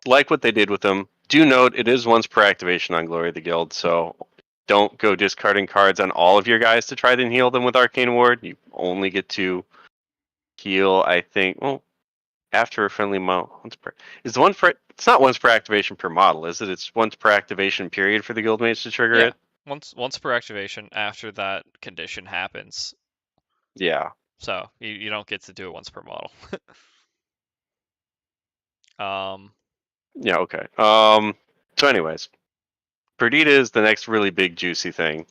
like what they did with them. Do note it is once per activation on Glory of the Guild, so don't go discarding cards on all of your guys to try to heal them with Arcane Ward. You only get to heal, I think, well, after a friendly model. It's not once per activation per model, is it? It's once per activation period for the Guildmates to trigger it? Once per activation after that condition happens. Yeah. So you don't get to do it once per model. Yeah, okay. So anyways, Perdita is the next really big juicy thing.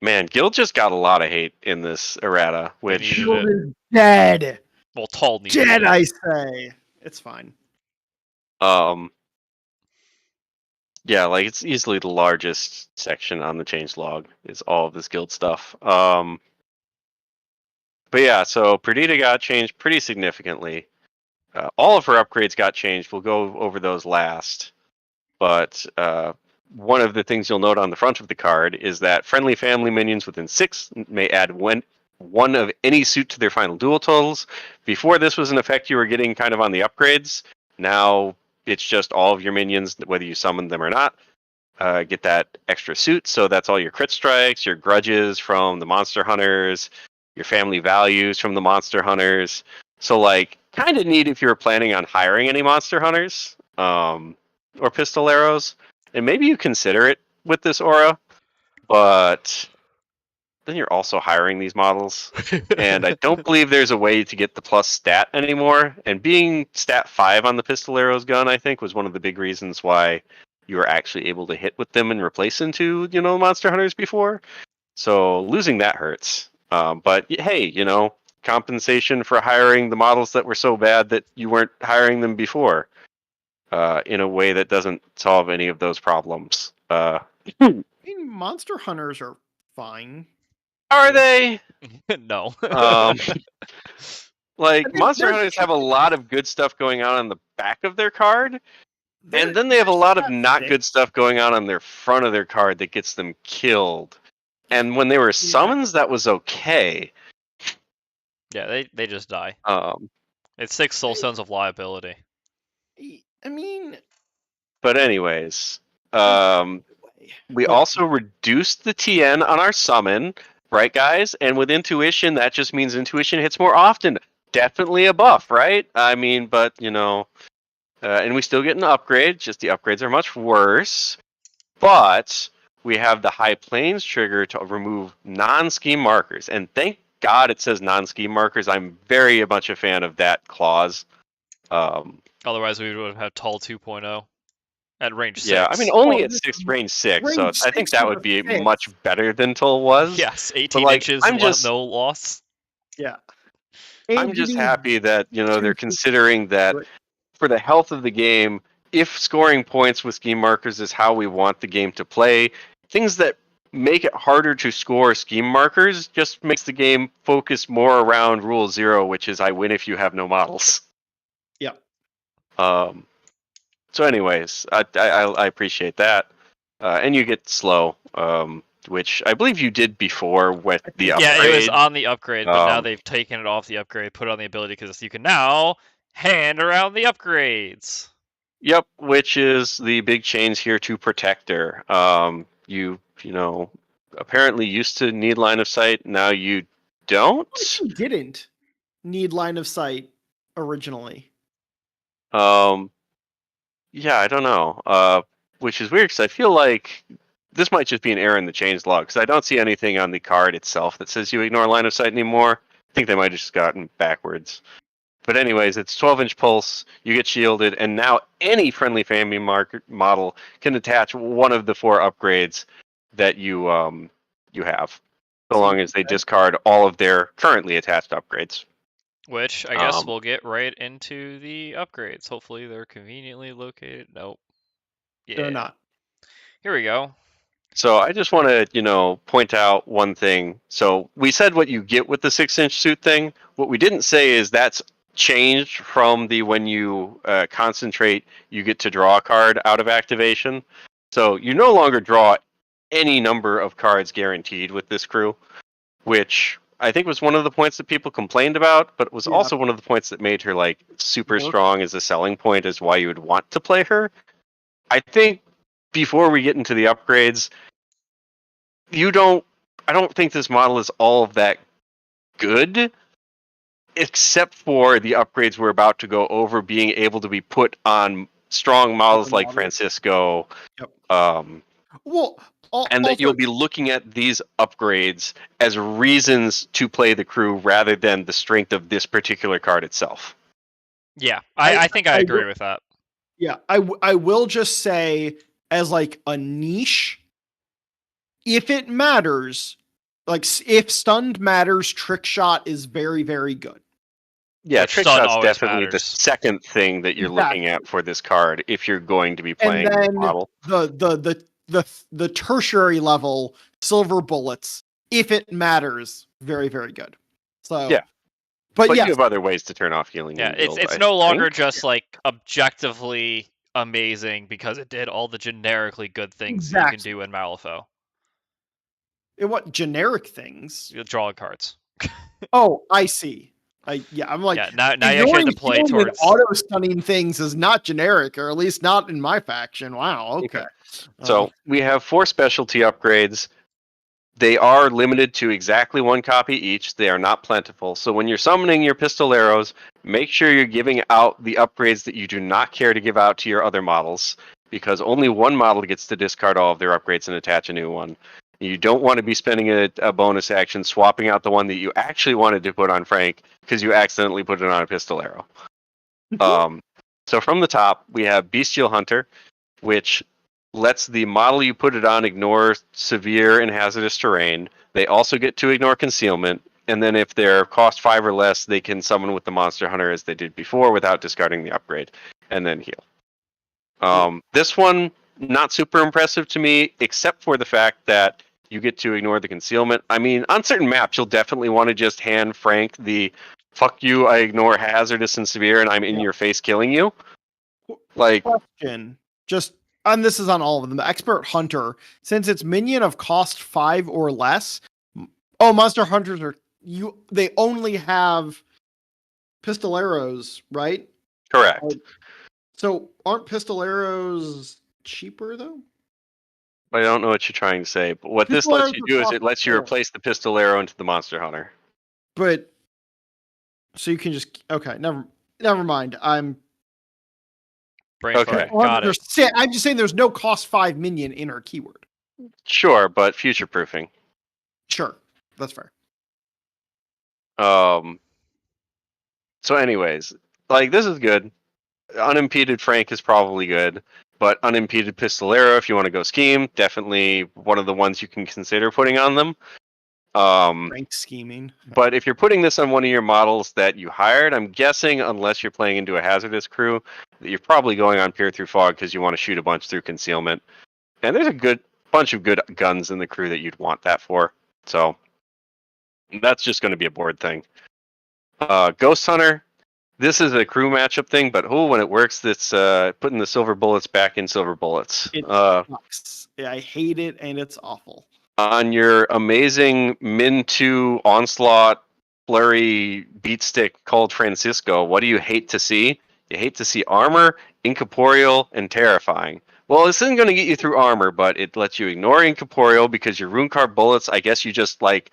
Man, Guild just got a lot of hate in this errata, which Guild is dead. Well, Tull needs Dead, it. I say. It's fine. Yeah, like it's easily the largest section on the changelog is all of this Guild stuff. But yeah, so Perdita got changed pretty significantly. All of her upgrades got changed. We'll go over those last. But one of the things you'll note on the front of the card is that friendly family minions within 6 may add one of any suit to their final duel totals. Before this was in effect, you were getting kind of on the upgrades. Now it's just all of your minions, whether you summon them or not, get that extra suit. So that's all your crit strikes, your grudges from the monster hunters, your family values from the monster hunters. So like, kind of neat if you were planning on hiring any monster hunters or pistoleros, and maybe you consider it with this aura, but then you're also hiring these models. And I don't believe there's a way to get the plus stat anymore. And being stat 5 on the pistolero's gun, I think, was one of the big reasons why you were actually able to hit with them and replace into, monster hunters before. So losing that hurts. But hey, compensation for hiring the models that were so bad that you weren't hiring them before in a way that doesn't solve any of those problems. I mean, monster hunters are fine. Are they? No. Like, monster hunters have a lot of good stuff going on the back of their card, and then they have a lot of not good stuff going on their front of their card that gets them killed. And when they were summons, that was okay. Yeah, they just die. It's 6 soul stones of liability. I mean, but anyways, we also reduced the TN on our summon, right, guys? And with intuition, that just means intuition hits more often. Definitely a buff, right? I mean, but and we still get an upgrade. Just the upgrades are much worse. But we have the High Plains trigger to remove non-scheme markers, and thank God it says non-scheme markers. I'm very much a fan of that clause. Otherwise, we would have had Tall 2.0 at range 6. Yeah, I mean, only at range 6, so I think that would be much better than Tull was. Yes, 18 inches, no loss. Yeah. I'm just happy that, they're considering that for the health of the game, if scoring points with scheme markers is how we want the game to play, things that make it harder to score scheme markers just makes the game focus more around rule 0, which is I win if you have no models. Yeah. So anyways, I appreciate that. And you get slow, which I believe you did before with the upgrade. Yeah, it was on the upgrade, but now they've taken it off the upgrade, put it on the ability, because you can now hand around the upgrades. Yep, which is the big change here to Protector. You apparently used to need line of sight, now you don't? You didn't need line of sight originally. Yeah, I don't know. Which is weird, because I feel like this might just be an error in the changelog, because I don't see anything on the card itself that says you ignore line of sight anymore. I think they might have just gotten backwards. But anyways, it's 12-inch pulse, you get shielded, and now any friendly family model can attach one of the 4 upgrades that you have, so long as they discard all of their currently attached upgrades. Which, I guess we'll get right into the upgrades. Hopefully they're conveniently located. Nope. Yeah. They're not. Here we go. So I just want to, point out one thing. So we said what you get with the 6-inch suit thing. What we didn't say is that's changed from the when you concentrate, you get to draw a card out of activation. So you no longer draw any number of cards guaranteed with this crew, which I think was one of the points that people complained about, but it was also one of the points that made her like super strong as a selling point as why you would want to play her. I think before we get into the upgrades, I don't think this model is all of that good, except for the upgrades we're about to go over being able to be put on strong models like Francisco. Yep. And that you'll be looking at these upgrades as reasons to play the crew rather than the strength of this particular card itself. Yeah, I think I agree with that. Yeah, I will just say, as like a niche, if it matters, like if stunned matters, trick shot is very, very good. Yeah, trick shot's definitely the second thing that you're looking at for this card if you're going to be playing the model. The tertiary level silver bullets, if it matters, very, very good. So yeah, but you have other ways to turn off healing. Yeah, it's no longer just like objectively amazing because it did all the generically good things you can do in Malifaux. What generic things? You draw cards. Oh, I see. I'm like, now you actually have to play towards auto stunning things is not generic, or at least not in my faction. Wow. Okay. So we have 4 specialty upgrades. They are limited to exactly one copy each. They are not plentiful. So when you're summoning your pistoleros, make sure you're giving out the upgrades that you do not care to give out to your other models, because only one model gets to discard all of their upgrades and attach a new one. You don't want to be spending a bonus action swapping out the one that you actually wanted to put on Frank because you accidentally put it on a pistolero. So from the top, we have Bestial Hunter, which lets the model you put it on ignore severe and hazardous terrain. They also get to ignore concealment, and then if they're cost 5 or less, they can summon with the Monster Hunter as they did before without discarding the upgrade, and then heal. This one, not super impressive to me, except for the fact that you get to ignore the concealment. I mean, on certain maps, you'll definitely want to just hand Frank the fuck you, I ignore hazardous and severe, and I'm in your face killing you. Like, question, just, and this is on all of them. The Expert Hunter, since it's minion of cost 5 or less, Monster Hunters they only have pistoleros, right? correct. So aren't pistoleros cheaper though? I don't know what you're trying to say, but what this lets you do is it lets you replace the pistolero into the Monster Hunter. But so you can just never mind. I'm Okay. Got it. I'm just saying there's no cost 5 minion in our keyword. Sure, but future proofing. Sure, that's fair. So anyways, like, this is good. Unimpeded Frank is probably good, but Unimpeded Pistolero, if you want to go scheme, definitely one of the ones you can consider putting on them. Frank scheming. But if you're putting this on one of your models that you hired, I'm guessing, unless you're playing into a hazardous crew, that you're probably going on Peer Through Fog because you want to shoot a bunch through concealment. And there's a good bunch of good guns in the crew that you'd want that for. So that's just going to be a board thing. Ghost Hunter, this is a crew matchup thing, but when it works, it's putting the silver bullets back in silver bullets. It sucks. I hate it, and it's awful. On your amazing Min 2 Onslaught Flurry Beatstick called Francisco, what do you hate to see? You hate to see armor, incorporeal, and terrifying. Well, this isn't going to get you through armor, but it lets you ignore incorporeal because your rune card bullets, I guess you just, like,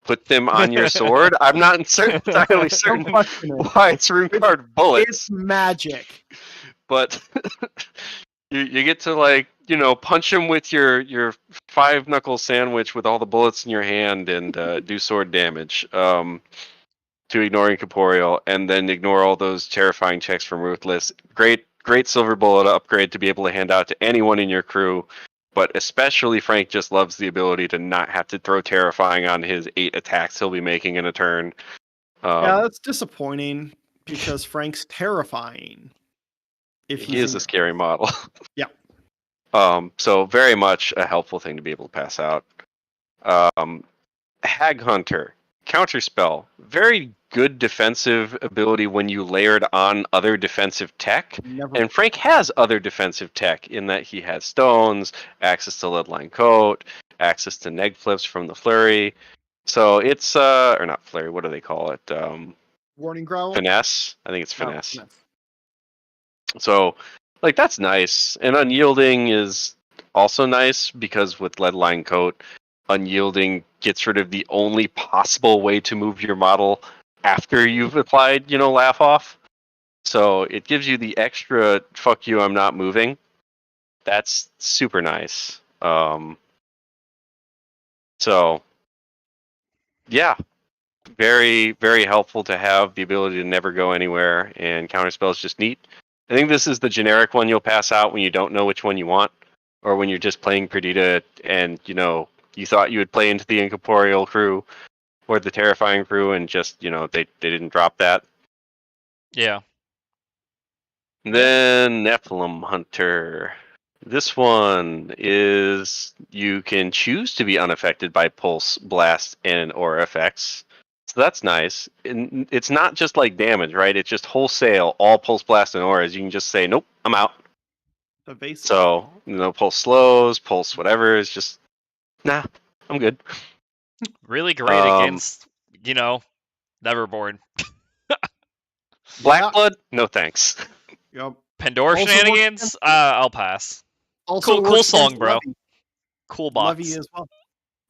put them on your sword. I'm not entirely certain why it's rune card bullets. It's magic. But you get to, like, punch him with your 5-knuckle sandwich with all the bullets in your hand and do sword damage to ignore incorporeal, and then ignore all those terrifying checks from Ruthless. Great silver bullet upgrade to be able to hand out to anyone in your crew. But especially Frank just loves the ability to not have to throw terrifying on his 8 attacks he'll be making in a turn. Yeah, that's disappointing because Frank's terrifying. If he is a scary model. Yeah. So very much a helpful thing to be able to pass out. Hag Hunter, counterspell, very good defensive ability when you layered on other defensive tech. And Frank has other defensive tech in that he has stones, access to Leadline Coat, access to neg flips from the Flurry. So it's or not Flurry, what do they call it? Warning Growl? Finesse. I think it's Finesse. So, like, that's nice. And Unyielding is also nice because with Leadline Coat, Unyielding gets rid of the only possible way to move your model after you've applied, Laugh Off. So it gives you the extra, fuck you, I'm not moving. That's super nice. So, yeah. Very, very helpful to have the ability to never go anywhere, and Counterspell is just neat. I think this is the generic one you'll pass out when you don't know which one you want, or when you're just playing Perdita and, you thought you would play into the Incorporeal crew or the Terrifying crew, and just, they didn't drop that. Yeah. Then Nephilim Hunter. This one is you can choose to be unaffected by Pulse, Blast, and Aura effects. So that's nice. And it's not just like damage, right? It's just wholesale, all Pulse, Blast, and Auras. You can just say, nope, I'm out. So, Pulse slows, Pulse whatever, is just, nah, I'm good. Really great against, Neverborn. Blackblood? No thanks. Yep. Pandora shenanigans? I'll pass. Also cool song, bro. Cool box. Levy as well.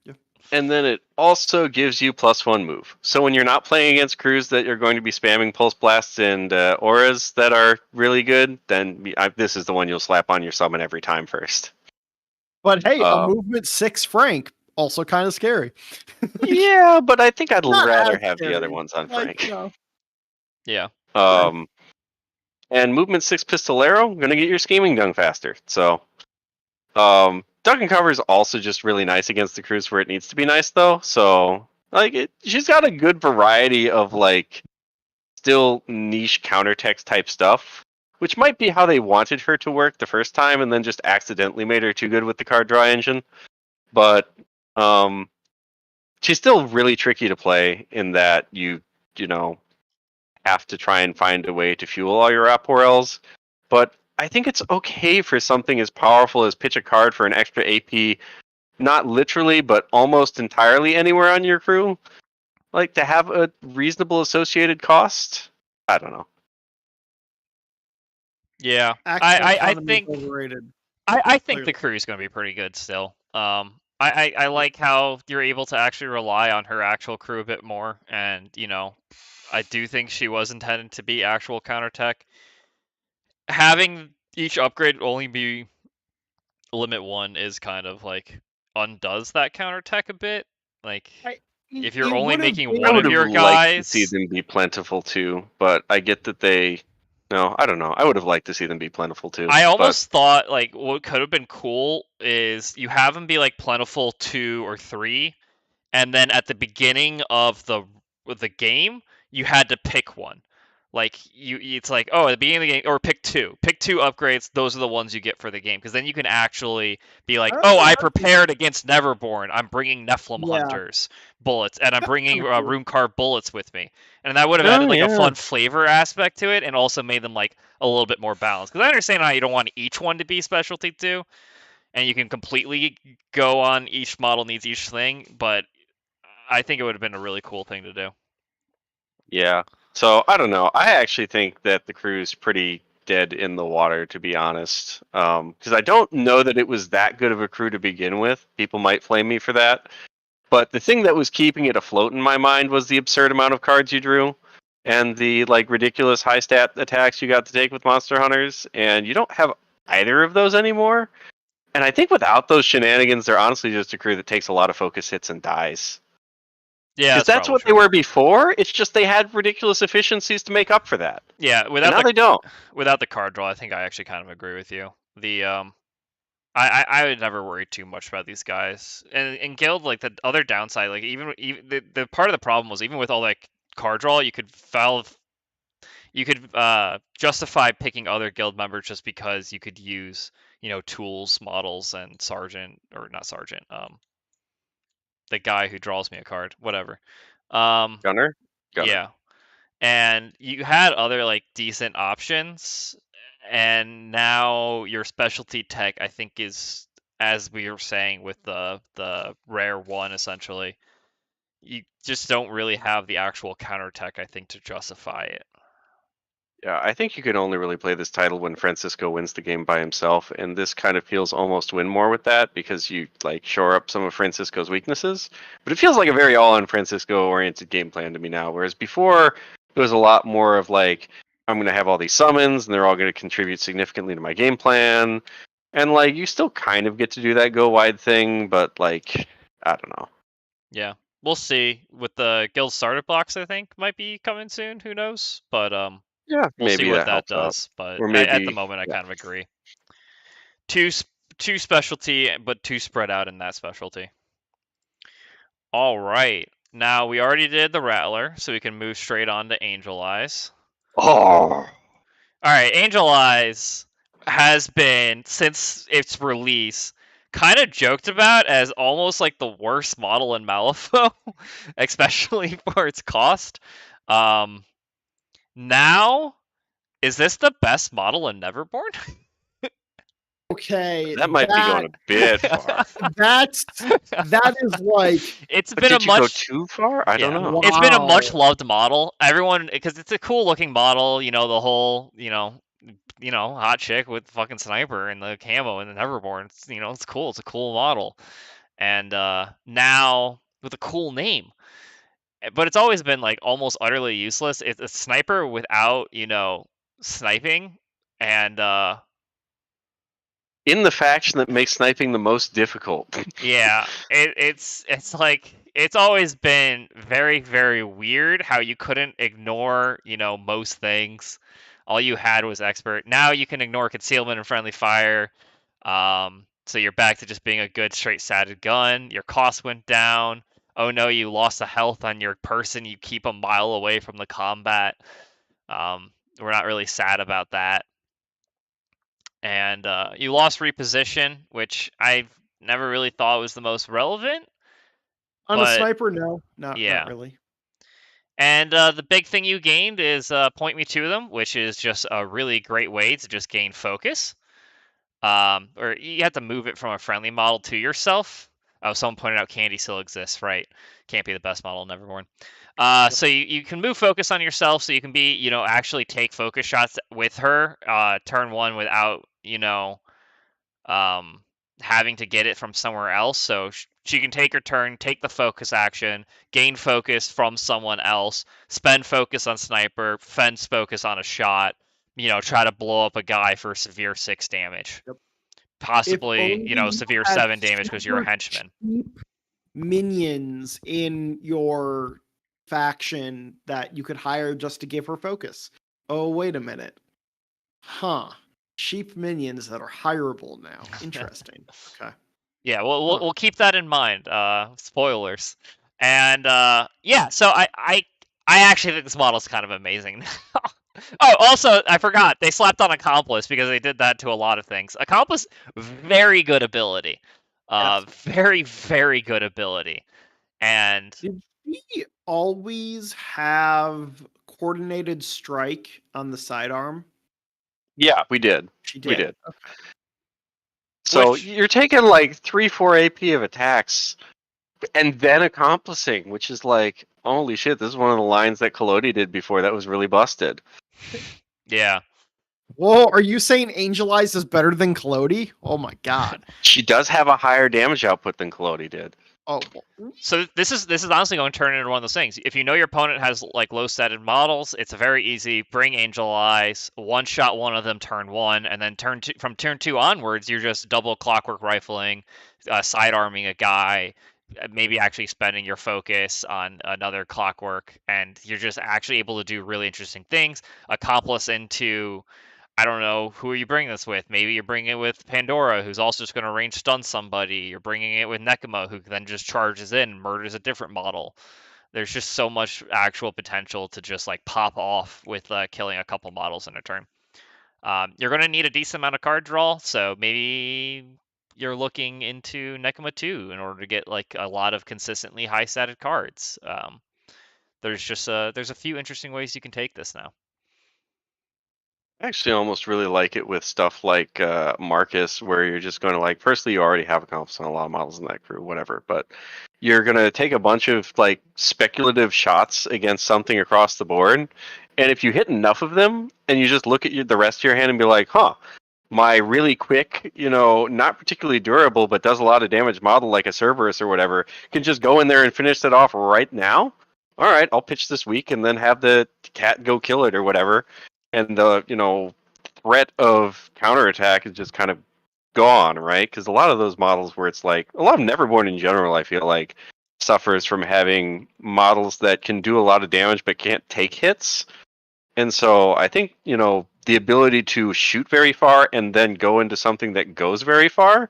Yeah. And then it also gives you +1 move. So when you're not playing against crews that you're going to be spamming pulse blasts and auras that are really good, then this is the one you'll slap on your summon every time first. But hey, a movement 6 Frank, also kind of scary. Yeah, but I think I'd Not rather as have the other scary. ones on Like, Frank. you know, Yeah. And movement 6 Pistolero, gonna get your scheming done faster. So Duck and Cover is also just really nice against the crews where it needs to be nice, though. So, like, she's got a good variety of, like, still niche countertext type stuff, which might be how they wanted her to work the first time and then just accidentally made her too good with the card draw engine. But she's still really tricky to play in that you know, have to try and find a way to fuel all your Aporels. But I think it's okay for something as powerful as pitch a card for an extra AP, not literally, but almost entirely anywhere on your crew. Like, to have a reasonable associated cost? I don't know. Yeah. actual I economy is think overrated. I think Clearly. the crew's gonna be pretty good still. I like how you're able to actually rely on her actual crew a bit more, and you know, I do think she was intended to be actual counter tech. Having each upgrade only be limit 1 is kind of like undoes that counter tech a bit. Like if you're It only would have making been- I one would of have your liked to see guys, them be plentiful too, but I get that they. No, I don't know. I would have liked to see them be plentiful too. I but almost thought like what could have been cool is you have them be like plentiful 2 or 3, and then at the beginning of the game you had to pick one. Like it's like, oh, at the beginning of the game, or pick two upgrades. Those are the ones you get for the game, because then you can actually be like, oh, I prepared against Neverborn. I'm bringing Nephilim Yeah. Hunters bullets, and I'm bringing kinda cool. Runekar bullets with me, and that would have Oh, added like a yeah. fun flavor aspect to it, and also made them like a little bit more balanced. Because I understand how you don't want each one to be specialty too, and you can completely go on each model needs each thing, but I think it would have been a really cool thing to do. Yeah. So I don't know. I actually think that the crew's pretty dead in the water, to be honest. Because I don't know that it was that good of a crew to begin with. People might flame me for that. But the thing that was keeping it afloat in my mind was the absurd amount of cards you drew and the like ridiculous high stat attacks you got to take with Monster Hunters. And you don't have either of those anymore. And I think without those shenanigans, they're honestly just a crew that takes a lot of focus hits and dies. Yeah, Because that's what they were before. It's just they had ridiculous efficiencies to make up for that. Yeah, Now they don't. Without the card draw, I think I actually kind of agree with you. I would never worry too much about these guys. And in guild, like the other downside, like even the part of the problem was even with all that card draw, you could justify picking other guild members just because you could use, you know, tools, models, and sergeant, or not sergeant, the guy who draws me a card, whatever. Gunner. Yeah, and you had other like decent options, and now your specialty tech, I think, is, as we were saying with the rare one, essentially, you just don't really have the actual counter tech, I think, to justify it. Yeah, I think you can only really play this title when Francisco wins the game by himself, and this kind of feels almost win more with that because you like shore up some of Francisco's weaknesses. But it feels like a very all-in Francisco-oriented game plan to me now, whereas before it was a lot more of like, I'm going to have all these summons, and they're all going to contribute significantly to my game plan, and like you still kind of get to do that go wide thing, but like I don't know. Yeah, we'll see. With the guild starter blocks, I think might be coming soon. Who knows? But Yeah, we'll see maybe what that that helps out. does. But Or at the maybe moment, I yeah. kind of agree. Two specialty, but two spread out in that specialty. All right. Now we already did the Rattler, so we can move straight on to Angel Eyes. Oh, All right, Angel Eyes has been, since its release, kind of joked about as almost like the worst model in Malifaux, especially for its cost. Now, is this the best model in Neverborn? Okay, that might be going a bit far. that is like It's But been did a you go much too far? I don't know. It's been a much Wow. loved model. Everyone, because it's a cool looking model. You know, the whole hot chick with fucking sniper and the camo and the Neverborn. It's, it's cool. It's a cool model. and now with a cool name. But it's always been like almost utterly useless. It's a sniper without, sniping, and In the faction that makes sniping the most difficult. yeah, it's like it's always been very, very weird how you couldn't ignore, most things. All you had was expert. Now you can ignore concealment and friendly fire. So you're back to just being a good straight satted gun. Your cost went down. Oh no, you lost a health on your person. You keep a mile away from the combat. We're not really sad about that. And you lost reposition, which I've never really thought was the most relevant. On a But sniper, no, not yeah. really. And the big thing you gained is point me to them, which is just a really great way to just gain focus. Or you have to move it from a friendly model to yourself. Oh, someone pointed out Candy still exists, right? Can't be the best model in Neverborn. So you can move focus on yourself, so you can be, actually take focus shots with her turn one without, having to get it from somewhere else. So she can take her turn, take the focus action, gain focus from someone else, spend focus on sniper, fence focus on a shot, try to blow up a guy for severe 6 damage. Yep. If Possibly, only you severe had 7 damage because you're a super henchman. cheap minions in your faction that you could hire just to give her focus. Oh, wait a minute. Huh. Cheap minions that are hireable now. Interesting. Okay. Yeah, we'll keep that in mind. Spoilers. And yeah, so I actually think this model's kind of amazing. Oh, also, I forgot, they slapped on Accomplice because they did that to a lot of things. Accomplice, very good ability. Yes. Very, very good ability. And Did she always have coordinated strike on the sidearm? Yeah, we did. She did. We did. Okay. So Which- you're taking like 3-4 AP of attacks and then accomplishing, which is like, holy shit, this is one of the lines that Collodi did before that was really busted. yeah. Whoa, are you saying Angel Eyes is better than Collodi? Oh my god. She does have a higher damage output than Collodi did. Oh, So this is honestly going to turn into one of those things. If you know your opponent has like low setted models, it's very easy. Bring Angel Eyes, one shot one of them turn one, and then from turn two onwards, you're just double clockwork rifling, sidearming a guy, maybe actually spending your focus on another clockwork, and you're just actually able to do really interesting things. Accomplice into, I don't know, who are you bringing this with? Maybe you're bringing it with Pandora, who's also just going to range stun somebody. You're bringing it with Nekima, who then just charges in and murders a different model. There's just so much actual potential to just like pop off with killing a couple models in a turn. You're going to need a decent amount of card draw, so maybe you're looking into Nekima 2 in order to get like a lot of consistently high statted cards. There's a few interesting ways you can take this now. I actually almost really like it with stuff like Marcus, where you're just going to like, firstly, you already have accomplice on a lot of models in that crew, whatever, but you're going to take a bunch of like speculative shots against something across the board, and if you hit enough of them, and you just look at the rest of your hand and be like, huh, my really quick, not particularly durable, but does a lot of damage model like a Cerberus or whatever, can just go in there and finish it off right now. All right, I'll pitch this week and then have the cat go kill it or whatever. And the threat of counterattack is just kind of gone, right? Because a lot of those models where it's like a lot of Neverborn in general, I feel like suffers from having models that can do a lot of damage but can't take hits. And so I think the ability to shoot very far and then go into something that goes very far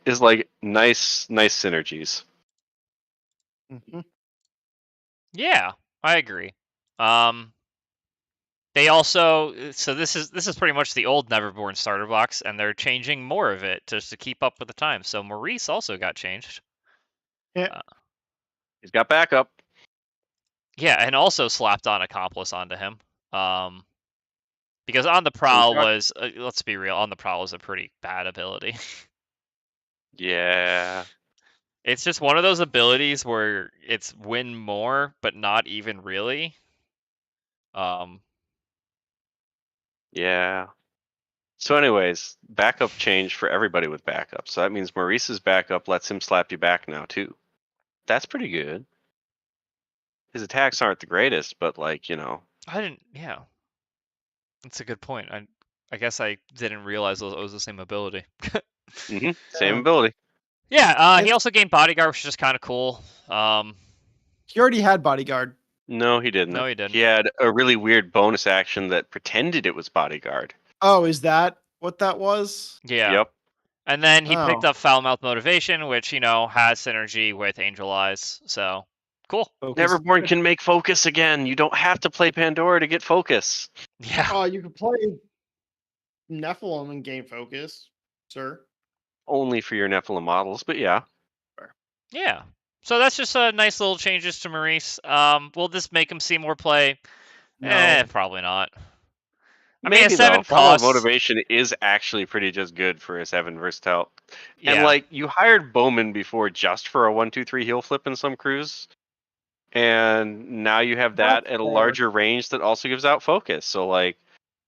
is like nice synergies. mm-hmm. Yeah, I agree. They also, so this is pretty much the old Neverborn starter box, and they're changing more of it just to keep up with the time. So Maurice also got changed. Yeah. He's got backup. Yeah, and also slapped on Accomplice onto him. Because On the Prowl was, let's be real, On the Prowl was a pretty bad ability. Yeah. It's just one of those abilities where it's win more, but not even really. Yeah. So, anyways, backup changed for everybody with backup. So that means Maurice's backup lets him slap you back now too. That's pretty good. His attacks aren't the greatest, but like, I didn't. Yeah, that's a good point. I guess I didn't realize it was the same ability. same Yeah. ability. Yeah. He It's- also gained bodyguard, which is kind of cool. He already had bodyguard. No, he didn't. No, he didn't. He had a really weird bonus action that pretended it was bodyguard. Oh, is that what that was? Yeah. Yep. And then he picked Oh. up Foul Mouth Motivation, which has synergy with Angel Eyes. So cool. Focus. Neverborn can make focus again. You don't have to play Pandora to get focus. Yeah. Oh, you could play Nephilim and gain focus, sir. Only for your Nephilim models, but yeah. Yeah. So that's just a nice little changes to Maurice. Will this make him see more play? No. Probably not. I Maybe mean, a 7 though. Follow cost. motivation is actually pretty just good for a 7 versatile. Yeah. And like you hired Bowman before just for a 1-2-3 heel flip in some crews. And now you have that That's at a fair. larger range that also gives out focus. So like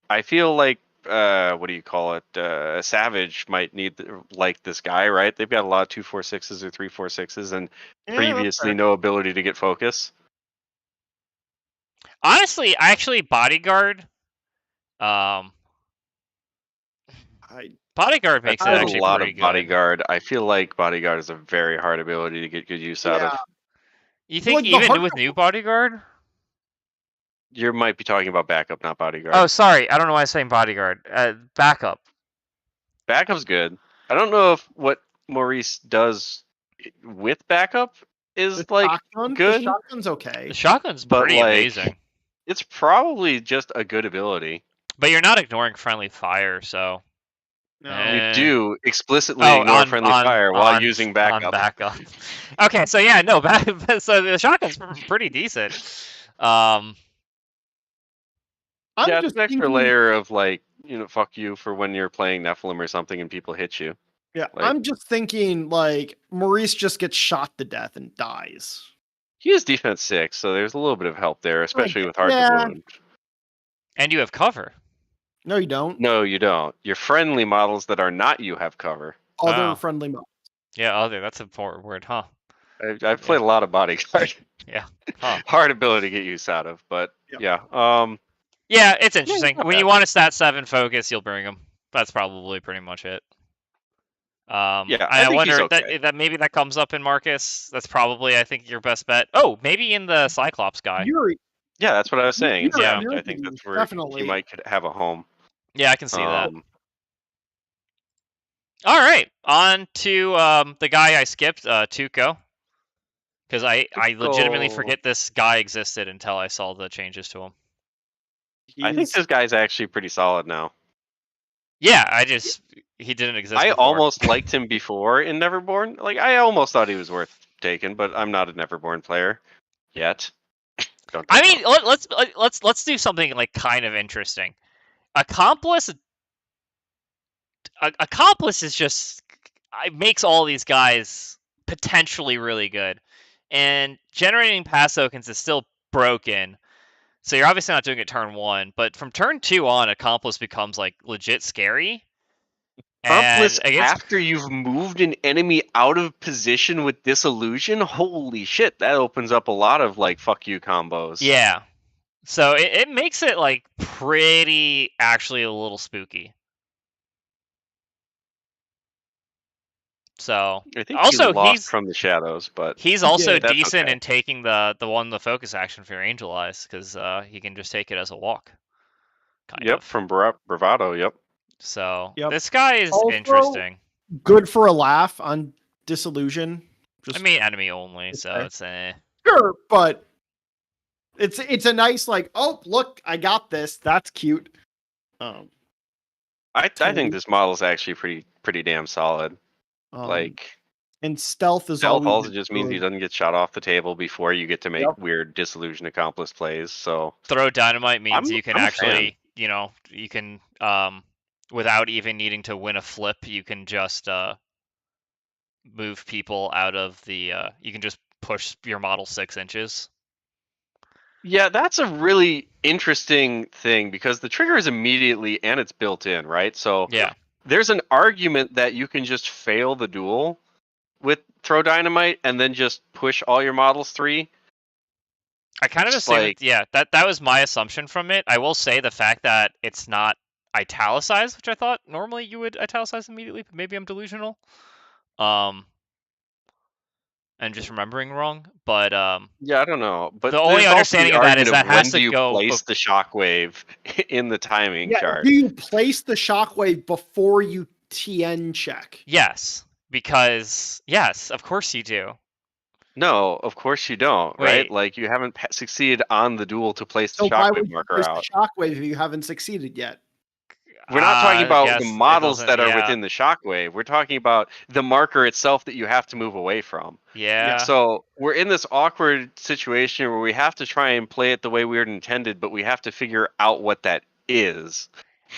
I feel like what do you call it? Savage might need like this guy, right? They've got a lot of 2-4-6s or 3-4-6s and Yeah, that's previously fair. no ability to get focus. Honestly, bodyguard. Bodyguard makes it I've played actually a lot pretty of good. bodyguard. I feel like bodyguard is a very hard ability to get good use out of. You think Like, the even hard- with new bodyguard? You might be talking about backup, not bodyguard. Oh, sorry. I don't know why I'm saying bodyguard. Backup. Backup's good. I don't know if what Maurice does with backup is The like shotgun? good, The shotgun's okay. The shotgun's but pretty like amazing. it's probably just a good ability. But you're not ignoring friendly fire, so. No. You do explicitly Oh, ignore friendly fire while using backup. On backup. Okay, so yeah, no, so the shotgun's pretty decent. I'm Yeah, just it's an extra thinking- layer of like, fuck you for when you're playing Nephilim or something and people hit you. Yeah, like- I'm just thinking like Maurice just gets shot to death and dies. He is defense 6, so there's a little bit of help there, especially with hard to yeah. wound. And you have cover. No, you don't. No, you don't. Your friendly models that are not you have cover. Other Oh. friendly mode. Yeah, other. That's a important word, huh? I've played a lot of bodyguard. Yeah. Huh. Hard ability to get use out of, but Yep. yeah. Yeah, it's interesting. not When bad. you want a stat 7 focus, you'll bring him. That's probably pretty much it. Yeah, I I think he's wonder okay. that maybe that comes up in Marcus. That's probably, I think, your best bet. Oh, maybe in the Cyclops guy. Yuri, Yeah, that's what I was saying. In Yeah. Savage, I think that's where Definitely. he might could have a home. Yeah, I can see that. Um, All right, on to the guy I skipped, Tuco, because I legitimately Tuco. forget this guy existed until I saw the changes to him. I think he's- this guy's actually pretty solid now. Yeah, he didn't exist. I before. almost liked him before in Neverborn. Like I almost thought he was worth taking, but I'm not a Neverborn player yet. Don't I take mean, off. let's do something like kind of interesting. Accomplice is just it makes all these guys potentially really good, and generating pass tokens is still broken. So you're obviously not doing it turn 1, but from turn 2 on, Accomplice becomes like legit scary. Accomplice And against, after you've moved an enemy out of position with Disillusion, holy shit, that opens up a lot of like fuck you combos. yeah. So it makes it like pretty actually a little spooky. So I think also he lost he's from the shadows, but he's also did. That's decent okay. in taking the focus action for your Angel Eyes, because he can just take it as a walk. Kind yep, of. from Bravado, yep. So Yep. this guy is Also- interesting. good for a laugh on Disillusion. Just I mean, enemy only, so Okay. it's sure, but it's a nice like, oh look, I got this. That's cute. I Totally. think this model is actually pretty damn solid. Like and stealth is stealth always also just means he good. doesn't get shot off the table before you get to make Yep. weird Disillusion Accomplice plays. So throw dynamite means you can I'm a fan. actually, you can without even needing to win a flip, you can just move people out of the. You can just push your model 6 inches. Yeah, that's a really interesting thing because the trigger is immediately and it's built in, right? So Yeah. there's an argument that you can just fail the duel with throw dynamite and then just push all your models 3. I kind of Just assumed, like, yeah, that was my assumption from it. I will say the fact that it's not italicized, which I thought normally you would italicize immediately, but maybe I'm delusional. And just remembering wrong. But yeah, I don't know. But the only there's also the understanding of that is argument of that has when to do you go. place the shockwave in the timing Yeah, chart? do you place the shockwave before you TN check? Yes, because yes, of course you do. No, of course you don't, right? Wait, Like you haven't succeeded on the duel to place the So why shockwave would you marker place the out. shockwave if you haven't succeeded yet? We're not talking I about the guess it models doesn't. that are Yeah, within the shockwave. We're talking about the marker itself that you have to move away from. yeah. So we're in this awkward situation where we have to try and play it the way we were intended, but we have to figure out what that is.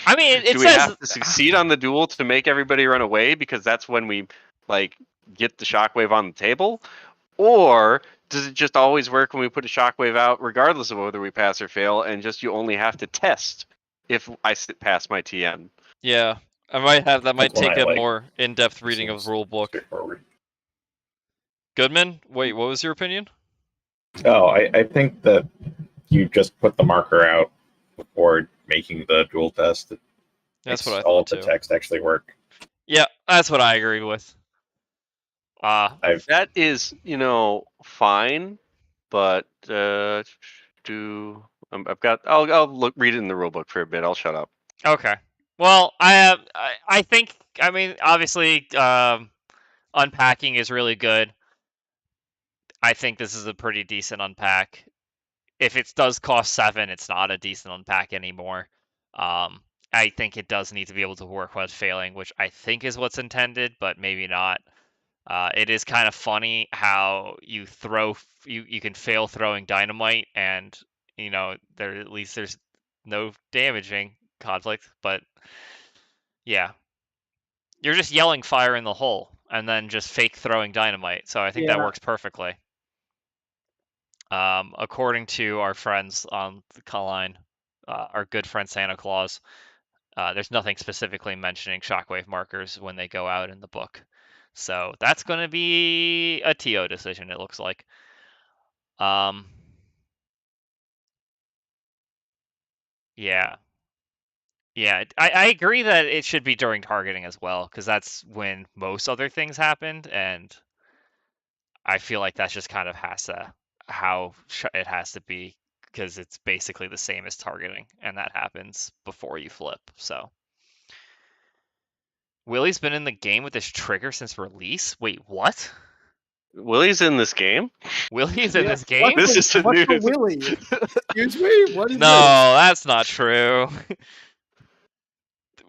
I mean, it Do we says have to succeed on the duel to make everybody run away because that's when we like get the shockwave on the table? Or does it just always work when we put a shockwave out regardless of whether we pass or fail and just you only have to test if I sit past my TN? Yeah, I might have that. Might That's one take I a like. more in-depth It reading of seems the rule book. straightforward. Goodman, wait, what was your opinion? Oh, I think that you just put the marker out before making the dual test. It That's makes what I all thought of the too. text actually work. Yeah, that's what I agree with. That is, fine, but I've got. I'll read it in the rule book for a bit. I'll shut up. okay. Well, I think, I mean, obviously, unpacking is really good. I think this is a pretty decent unpack. If it does cost 7, it's not a decent unpack anymore. I think it does need to be able to work with failing, which I think is what's intended, but maybe not. It is kind of funny how you can fail throwing dynamite, and there at least there's no damaging conflict, but yeah, you're just yelling fire in the hole and then just fake throwing dynamite. So I think that Yeah. works perfectly. According to our friends on the line, our good friend Santa Claus, there's nothing specifically mentioning shockwave markers when they go out in the book. So that's going to be a TO decision, it looks like. Yeah. Yeah, I agree that it should be during targeting as well, because that's when most other things happened, and I feel like that's just kind of how it has to be, because it's basically the same as targeting, and that happens before you flip. So Willie's been in the game with this trigger since release. Wait, what? Willie's in this game. Willie's in Yeah, this game? This is the what's the news. Willy? Excuse me? What is No, that's not true.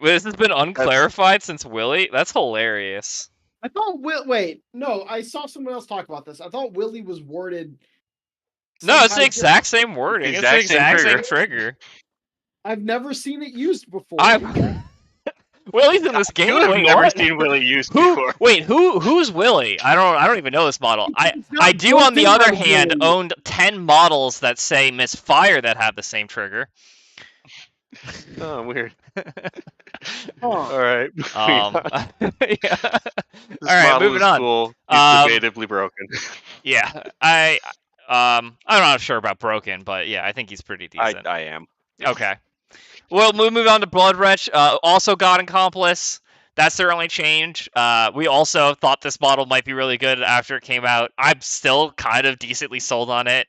This has been unclarified since Willie. That's hilarious. I thought wait, no, I saw someone else talk about this. I thought Willy was worded. No, it's the somehow exact same wording. It's the exact same trigger. I've never seen it used before. Willie's in this game. You have Wait, never what? seen Willie used before. Wait, who's Willie? I don't even know this model. It's not I do, on the broken other by hand, Willy. owned 10 models that say Misfire that have the same trigger. Oh, weird. Huh. All right. Yeah. This All right, model moving is on. cool. He's debatably broken. Yeah, I'm not sure about broken, but yeah, I think he's pretty decent. I am. Okay. Well, we'll move on to Blood Wretch. Also God Accomplice. That's their only change. We also thought this model might be really good after it came out. I'm still kind of decently sold on it.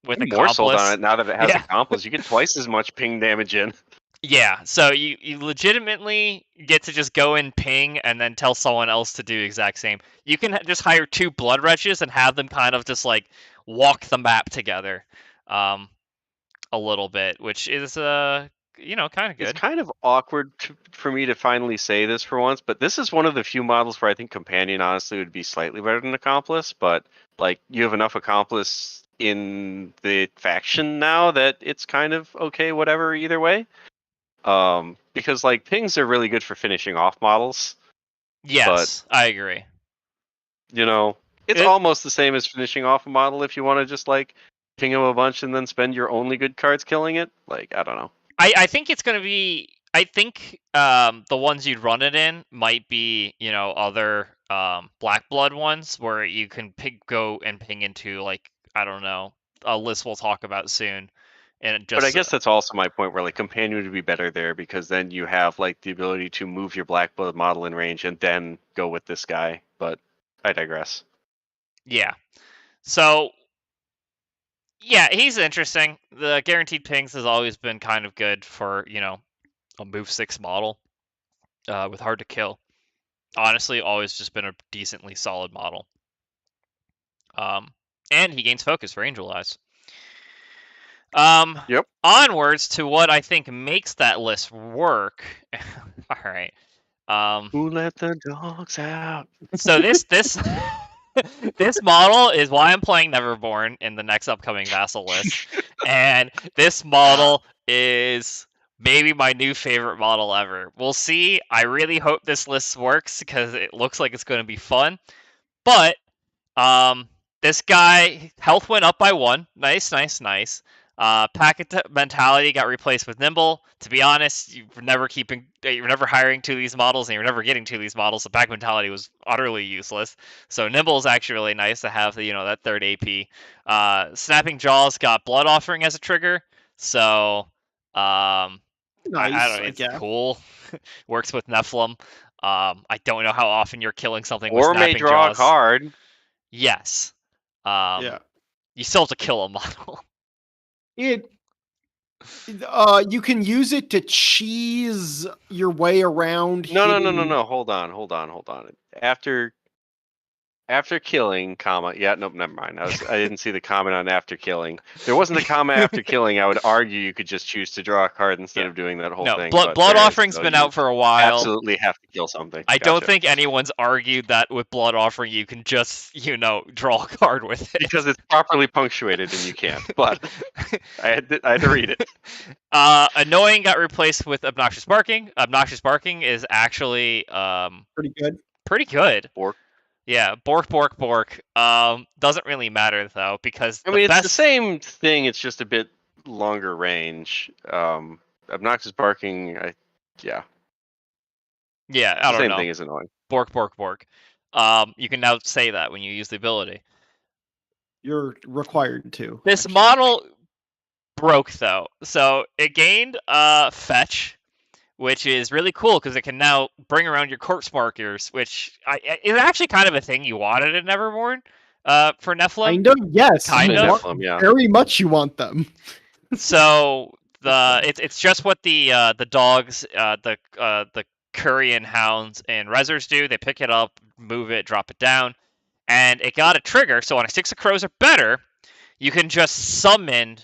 With I'm Accomplice. more sold on it now that it has Yeah. Accomplice. You get twice as much ping damage in. Yeah, so you legitimately get to just go in ping and then tell someone else to do the exact same. You can just hire 2 Blood Wretches and have them kind of just like walk the map together. A little bit, which is kind of good. It's kind of awkward for me to finally say this for once, but this is one of the few models where I think Companion honestly would be slightly better than Accomplice, but like you have enough Accomplice in the faction now that it's kind of okay, whatever, either way. Because like pings are really good for finishing off models. Yes, I agree. It's almost the same as finishing off a model if you want to just like ping him a bunch and then spend your only good cards killing it? Like, I don't know. I think it's gonna be. I think the ones you'd run it in might be other black blood ones where you can go and ping into like I don't know a list we'll talk about soon, and But I just guess that's also my point where like companion would be better there because then you have like the ability to move your black blood model in range and then go with this guy. But I digress. yeah. So yeah, he's interesting. The guaranteed pings has always been kind of good for a move 6 model with hard to kill. Honestly, always just been a decently solid model. And he gains focus for Angel Eyes. Yep. Onwards to what I think makes that list work. All right. Who let the dogs out? So this this model is why I'm playing Neverborn in the next upcoming Vassal list, and this model is maybe my new favorite model ever. We'll see. I really hope this list works because it looks like it's going to be fun. But this guy health went up by 1. Nice. Packet mentality got replaced with nimble. To be honest, you're never hiring 2 of these models, and you're never getting 2 of these models. So packet mentality was utterly useless. So nimble is actually really nice to have. That 3rd AP. Snapping jaws got blood offering as a trigger. So I don't know. It's cool. Works with Nephilim. I don't know how often you're killing something with Or snapping may draw jaws. a card. Yes. Yeah. You still have to kill a model. You can use it to cheese your way around. No. Hold on. After killing, comma. Yeah, nope, never mind. I didn't see the comment on after killing. If there wasn't a comma after killing, I would argue you could just choose to draw a card instead of doing that whole thing. Blood Offering's been out for a while. Absolutely have to kill something. I don't think anyone's argued that with Blood Offering you can just, draw a card with it. Because it's properly punctuated and you can't. But I had to read it. Annoying got replaced with Obnoxious Barking. Obnoxious Barking is actually pretty good. Bork. Yeah, bork. Doesn't really matter though because it's the same thing. It's just a bit longer range. Obnoxious Barking. Yeah, I don't know. Same thing is annoying. Bork. You can now say that when you use the ability. You're required to. This model broke though, so it gained fetch, which is really cool because it can now bring around your corpse markers, which is actually kind of a thing you wanted in Neverborn for Nephilim. Kind of, yes. Kind of. Nephilim, yeah. Very much you want them. So it's just what the dogs, the Curian hounds and Rezzers do. They pick it up, move it, drop it down, and it got a trigger. So on a 6 of crows or better, you can just summon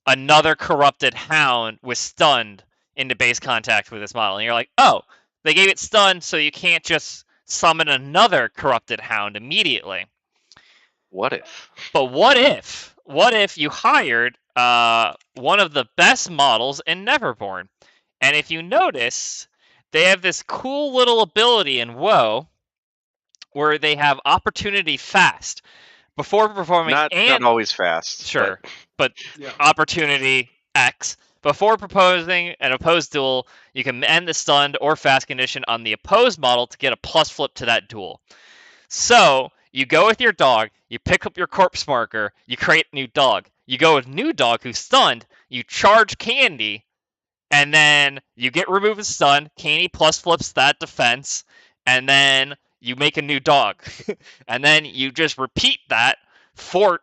another corrupted hound with stunned into base contact with this model. And you're like, oh, they gave it stun, so you can't just summon another corrupted hound immediately. What if? But what if you hired one of the best models in Neverborn? And if you notice, they have this cool little ability in WoW where they have opportunity fast. Before performing not always fast. Sure, but opportunity X. Before proposing an opposed duel, you can end the stunned or fast condition on the opposed model to get a plus flip to that duel. So, you go with your dog, you pick up your corpse marker, you create a new dog. You go with new dog who's stunned, you charge Candy, and then you get removed and stunned, Candy plus flips that defense, and then you make a new dog. And then you just repeat that three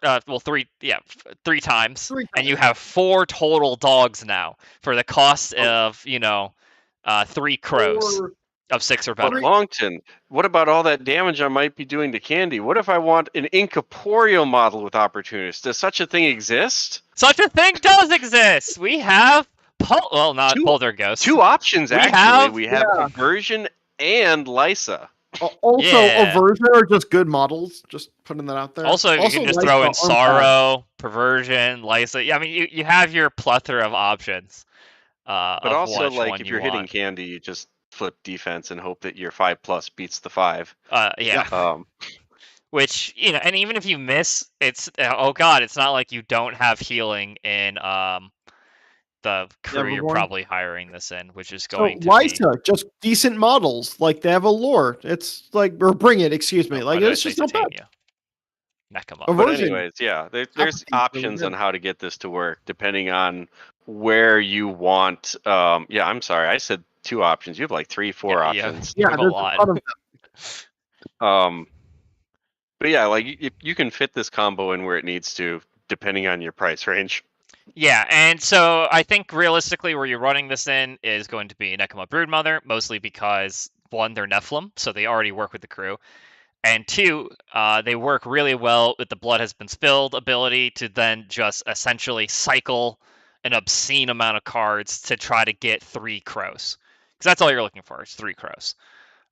times, and you have 4 total dogs now for the cost of 3 crows of 6 or better. But Longton, what about all that damage I might be doing to Candy? What if I want an incorporeal model with opportunities? Does such a thing exist? Such a thing does exist. We have not Polterghost. 2 options actually. We have Conversion and Lysa. Also, Aversion are just good models. Just putting that out there. Also, you can just throw in Sorrow, Perversion, Lysa. Yeah, I mean, you have your plethora of options. But also, like, if you're hitting Candy, you just flip defense and hope that your 5+ beats the 5. Yeah. which, you know, and even if you miss, it's oh god, it's not like you don't have healing in the crew you're Everborn? probably hiring this in, which is So going to be. Lysa, just decent models. Like they have a lore. It's like, or bring it. Excuse me. Oh, Like why did I it's say just not bad. Titania? Nekama. A But version. anyways, yeah, there's Apathy, options so on how to get this to work depending on where you want. Yeah, I'm sorry, I said 2 options. You have like 3, 4 Yeah, options. you Yeah, have a there's lot. a ton of them. But yeah, like if you can fit this combo in where it needs to, depending on your price range. Yeah, and so I think realistically where you're running this in is going to be Nekama Broodmother, mostly because 1, they're Nephilim, so they already work with the crew, and 2, they work really well with the Blood Has Been Spilled ability to then just essentially cycle an obscene amount of cards to try to get 3 crows. Because that's all you're looking for, is 3 crows.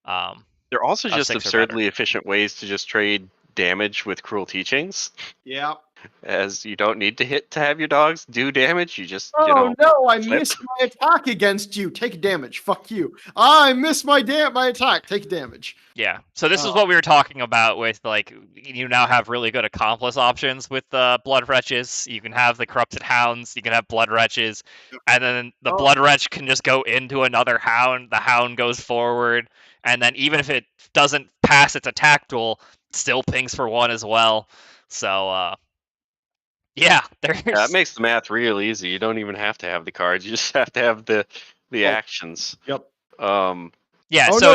They're also just 6 or better. absurdly efficient ways to just trade damage with cruel teachings, Yeah. as you don't need to hit to have your dogs do damage. You just, Oh no, I flip. missed my attack against you. Take damage. Fuck you. I missed my attack. Take damage. Yeah, so this is Oh. what we were talking about with, like, you now have really good accomplice options with the Blood Wretches. You can have the Corrupted Hounds, you can have Blood Wretches, and then the Oh. Blood Wretch can just go into another Hound, the Hound goes forward, and then even if it doesn't pass its attack duel, it still pings for 1 as well. So, yeah, there's... Yeah, that makes the math real easy. You don't even have to have the cards. You just have to have the actions. Yep. Yeah, Oh, so no,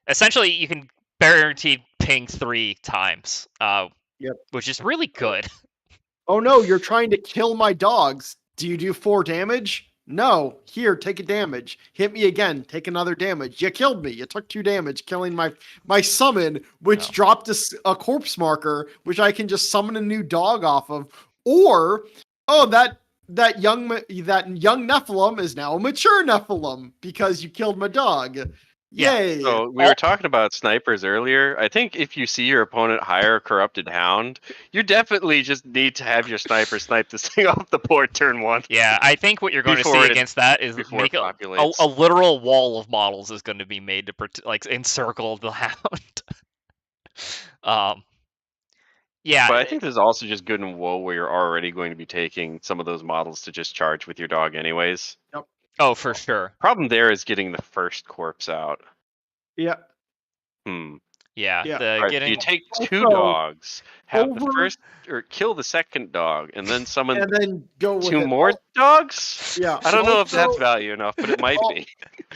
essentially you can guaranteed ping 3 times, Yep. which is really good. Oh no, you're trying to kill my dogs. Do you do 4 damage? No. Here, take a damage. Hit me again. Take another damage. You killed me. You took 2 damage, killing my summon, which Oh. dropped a corpse marker, which I can just summon a new dog off of. Or, oh, that young Nephilim is now a mature Nephilim because you killed my dog. Yeah. Yay! So we were talking about snipers earlier. I think if you see your opponent hire a Corrupted Hound, you definitely just need to have your sniper snipe this thing off the board turn 1. Yeah, I think what you're going to Before see it- against that is before make it a populates. literal wall of models is going to be made to like encircle the Hound. Yeah. But I think there's also just good in WoW where you're already going to be taking some of those models to just charge with your dog anyways. Oh, for sure. Problem there is getting the first corpse out. Yeah. Yeah. Yeah. The Right, getting you take 2 Also, dogs, have the over- first or kill the second dog, and then summon And then go with 2 it. more dogs. Yeah. I don't know if that's Also- value enough, but it might be.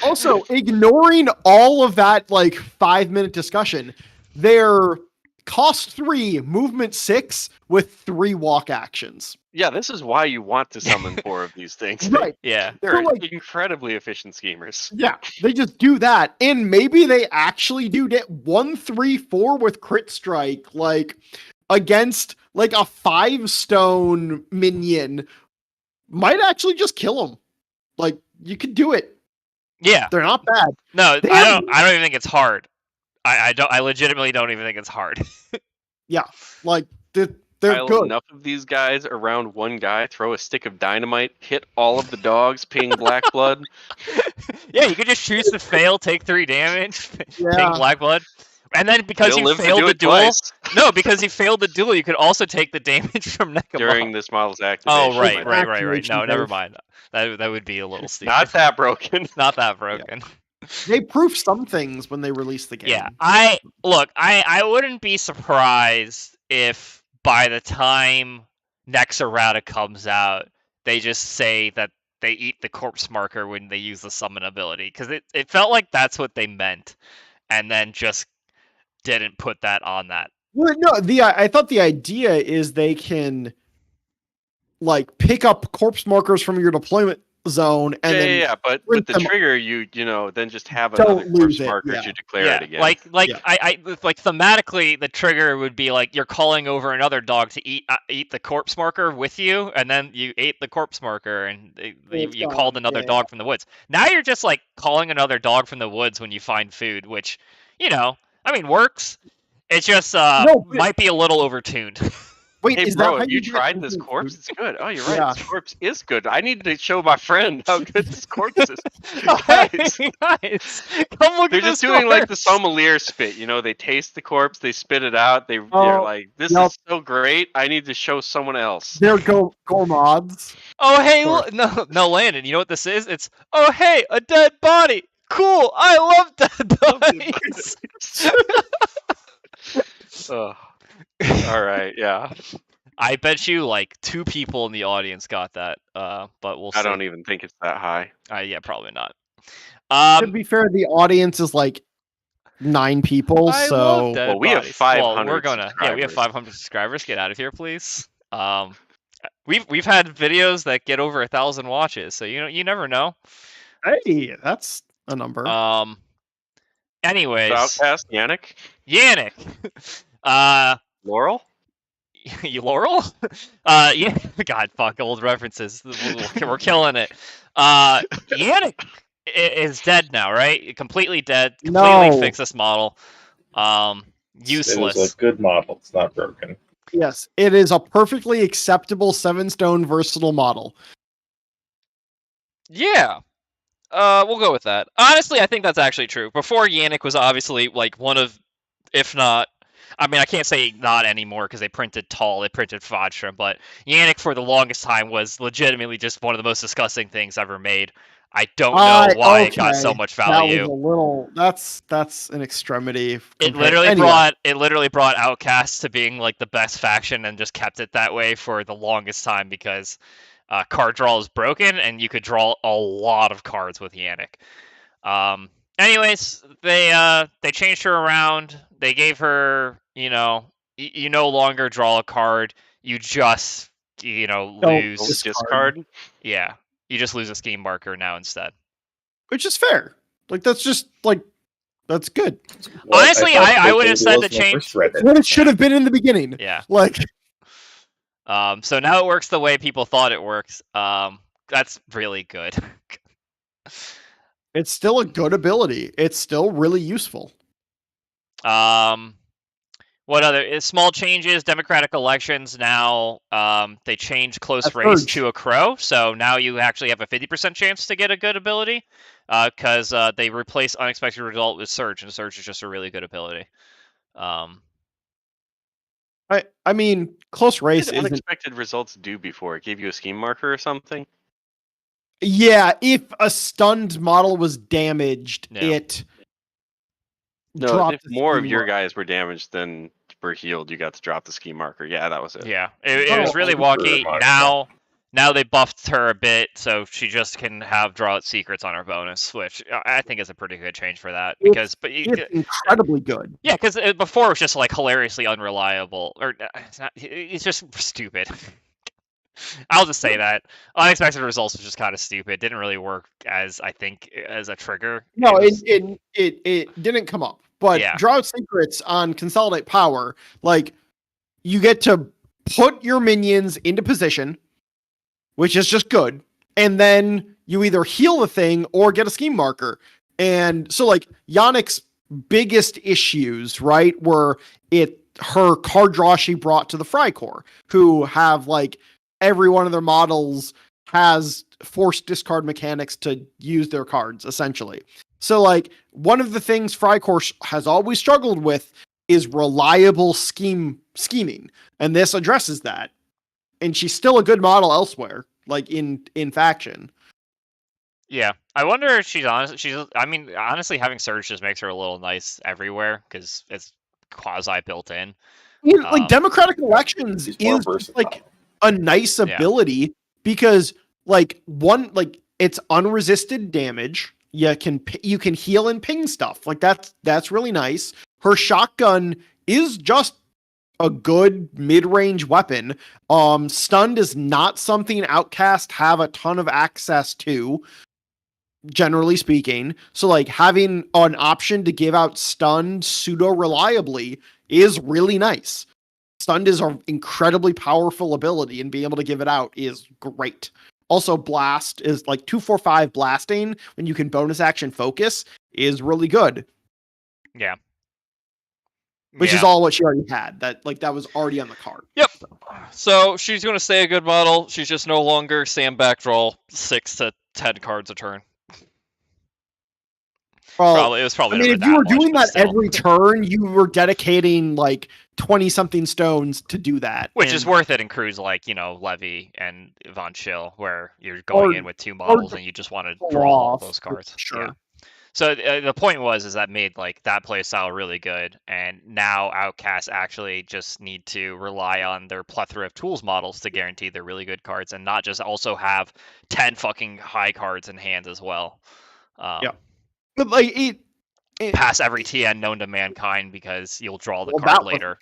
Also, ignoring all of that like 5-minute discussion, they're cost 3, movement 6 with 3 walk actions. Yeah, this is why you want to summon 4 of these things. Right. yeah. They're So, like- incredibly efficient schemers. Yeah, they just do that, and maybe they actually do 1, 3, 4 with crit strike, like against like a 5-stone minion, might actually just kill them. Like you could do it. Yeah. They're not bad. No, They I have- don't even think it's hard. I legitimately don't even think it's hard. Like they're Pile good. enough of these guys around one guy, throw a stick of dynamite, hit all of the dogs, ping black blood. Yeah, you could just choose to fail, take 3 damage, Yeah. ping black blood. And then because They'll you live to failed do the it duel, twice no, because you failed the duel, you could also take the damage from Nekama. during this model's activation. Oh, right. Activation No, never phase. mind. That would be a little stupid. Not that broken. Not that broken. They proof some things when they release the game. Yeah, I wouldn't be surprised if by the time next Errata comes out, they just say that they eat the corpse marker when they use the summon ability, because it felt like that's what they meant, and then just didn't put that on that. Well, no, I thought the idea is they can like pick up corpse markers from your deployment zone and then Yeah, but print with the them- trigger, you then just have Don't another lose corpse it, marker yeah. to declare Yeah, it again. like Yeah. I like thematically, the trigger would be like you're calling over another dog to eat the corpse marker with you, and then you ate the corpse marker, and It's you gone. called another Yeah, dog from the woods. Now you're just like calling another dog from the woods when you find food, which works. It just No, but- might be a little overtuned. Wait, Hey, is bro, that how have you get tried this instant corpse? food? It's good. Oh, you're right. Yeah. This corpse is good. I need to show my friend how good this corpse is. Oh, Guys, hey, guys, come look they're at just this doing like the corpse. sommelier spit. You know, they taste the corpse, they spit it out. They're Oh, like, this yep. is so great. I need to show someone else. They're gourmands. Oh, hey, course. look, no, Landon. You know what this is? It's hey, a dead body. Cool. I love dead bodies. Ugh. All right, yeah. I bet you like 2 people in the audience got that. But we'll see. I don't even think it's that high. Yeah, probably not. To be fair, the audience is like 9 people, I so love dead Well, we have bodies. 500 Well, we have subscribers. 500 subscribers. Get out of here, please. We've had videos that get over 1,000 watches, so you never know. hey, that's a number. Anyways, Outcast, Yannick, Yannick. Laurel. You Laurel? Yeah. God, fuck, old references. We're killing it. Yannick is dead now, right? Completely dead. Completely No. fixed this model. Useless. It is a good model. It's not broken. Yes, it is a perfectly acceptable 7-stone versatile model. Yeah. We'll go with that. Honestly, I think that's actually true. Before, Yannick was obviously like one of, if not, I mean, I can't say not anymore because they printed Tall, they printed Fodstrom, but Yannick for the longest time was legitimately just one of the most disgusting things ever made. I don't know why it got so much value. That was a little. That's an extremity. It literally brought Outcasts to being like the best faction and just kept it that way for the longest time because card draw is broken and you could draw a lot of cards with Yannick. Anyways, they changed her around. They gave her, you no longer draw a card. You just, lose. Discard. Yeah, you just lose a scheme marker now instead. Which is fair. Like that's just like that's good. What Honestly, thought I would Coco have said was to when I change. first read it. What it should have been in the beginning. Yeah. Like So now it works the way people thought it works. That's really good. it's still a good ability. It's still really useful. What other small changes? Democratic elections now. They changed close That's race Surge. to a crow, so now you actually have a 50% chance to get a good ability. Because they replace unexpected result with Surge, and Surge is just a really good ability. I mean, close What race did isn't. unexpected results do before? It gave you a scheme marker or something? Yeah, if a stunned model was damaged, Yeah. it No, dropped if the more of scheme your marker. guys were damaged than were healed, you got to drop the scheme marker. Yeah, that was it. Yeah, it was Oh, really super wonky. much, Now they buffed her a bit, so she just can have draw out secrets on her bonus, which I think is a pretty good change for that. Because, It's incredibly good. yeah, because before it was just like hilariously unreliable, or it's just stupid. I'll just say that unexpected results was just kind of stupid. Didn't really work as I think as a trigger. No, was- it didn't come up. But Yeah. draw out secrets on consolidate power, like you get to put your minions into position, which is just good, and then you either heal the thing or get a scheme marker. And so like Yannick's biggest issues, right, were her card draw she brought to the Frycore, who have like every one of their models has forced discard mechanics to use their cards, essentially. So like one of the things Frycore has always struggled with is reliable scheming, and this addresses that. And she's still a good model elsewhere, like in faction. Yeah, I wonder if she's honest. I mean, honestly, having Surge just makes her a little nice everywhere because it's quasi built in. Like democratic elections She's more is versatile. like a nice Yeah. ability because like it's unresisted damage. You can heal and ping stuff. Like that's really nice. Her shotgun is just a good mid-range weapon. Stunned is not something Outcast have a ton of access to, generally speaking. So like having an option to give out stunned pseudo reliably is really nice. Stunned is an incredibly powerful ability, and being able to give it out is great. Also, blast is like 2/4/5 blasting when you can bonus action focus is really good. Yeah. which is all what she already had. That was already on the card. Yep. So she's going to stay a good model. She's just no longer Sam backdraw 6 to 10 cards a turn. Well, It was probably I mean, if you were doing that every turn, you were dedicating like 20-something stones to do that. Which is worth it in crews like, Levy and Von Schill, where you're going in with 2 models and you just want to draw all those cards. Sure. Yeah. So the point is that made like that play style really good, and now Outcasts actually just need to rely on their plethora of tools models to guarantee they're really good cards, and not just also have 10 fucking high cards in hand as well. Yeah. But like it pass every TN known to mankind because you'll draw the card later.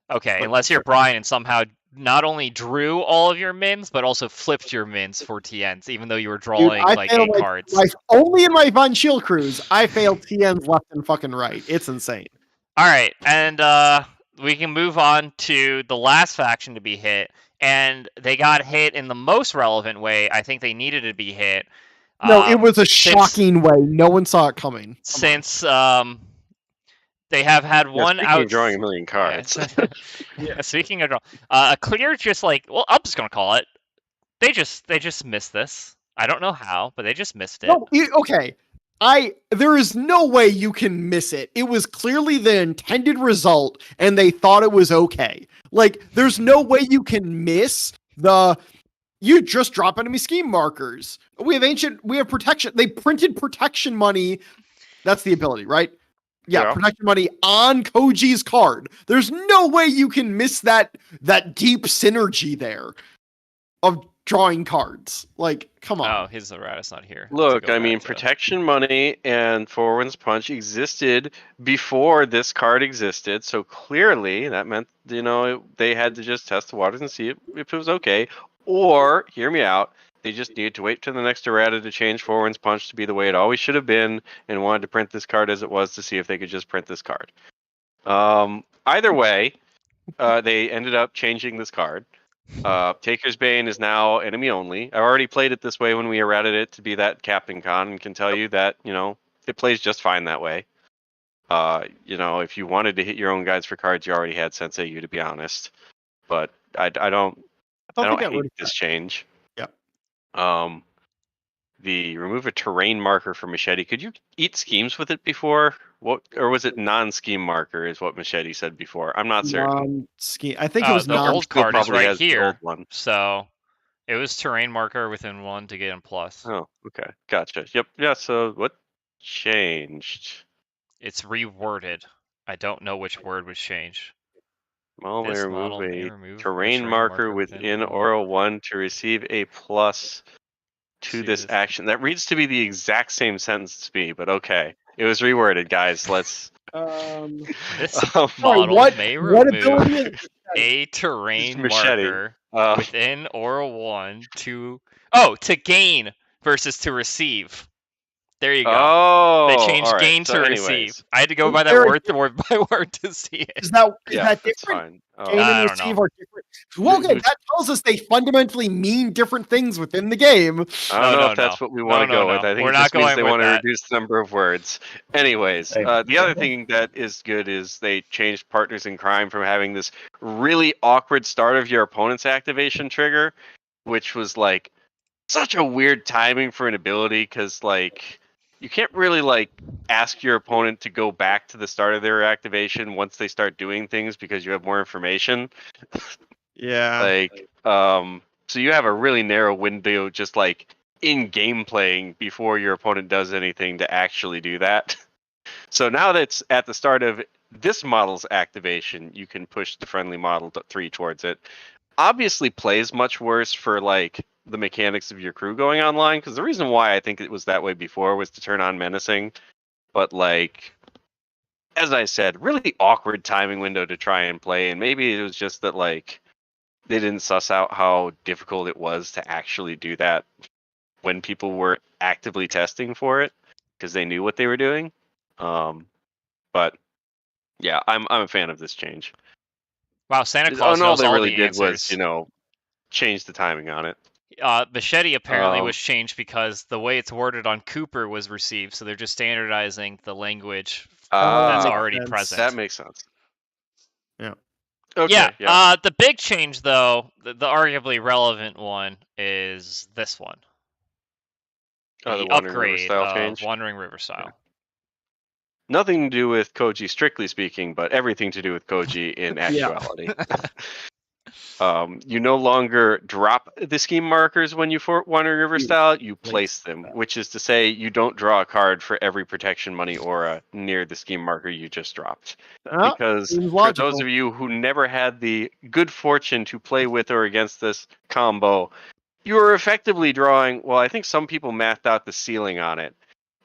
Okay, unless you're Brian and somehow not only drew all of your mins, but also flipped your mins for TNs, even though you were drawing 8 cards. Only in my Von Schill crews, I failed TNs left and fucking right. It's insane. All right, and we can move on to the last faction to be hit, and they got hit in the most relevant way I think they needed to be hit. No, it was a shocking way. No one saw it coming. Since they have had one out drawing a million cards. Yeah, speaking of a clear, just like, well, I'm just gonna call it. They just missed this. I don't know how, but they just missed it. No, okay. There is no way you can miss it. It was clearly the intended result, and they thought it was okay. Like, there's no way you can miss you just drop enemy scheme markers. We have protection. They printed protection money. That's the ability, right? Yeah, protection money on Koji's card. There's no way you can miss that deep synergy there of drawing cards. Like, come on. Oh, his Errata's not here. Look, I mean, protection money and Forward's Punch existed before this card existed, so clearly that meant, they had to just test the waters and see if it was okay. Or, hear me out, they just needed to wait till the next Errata to change Forward's Punch to be the way it always should have been, and wanted to print this card as it was to see if they could just print this card. Either way, they ended up changing this card. Taker's Bane is now enemy only. I already played it this way when we errated it to be that Captain Con, and can tell you that, it plays just fine that way. If you wanted to hit your own guides for cards, you already had Sensei U, to be honest. But I don't hate this change. Yep. The remove a terrain marker for Machete. Could you eat schemes with it before? Or was it non-scheme marker? Is what Machete said before. I'm not certain. Non-scheme. I think it was the old card is right here. One. So it was terrain marker within 1 to get in plus. Oh, okay, gotcha. Yep. Yeah. So what changed? It's reworded. I don't know which word was changed. Well, they remove a terrain marker within Aura 1 to receive a plus to this action. That reads to be the exact same sentence to me, but okay. It was reworded, guys. Let's. This model may remove a terrain marker within Aura 1 to gain versus to receive. There you go. Oh, they changed gain to receive. I had to go by that word by word to see it. Is that different? Fine. Gain and receive are different. Well, okay, that tells us they fundamentally mean different things within the game. I don't know if that's what we want to go with. I think it just means they want to reduce the number of words. Anyways, the other thing that is good is they changed Partners in Crime from having this really awkward start of your opponent's activation trigger, which was like such a weird timing for an ability, because like you can't really ask your opponent to go back to the start of their activation once they start doing things because you have more information. Yeah. So you have a really narrow window just in game playing before your opponent does anything to actually do that. So now that's at the start of this model's activation, you can push the friendly model 3 towards it. Obviously plays much worse for the mechanics of your crew going online, because the reason why I think it was that way before was to turn on menacing, but as I said, really awkward timing window to try and play, and maybe it was just that they didn't suss out how difficult it was to actually do that when people were actively testing for it, because they knew what they were doing. But yeah, I'm a fan of this change. Wow, Santa Claus knows all the answers. Was change the timing on it. Machete apparently was changed because the way it's worded on Cooper was received, so they're just standardizing the language that's already present. That makes sense. Okay. The big change, though, the arguably relevant one, is this one. The The Wandering River upgrade style of change. Wandering River style. Nothing to do with Koji strictly speaking, but everything to do with Koji in actuality. You no longer drop the scheme markers when you Wandering River style, you place them, which is to say you don't draw a card for every protection money aura near the scheme marker you just dropped. Because for those of you who never had the good fortune to play with or against this combo, you were effectively drawing, well, I think some people mathed out the ceiling on it.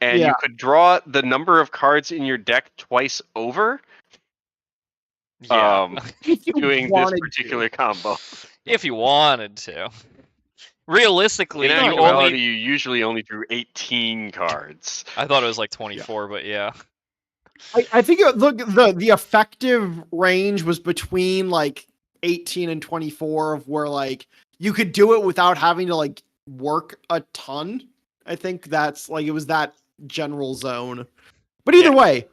And you could draw the number of cards in your deck twice over. Doing this particular combo. If you wanted to. Realistically, in actuality, you usually only drew 18 cards. I thought it was like 24, but yeah. I think the effective range was between like 18 and 24, of where like you could do it without having to like work a ton. I think that's like it was that general zone. But either way,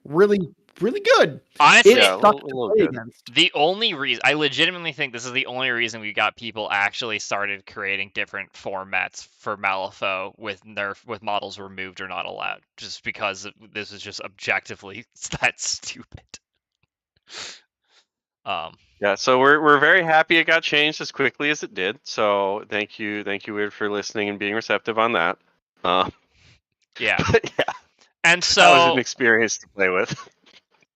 really good. Honestly, the only reason I legitimately think this is the only reason we got people actually started creating different formats for Malifaux with models removed or not allowed, just because this is just objectively that stupid. Yeah, so we're very happy it got changed as quickly as it did. So thank you, Weird, for listening and being receptive on that. Yeah. And so that was an experience to play with.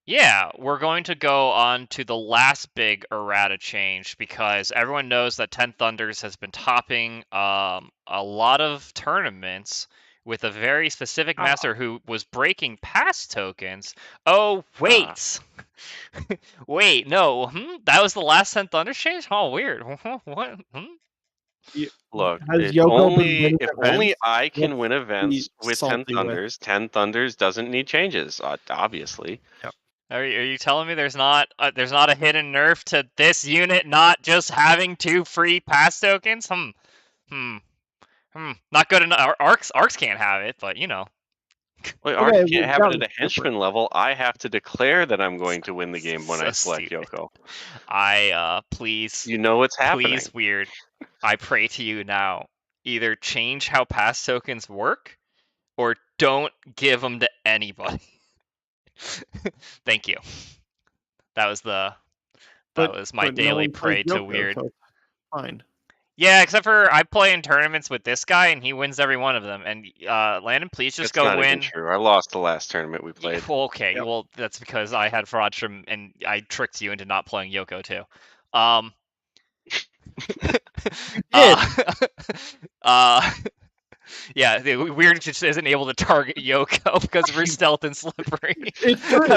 Yeah, we're going to go on to the last big errata change, because everyone knows that 10 Thunders has been topping a lot of tournaments with a very specific master who was breaking pass tokens. Oh, wait. Wait, no. That was the last 10 Thunders change? Oh, weird. What? Look, if only I can win events with 10 Thunders, 10 Thunders doesn't need changes, obviously. Yep. Are you telling me there's not a hidden nerf to this unit not just having 2 free pass tokens? Not good enough. Arcs can't have it, but you know. Well, Arcs can't have it at a henchman level. I have to declare that I'm going to win the game when I select Yoko. Please. You know what's happening. Please, Weird. I pray to you now. Either change how pass tokens work, or don't give them to anybody. Thank you. That was my daily pray to Weird. So fine. Yeah, except for I play in tournaments with this guy and he wins every one of them. And Landon, please just go not win. Even true. I lost the last tournament we played. Well, okay. Yep. Well, that's because I had Fraudstrom and I tricked you into not playing Yoko too. Yeah, Weird just isn't able to target Yoko because we're stealth and slippery. It's true.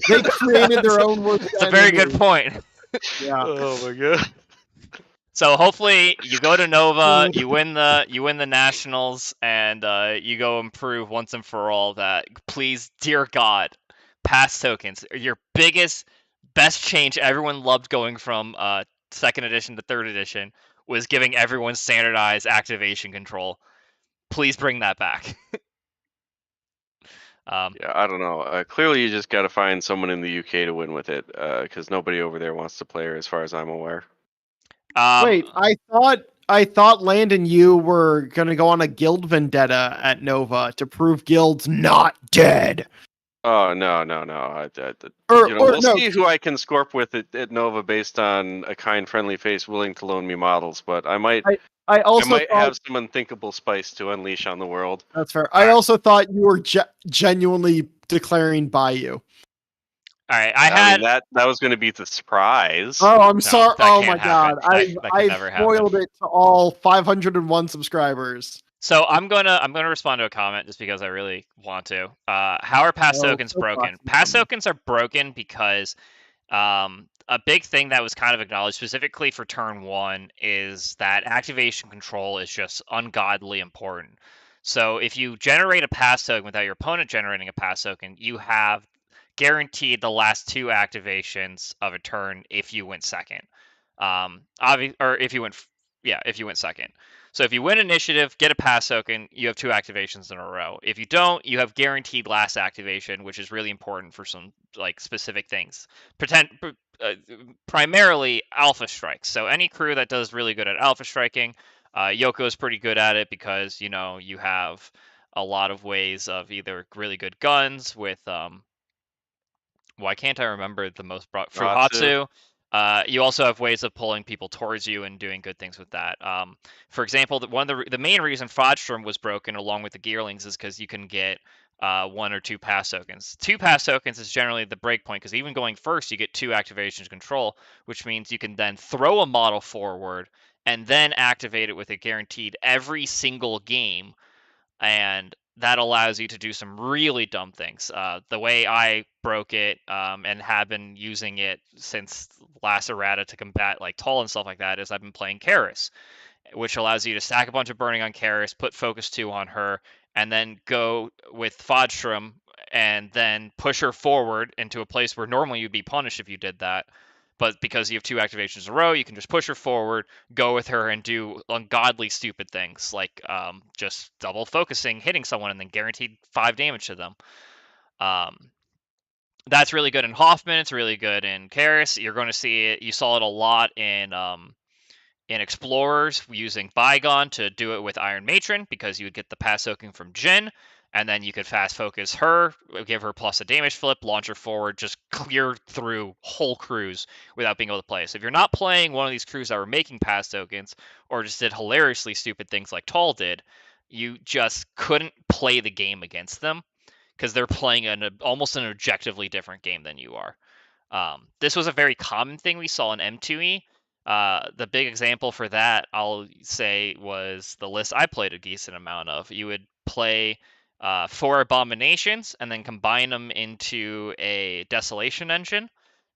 They created their own worst It's a very good point. Yeah. Oh my god. So hopefully you go to Nova, you win the nationals, and you go improve once and for all that. Please, dear God, pass tokens. Your best change everyone loved going from 2nd edition to 3rd edition was giving everyone standardized activation control. Please bring that back. Yeah, I don't know. Clearly, you just got to find someone in the UK to win with it, because nobody over there wants to play her, as far as I'm aware. Wait, I thought Landon, you were gonna go on a guild vendetta at Nova to prove guilds not dead. Oh no! We'll see who I can scorp with at Nova based on a kind, friendly face willing to loan me models. But I might have some unthinkable spice to unleash on the world. That's fair. I also thought you were genuinely declaring Bayou. All right, I mean, that was going to be the surprise. Oh, I'm sorry. Oh my god, I spoiled it to all 501 subscribers. So I'm gonna respond to a comment just because I really want to. How are pass tokens broken? Pass tokens are broken because a big thing that was kind of acknowledged specifically for turn 1 is that activation control is just ungodly important. So if you generate a pass token without your opponent generating a pass token, you have guaranteed the last 2 activations of a turn if you went second. Or if you went second. So if you win initiative, get a pass token, you have 2 activations in a row. If you don't, you have guaranteed last activation, which is really important for some like specific things. Primarily alpha strikes. So any crew that does really good at alpha striking, Yoko is pretty good at it because you have a lot of ways of either really good guns with why can't I remember the most broad Ratsu. Fuhatsu? You also have ways of pulling people towards you and doing good things with that. For example, one of the main reason Fraudstrom was broken along with the Gearlings is because you can get 1 or 2 pass tokens. 2 pass tokens is generally the break point because even going first, you get 2 activations control, which means you can then throw a model forward and then activate it with a guaranteed every single game, and that allows you to do some really dumb things. The way I broke it and have been using it since last Errata to combat like Tall and stuff like that is I've been playing Karis, which allows you to stack a bunch of burning on Karis, put focus 2 on her, and then go with Fodstrom and then push her forward into a place where normally you'd be punished if you did that. But because you have 2 activations in a row, you can just push her forward, go with her, and do ungodly stupid things like just double focusing, hitting someone, and then guaranteed 5 damage to them. That's really good in Hoffman. It's really good in Karis. You're going to see it. You saw it a lot in Explorers using Bygone to do it with Iron Matron because you would get the pass token from Jin, and then you could fast focus her, give her plus a damage flip, launch her forward, just clear through whole crews without being able to play. So if you're not playing one of these crews that were making pass tokens or just did hilariously stupid things like Tall did, you just couldn't play the game against them because they're playing almost an objectively different game than you are. This was a very common thing we saw in M2E. The big example for that, I'll say, was the list I played a decent amount of. You would play 4 Abominations and then combine them into a Desolation engine,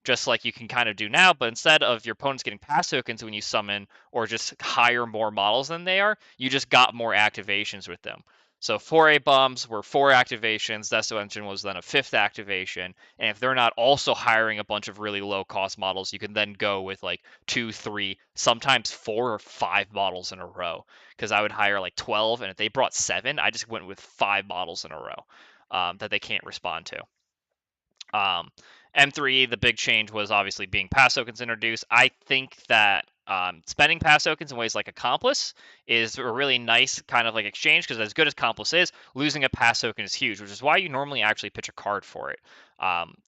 just like you can kind of do now, but instead of your opponents getting pass tokens when you summon or just hire more models than they are, you just got more activations with them. So 4A bombs were 4 activations, Deso engine was then a 5th activation, and if they're not also hiring a bunch of really low cost models, you can then go with like 2, 3, sometimes 4 or 5 models in a row. Because I would hire like 12, and if they brought 7, I just went with 5 models in a row that they can't respond to. M3, the big change was obviously being pass tokens introduced. I think that spending pass tokens in ways like Accomplice is a really nice kind of like exchange because as good as Accomplice is, losing a pass token is huge, which is why you normally actually pitch a card for it.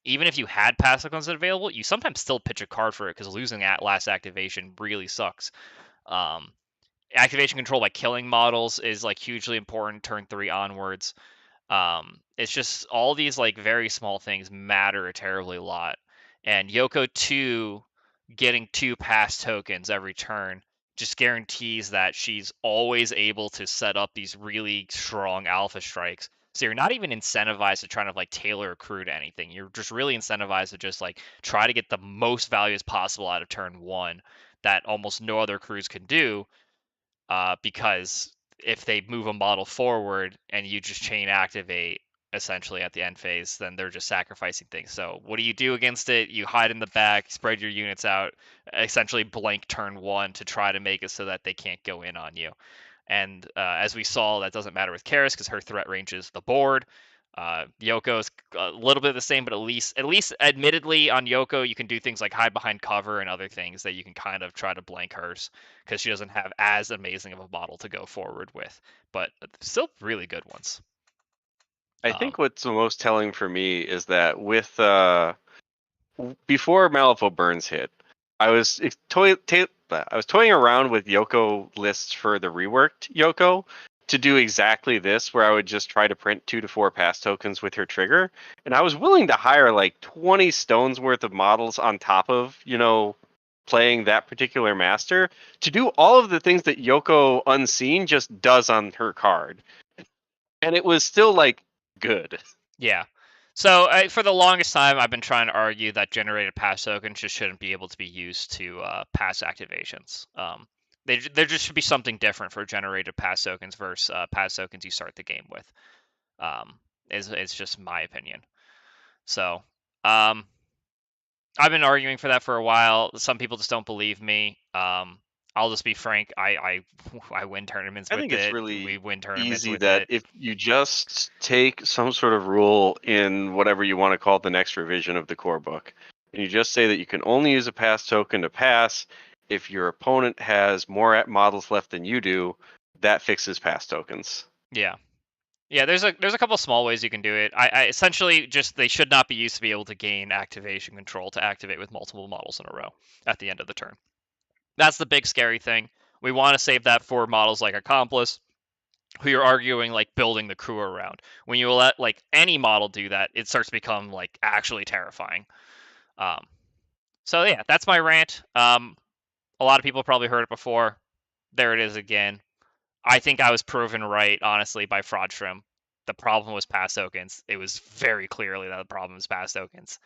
Even if you had pass tokens available, you sometimes still pitch a card for it because losing at last activation really sucks. Activation control by killing models is like hugely important turn 3 onwards. It's just all these like very small things matter a terribly lot. And Yoko 2 getting 2 pass tokens every turn just guarantees that she's always able to set up these really strong alpha strikes. So you're not even incentivized to try to like tailor a crew to anything. You're just really incentivized to just like try to get the most value as possible out of turn 1 that almost no other crews can do, because if they move a model forward and you just chain activate essentially at the end phase, then they're just sacrificing things. So what do you do against it? You hide in the back, spread your units out, essentially blank turn 1 to try to make it so that they can't go in on you. And as we saw, that doesn't matter with Karis because her threat range is the board. Yoko is a little bit the same, but at least admittedly on Yoko, you can do things like hide behind cover and other things that you can kind of try to blank hers because she doesn't have as amazing of a model to go forward with, but still really good ones. I think what's the most telling for me is that with before Malifaux Burns hit, I was toying around with Yoko lists for the reworked Yoko to do exactly this, where I would just try to print 2 to 4 pass tokens with her trigger, and I was willing to hire like 20 stones worth of models on top of playing that particular master to do all of the things that Yoko Unseen just does on her card, and it was still like good. Yeah. So for the longest time, I've been trying to argue that generated pass tokens just shouldn't be able to be used to pass activations. There just should be something different for generated pass tokens versus pass tokens you start the game with. It's just my opinion. So I've been arguing for that for a while. Some people just don't believe me. I'll just be frank. I win tournaments with I it. think it's really we win tournaments easy with that it. if you just take some sort of rule in whatever you want to call it, the next revision of the core book, and you just say that you can only use a pass token to pass if your opponent has more models left than you do, that fixes pass tokens. Yeah. Yeah, there's a couple small ways you can do it. I essentially just they should not be used to be able to gain activation control to activate with multiple models in a row at the end of the turn. That's the big scary thing. We want to save that for models like Accomplice, who you're arguing like building the crew around. When you let like any model do that, it starts to become like actually terrifying. So yeah, that's my rant. A lot of people probably heard it before. There it is again. I think I was proven right, honestly, by Fraud Shrimp. The problem was pass tokens. It was very clearly that the problem was pass tokens,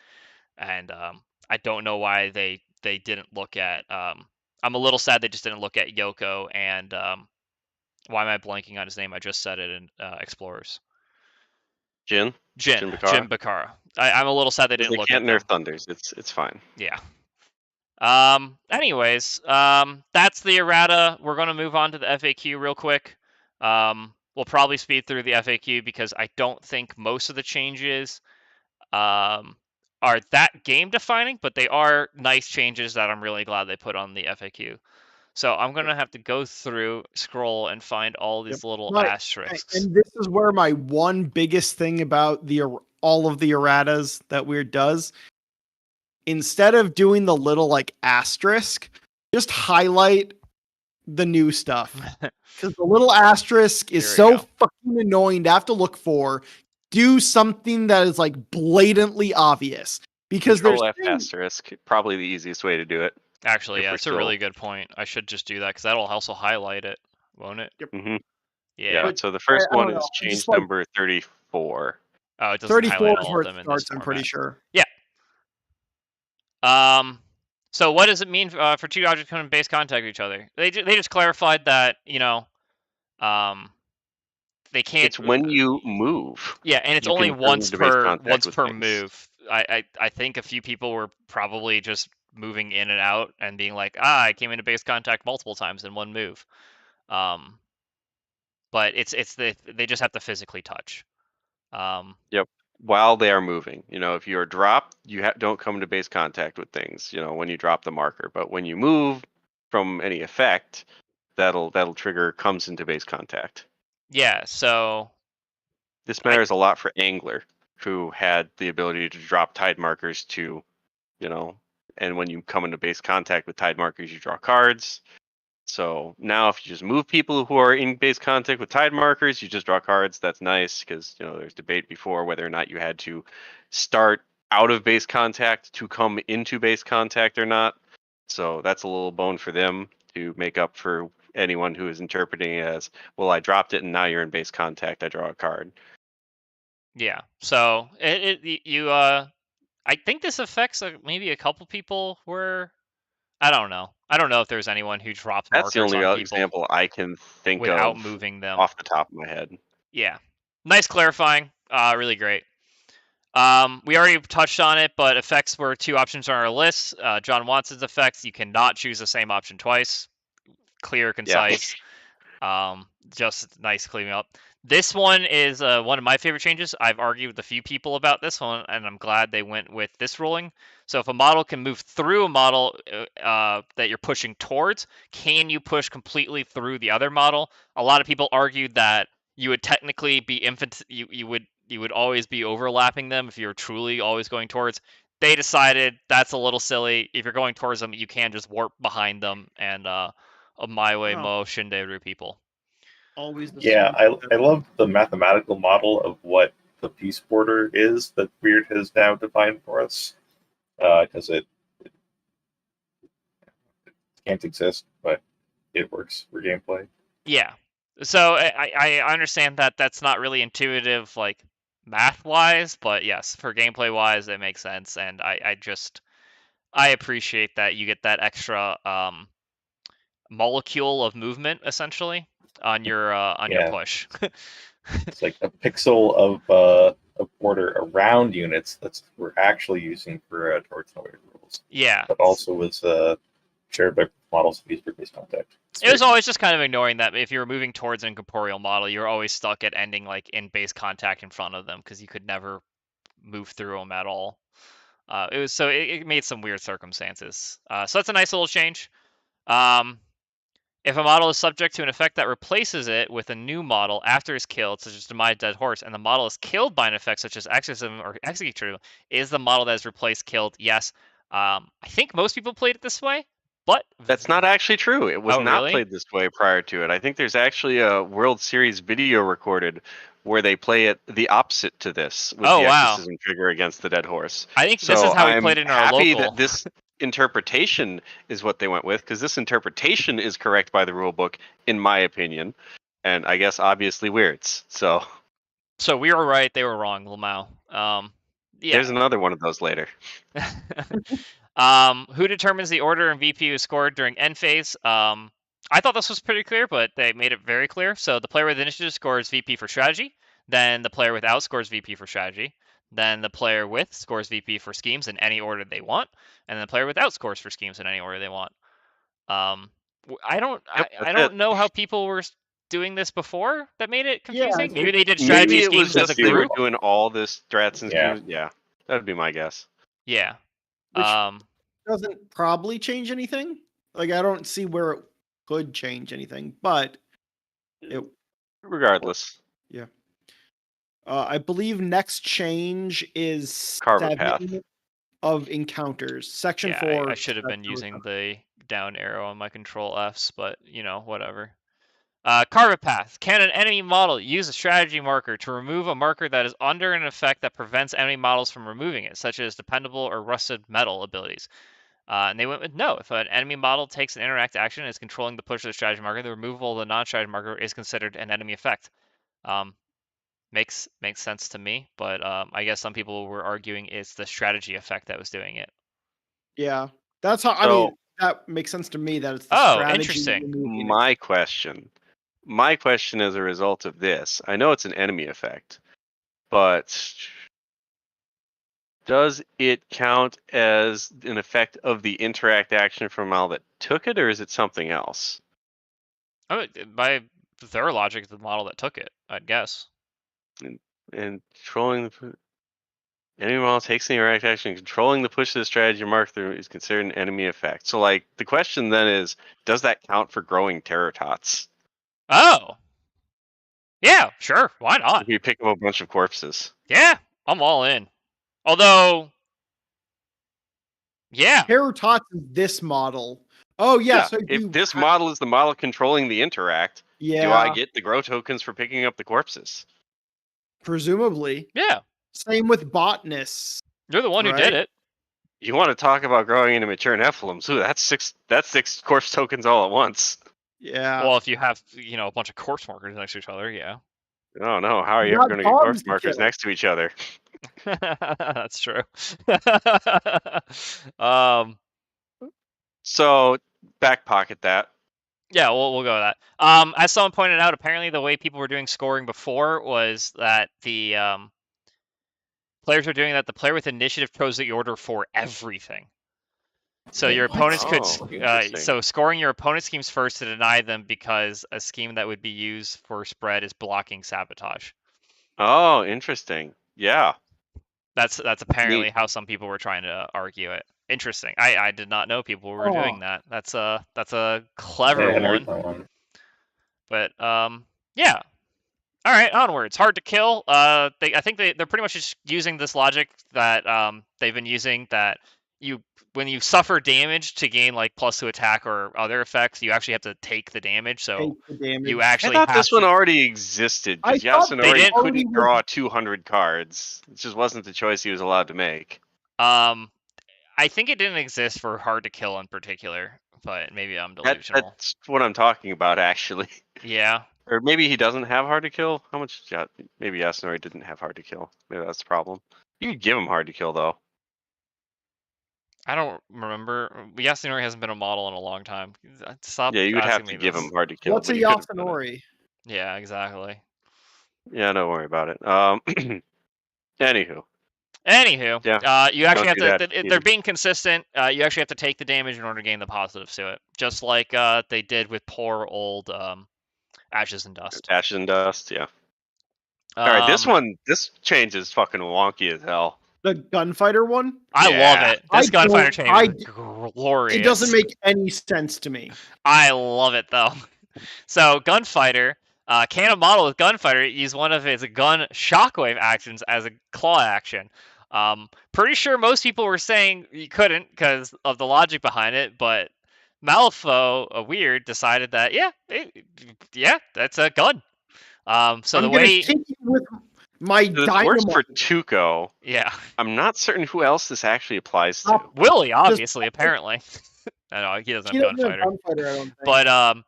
and I don't know why they didn't look at. I'm a little sad they just didn't look at Yoko and why am I blanking on his name? I just said it in Explorers. Jin Jin Bakara? Bakara. I'm a little sad they Because didn't they look at can't nerf them. Thunders. It's fine. Yeah. Anyways, that's the errata. We're going to move on to the FAQ real quick. We'll probably speed through the FAQ because I don't think most of the changes are that game defining, but they are nice changes that I'm really glad they put on the FAQ. So I'm going to have to go through, scroll, and find all these little asterisks. And this is where my one biggest thing about all of the erratas that Weird does, instead of doing the little like asterisk, just highlight the new stuff. Because the little asterisk is so fucking annoying to have to look for. Do something that is like blatantly obvious. Because Control there's F asterisk, probably the easiest way to do it. Actually, yeah, it's a really good point. I should just do that because that'll also highlight it, won't it? Yep. Mm-hmm. Yeah. But, so the first I one don't is know. change Just, like, number 34. Oh, it doesn't 34 highlight is all where of it them in this starts, I'm pretty format. sure. Yeah. So what does it mean for two objects coming in base contact with each other? They just clarified that they can't. It's when you move. Yeah, and it's you only can come once into base per contact with things. move. I think a few people were probably just moving in and out and being like, I came into base contact multiple times in one move. But they just have to physically touch. Yep. While they are moving, if you're dropped, you don't come into base contact with things. When you drop the marker, but when you move from any effect, that'll trigger comes into base contact. Yeah. So this matters a lot for Angler, who had the ability to drop tide markers to, and when you come into base contact with tide markers, you draw cards. So now if you just move people who are in base contact with tide markers, you just draw cards. That's nice because, there's debate before whether or not you had to start out of base contact to come into base contact or not. So that's a little bone for them to make up for anyone who is interpreting it as, well, I dropped it and now you're in base contact. I draw a card. Yeah. So I think this affects maybe a couple people where I don't know. I don't know if there's anyone who drops That's the markers only on people example I can think without of moving them off the top of my head. Yeah. Nice clarifying. Really great. We already touched on it, but effects were two options on our list. John Watson's effects, you cannot choose the same option twice. Clear, concise. Just nice cleaning up. This one is one of my favorite changes. I've argued with a few people about this one, and I'm glad they went with this ruling. So if a model can move through a model that you're pushing towards, can you push completely through the other model? A lot of people argued that you would technically be you would always be overlapping them if you're truly always going towards. They decided that's a little silly. If you're going towards them, you can just warp behind them and my way mo shinderu people. Always Yeah, I love the mathematical model of what the piece border is that Weird has now defined for us. Because it can't exist, but it works for gameplay. Yeah. So I understand that that's not really intuitive, like math-wise, but yes, for gameplay-wise, it makes sense, and I appreciate that you get that extra molecule of movement essentially on your push. It's like a pixel of border around units that's we're actually using for towards no rules. Yeah. But also was shared by models of base contact. It was always just kind of ignoring that if you were moving towards an incorporeal model, you were always stuck at ending like in base contact in front of them because you could never move through them at all. It made some weird circumstances. So that's a nice little change. If a model is subject to an effect that replaces it with a new model after it's killed, such as Demise Dead Horse, and the model is killed by an effect such as Exorcism or Executioner, is the model that is replaced killed? Yes. I think most people played it this way, but That's not actually true. It was Oh, not really? played this way prior to it. I think there's actually a World Series video recorded where they play it the opposite to this with Oh, the wow. exorcism trigger against the dead horse. I think So this is how we I'm played it in our happy local. that this interpretation is what they went with, because this interpretation is correct by the rule book, in my opinion, and I guess obviously Weird's. So we were right, they were wrong, Lamau. Yeah. there's another one of those later. Who determines the order and VP is scored during end phase? I thought this was pretty clear, but they made it very clear. So the player with initiative scores VP for strategy, then the player without scores VP for strategy, then the player with scores VP for schemes in any order they want, and then the player without scores for schemes in any order they want. I don't know how people were doing this before that made it confusing. Maybe they did strategy Maybe it schemes was as just a they were group. doing all this strats and Yeah. schemes. Yeah, that would be my guess. Yeah. Which doesn't probably change anything. Like, I don't see where it could change anything, but it, Regardless, yeah. I believe next change is Carver 7 path. of encounters. Section 4. I should have been using the down arrow on my control Fs, but whatever. Carve path. Can an enemy model use a strategy marker to remove a marker that is under an effect that prevents enemy models from removing it, such as dependable or rusted metal abilities? And they went with no. If an enemy model takes an interact action and is controlling the push of the strategy marker, the removal of the non-strategy marker is considered an enemy effect. Makes sense to me, but I guess some people were arguing it's the strategy effect that was doing it. Yeah, that's how. I mean, that makes sense to me. That it's the strategy. Interesting. My question as a result of this, I know it's an enemy effect, but does it count as an effect of the interact action from model that took it, or is it something else? By their logic, the model that took it, I'd guess. And controlling the enemy model takes the interact action, controlling the push of the strategy mark through is considered an enemy effect. So, like, the question then is, does that count for growing terror tots? Oh. Yeah, sure. Why not? If you pick up a bunch of corpses. Yeah, I'm all in. Although, yeah. Terror tots is this model. Oh, yeah. So if this model is the model controlling the interact, do I get the grow tokens for picking up the corpses? Presumably. Yeah. Same with botanists. You're the one who did it. You want to talk about growing into mature Nephilims? Ooh, that's six corpse tokens all at once. Yeah. Well, if you have a bunch of corpse markers next to each other, yeah. Oh no, how are you ever going to get corpse markers next to each other? That's true. So back pocket that. Yeah, we'll go with that. As someone pointed out, apparently the way people were doing scoring before was that the players were doing that. The player with initiative chose the order for everything. So your opponents could so scoring your opponent's schemes first to deny them because a scheme that would be used for spread is blocking sabotage. Oh, interesting. Yeah. That's apparently how some people were trying to argue it. Interesting. I did not know people were doing that. That's a clever one. But yeah. All right, onwards. Hard to kill. I think they're pretty much just using this logic that they've been using, that when you suffer damage to gain like +2 attack or other effects, you actually have to take the damage. So you actually I thought this one already existed because Yasunori couldn't draw 200 cards. It just wasn't the choice he was allowed to make. I think it didn't exist for hard to kill in particular, but maybe I'm delusional. That's what I'm talking about, actually. Yeah. Or maybe he doesn't have hard to kill. How much? Maybe Yasunori didn't have hard to kill. Maybe that's the problem. You could give him hard to kill though. I don't remember. Yasunori hasn't been a model in a long time. Stop. Yeah, you would have to give him hard to kill. What's a Yasunori? Yeah, exactly. Yeah, don't worry about it. Anywho, Anywho, Yeah, you actually have don't do to. that, They're being consistent. You actually have to take the damage in order to gain the positives to it, just like they did with poor old Ashes and Dust. Ashes and Dust, yeah. All right, this change is fucking wonky as hell. The gunfighter one? I love Yeah. it. This gunfighter change is glorious. It doesn't make any sense to me. I love it though. So gunfighter, can a model with gunfighter use one of its gun shockwave actions as a claw action? Pretty sure most people were saying you couldn't because of the logic behind it, but Malifaux, a weird, decided that yeah, that's a gun. So I'm the gonna way, hit you with my This works for dynamite. Tuco. yeah, I'm not certain who else this actually applies to. Willie obviously apparently. I know he doesn't He have doesn't have gunfighter, gunfighter, I don't think. but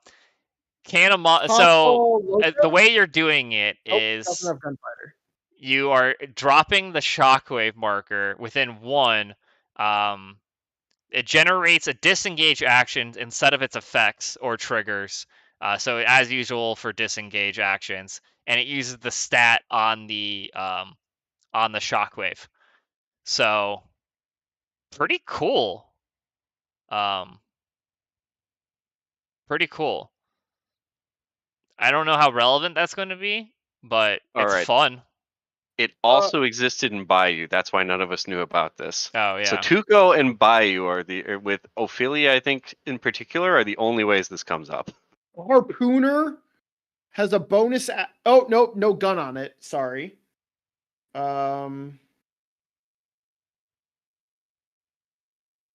can a Papa so Loco? the way you're doing it Nope, is doesn't have gunfighter. you are dropping the shockwave marker within one. It generates a disengage action instead of its effects or triggers. So as usual for disengage actions, and it uses the stat on the shockwave. So pretty cool. Pretty cool. I don't know how relevant that's going to be, but All it's right. fun. It also existed in Bayou. That's why none of us knew about this. Oh yeah. So Tuco and Bayou with Ophelia, I think in particular, are the only ways this comes up. Harpooner has a bonus. Oh no, no gun on it. Sorry.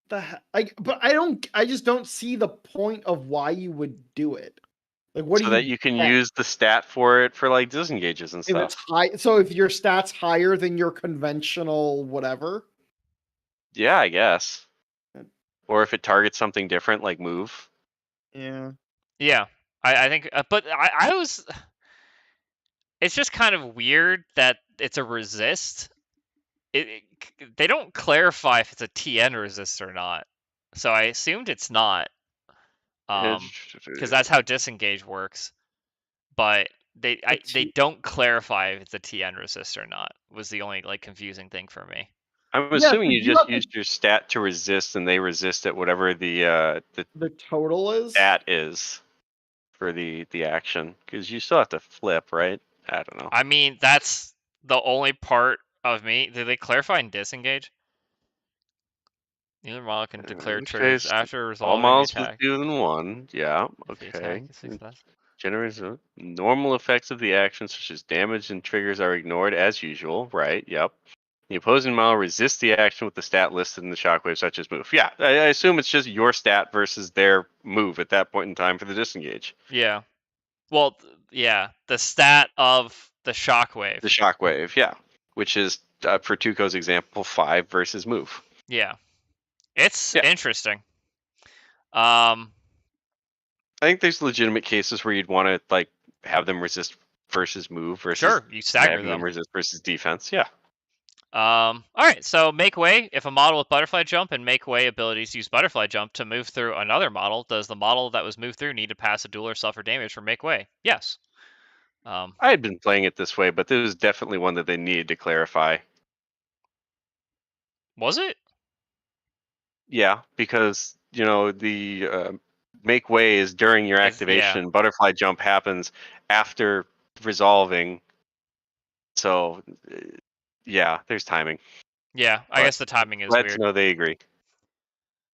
But I just don't see the point of why you would do it. Like, what do So you that you can get use the stat for it for like disengages and if it's stuff. high? So if your stats higher than your conventional whatever, Yeah, I guess. Or if it targets something different, like move. yeah. Yeah, I think, but I was. It's just kind of weird that it's a resist. They don't clarify if it's a TN resist or not, so I assumed it's not. Because that's how disengage works. But they don't clarify if it's a TN resist or not. Was the only like confusing thing for me. I'm Yeah, assuming 'cause you you just have to- used your stat to resist, and they resist at whatever the total is. stat is for the action. Because you still have to flip, right? I don't know. I mean, that's the only part of me. Did they clarify in disengage? Neither model can declare triggers after All resolving the models with attack. fewer than one. Yeah, If the attack okay. is successful. Generates normal effects of the action, such as damage and triggers, are ignored as usual. Right? Yep. The opposing model resists the action with the stat listed in the shockwave, such as move. Yeah, I assume it's just your stat versus their move at that point in time for the disengage. Yeah. Well, yeah, the stat of the shockwave. The shockwave, yeah, which is for Tuco's example, 5 versus move. Yeah, it's interesting. I think there's legitimate cases where you'd want to like have them resist versus move versus sure, you stagger having them resist versus defense. Yeah. All right, so make way. If a model with butterfly jump and make way abilities use butterfly jump to move through another model, does the model that was moved through need to pass a duel or suffer damage for make way? Yes. I had been playing it this way, but there was definitely one that they needed to clarify. Was it? Yeah, because the make way is during your activation. Yeah. Butterfly jump happens after resolving. So yeah, there's timing. Yeah, I guess the timing is Glad weird. to know they agree.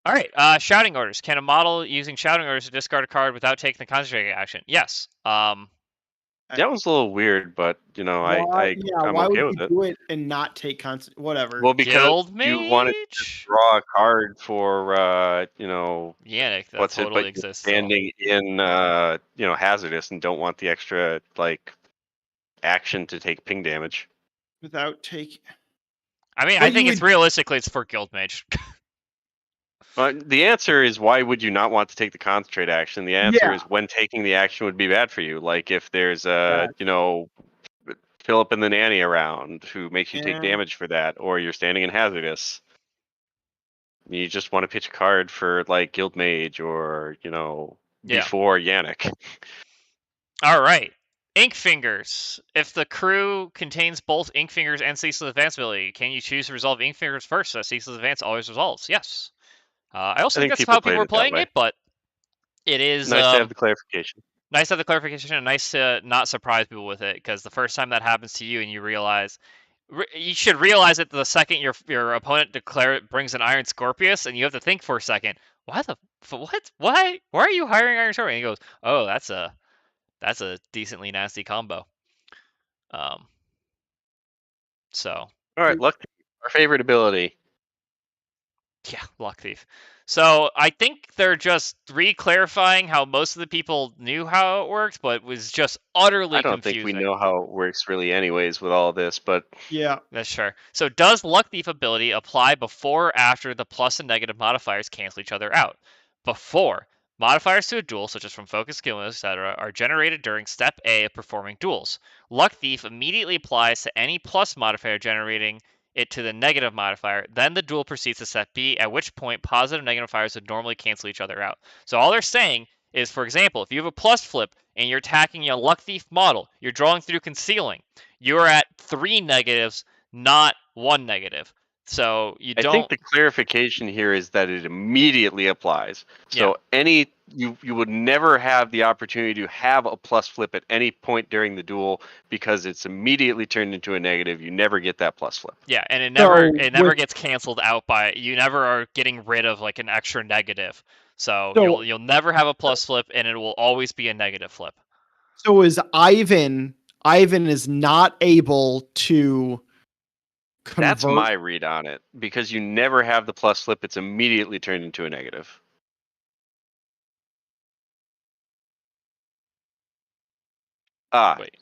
All right, shouting orders. Can a model using shouting orders to discard a card without taking the concentrating action? Yes. That was a little weird, but I'm why okay would with you it. do it and not take constant whatever? Well, because Guild you wanted to Mage? draw a card for Yannick, that what's it? totally But you're exists. Still. standing in hazardous and don't want the extra like action to take ping damage. Without taking. I mean, But I think it's realistically it's for Guild Mage. The answer is why would you not want to take the concentrate action? The answer is when taking the action would be bad for you. Like if there's Philip and the nanny around who makes you take damage for that, or you're standing in hazardous. You just want to pitch a card for like Guild Mage or before Yannick. All right. Ink Fingers. If the crew contains both Ink Fingers and Ceaseless Advance ability, can you choose to resolve Ink Fingers first so Ceaseless Advance always resolves? Yes. I also think think that's people how people played are it that playing way. it, but it is Nice to have the clarification. nice to have the clarification and nice to not surprise people with it, because the first time that happens to you and you realize, you should realize it the second your opponent brings an Iron Scorpius, and you have to think for a second, what? Why are you hiring Iron Scorpius? And he goes, oh, that's a decently nasty combo. So All right, Luck, our favorite ability. yeah, Luck Thief. So I think they're just re-clarifying how most of the people knew how it worked, but it was just utterly I don't confusing. think we know how it works really anyways with all this, but Yeah. That's sure. So does Luck Thief ability apply before or after the plus and negative modifiers cancel each other out? Before. Modifiers to a duel, such as from focus, skill, etc., are generated during step A of performing duels. Luck Thief immediately applies to any plus modifier, generating it to the negative modifier. Then the duel proceeds to step B, at which point positive and negative modifiers would normally cancel each other out. So all they're saying is, for example, if you have a plus flip and you're attacking a Luck Thief model, you're drawing through concealing, you're at 3 negatives, not 1 negative. So you I don't. think the clarification here is that it immediately applies. So you would never have the opportunity to have a plus flip at any point during the duel because it's immediately turned into a negative. You never get that plus flip. Yeah, and it So never gets canceled out by, you never are getting rid of like an extra negative. So you'll never have a plus flip, and it will always be a negative flip. So is Ivan is not able to convert. That's my read on it, because you never have the plus flip. It's immediately turned into a negative. Wait.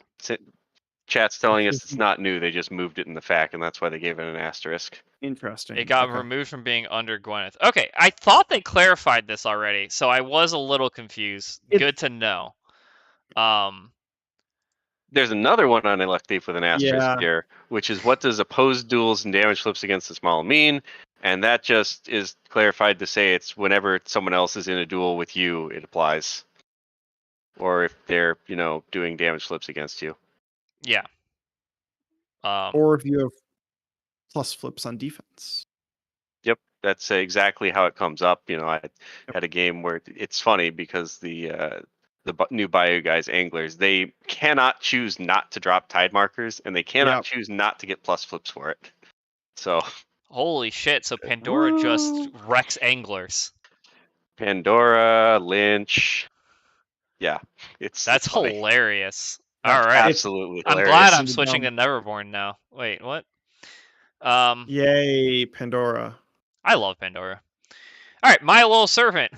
Chat's telling us it's not new. They just moved it in the fact, and that's why they gave it an asterisk. Interesting. It got removed from being under Gwyneth. Okay, I thought they clarified this already, so I was a little confused. Good to know. There's another one on Luck Thief with an asterisk here, which is what does opposed duels and damage flips against the small mean? And that just is clarified to say it's whenever someone else is in a duel with you, it applies. Or if they're, doing damage flips against you. Yeah. Or if you have plus flips on defense. Yep, that's exactly how it comes up. I had a game where it's funny because the new Bayou guys, anglers, they cannot choose not to drop tide markers, and they cannot choose not to get plus flips for it. So holy shit! So Pandora just wrecks anglers. Pandora, Lynch, yeah, that's funny. Hilarious. That's all right, absolutely I'm hilarious. glad I'm switching to Neverborn now. Wait, what? Yay, Pandora! I love Pandora. All right, my little servant.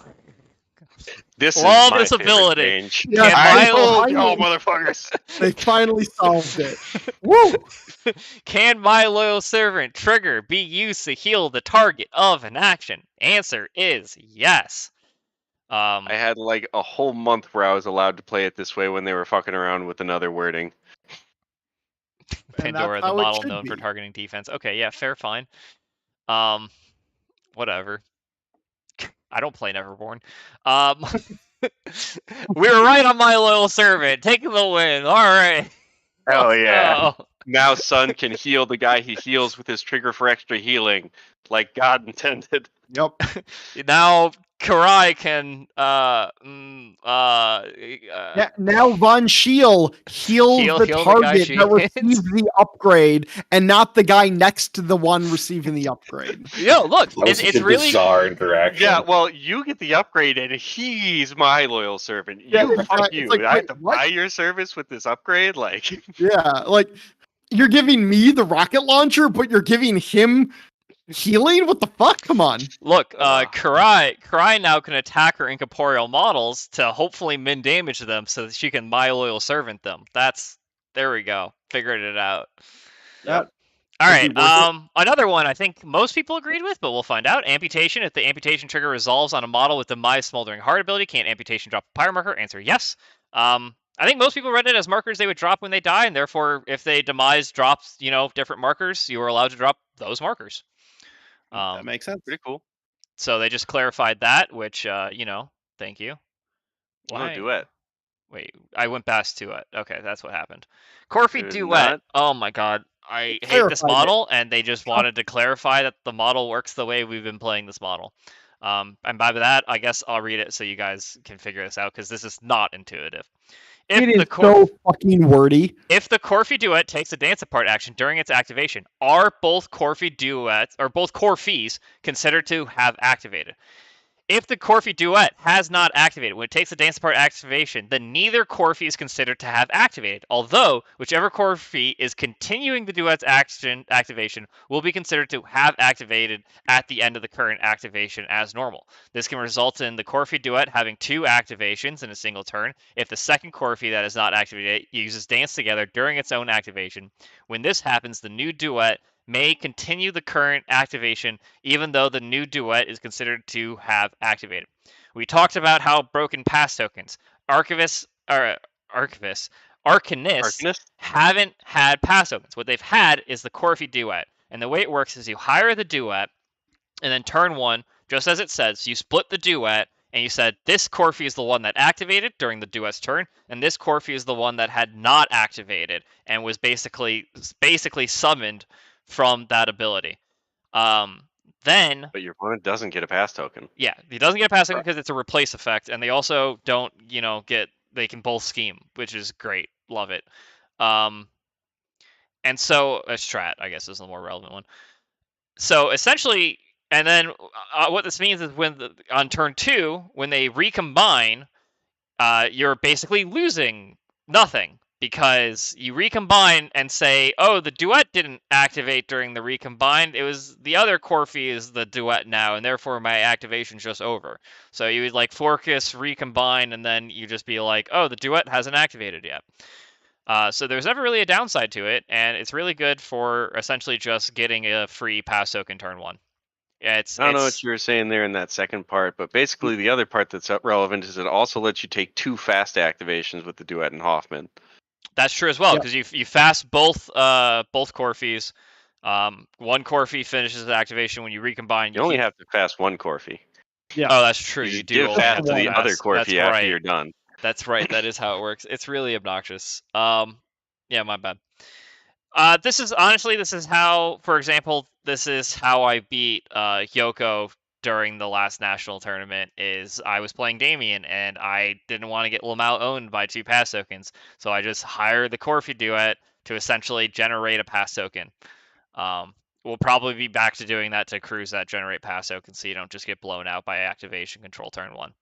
This love is my this ability. Range. Yeah, I told y'all, motherfuckers. They finally solved it. Woo! Can my loyal servant trigger be used to heal the target of an action? Answer is yes. I had like a whole month where I was allowed to play it this way when they were fucking around with another wording. Pandora, the model known for targeting defense. Okay, yeah, fair, fine. Whatever. I don't play Neverborn. We were right on my loyal servant, taking the win. All right. Hell yeah. Now Sun can heal the guy he heals with his trigger for extra healing, like God intended. Yep. Now Karai can now Von Shield heals the target that receives the upgrade, and not the guy next to the one receiving the upgrade. Yo, look, it's really bizarre interaction. Yeah, well, you get the upgrade, and he's my loyal servant. Fuck you. Like, I have to buy your service with this upgrade, like. Yeah, like you're giving me the rocket launcher, but you're giving him healing? What the fuck? Come on. Look, Karai now can attack her incorporeal models to hopefully min damage them so that she can my loyal servant them. There we go. Figured it out. Yep. All right. Another one I think most people agreed with, but we'll find out. Amputation. If the amputation trigger resolves on a model with Demise Smoldering Heart ability, can amputation drop a pyro marker? Answer yes. I think most people read it as markers they would drop when they die, and therefore, if they Demise drops, different markers, you are allowed to drop those markers. That makes sense. Pretty cool. So they just clarified that, which, thank you. Why? No, do it. Wait, I went past Duet. Okay, that's what happened. Corfi There's Duet. not- Oh my god. I hate this Clarified it. model, and they just wanted to clarify that the model works the way we've been playing this model. And by that, I guess I'll read it so you guys can figure this out, because this is not intuitive. It is so fucking wordy. If the Corfi Duet takes a dance apart action during its activation, are both Corfi Duets or both Corfis considered to have activated? If the Corfi Duet has not activated when it takes a dance apart activation, then neither Corfi is considered to have activated. Although whichever Corfi is continuing the Duet's activation will be considered to have activated at the end of the current activation as normal. This can result in the Corfi Duet having 2 activations in a single turn if the second Corfi that is not activated uses Dance Together during its own activation. When this happens, the new Duet may continue the current activation even though the new Duet is considered to have activated. We talked about how broken pass tokens, Archinists haven't had pass tokens. What they've had is the Corfi Duet. And the way it works is you hire the Duet, and then turn 1, just as it says, you split the Duet, and you said this Corfi is the one that activated during the Duet's turn, and this Corfi is the one that had not activated and was basically summoned from that ability. Then, but your opponent doesn't get a pass token. Yeah, he doesn't get a pass token because it's a replace effect, and they also don't, they can both scheme, which is great. Love it. And so strat, I guess, is the more relevant one. So essentially, and then what this means is on turn 2, when they recombine, you're basically losing nothing, because you recombine and say, oh, the Duet didn't activate during the recombine. It was the other Corfi is the Duet now, and therefore my activation's just over. So you would focus, recombine, and then you just be like, oh, the Duet hasn't activated yet. So there's never really a downside to it, and it's really good for essentially just getting a free pass token turn 1. I don't know what you were saying there in that second part, but basically the other part that's relevant is it also lets you take 2 fast activations with the Duet and Hoffman. That's true as well, because you fast both Corfis. One Corfi finishes the activation when you recombine. You only have to fast 1 Corfi. Yeah. Oh, that's true. You do give fast to the other Corfi after you're done. That's right. That is how it works. It's really obnoxious. Yeah, my bad. This is how, for example, this is how I beat Yoko during the last national tournament. Is I was playing Damien, and I didn't want to get Lamau owned by 2 pass tokens, so I just hired the Corfi Duet to essentially generate a pass token. We'll probably be back to doing that to cruise that generate pass token, so you don't just get blown out by activation control turn 1.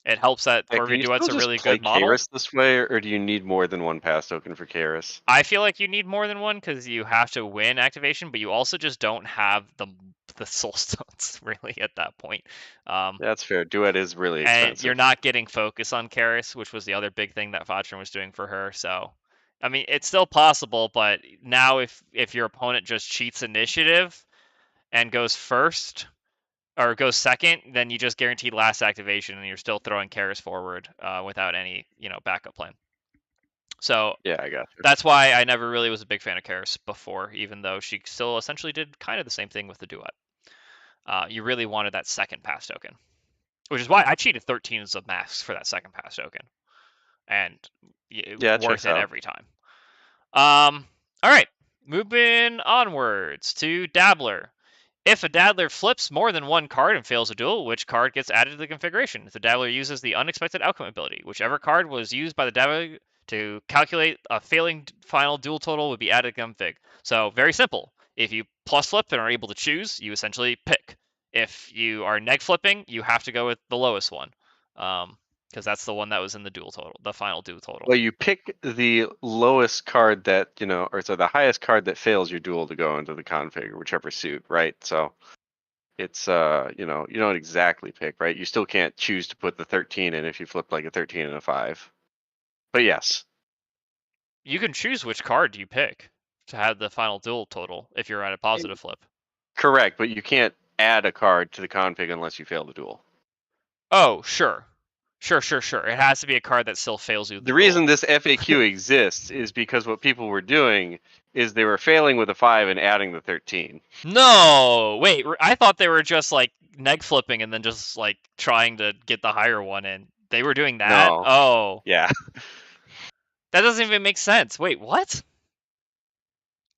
It helps that Corfi Duet's a really good model. Karis this way, or do you need more than 1 pass token for Karis? I feel like you need more than 1 because you have to win activation, but you also just don't have the soul stones really at that point. That's fair. Duet is really expensive. And you're not getting focus on Karis, which was the other big thing that Vatron was doing for her. So, I mean, it's still possible, but now if your opponent just cheats initiative and goes first, or goes second, then you just guaranteed last activation, and you're still throwing Karis forward without any, backup plan. So yeah, I got you. That's why I never really was a big fan of Karis before, even though she still essentially did kind of the same thing with the Duet. You really wanted that second pass token, which is why I cheated 13 of masks for that second pass token, and worth it every time. All right, moving onwards to Dabbler. If a Dabbler flips more than 1 card and fails a duel, which card gets added to the configuration? If the Dabbler uses the Unexpected Outcome ability, whichever card was used by the Dabbler to calculate a failing final duel total would be added to config. So very simple. If you plus flip and are able to choose, you essentially pick. If you are neg flipping, you have to go with the lowest one, because that's the one that was in the duel total, the final duel total. Well, you pick the lowest card that, the highest card that fails your duel to go into the config, whichever suit, right? So it's, you don't exactly pick, right? You still can't choose to put the 13 in if you flip like a 13 and a 5. But yes. You can choose which card you pick to have the final duel total if you're at a positive flip. Correct, but you can't add a card to the config unless you fail the duel. Oh, sure. Sure. It has to be a card that still fails you. The reason this FAQ exists is because what people were doing is they were failing with a 5 and adding the 13. No, wait. I thought they were just neg flipping and then just trying to get the higher one in. They were doing that? No. Oh. Yeah. That doesn't even make sense. Wait, what?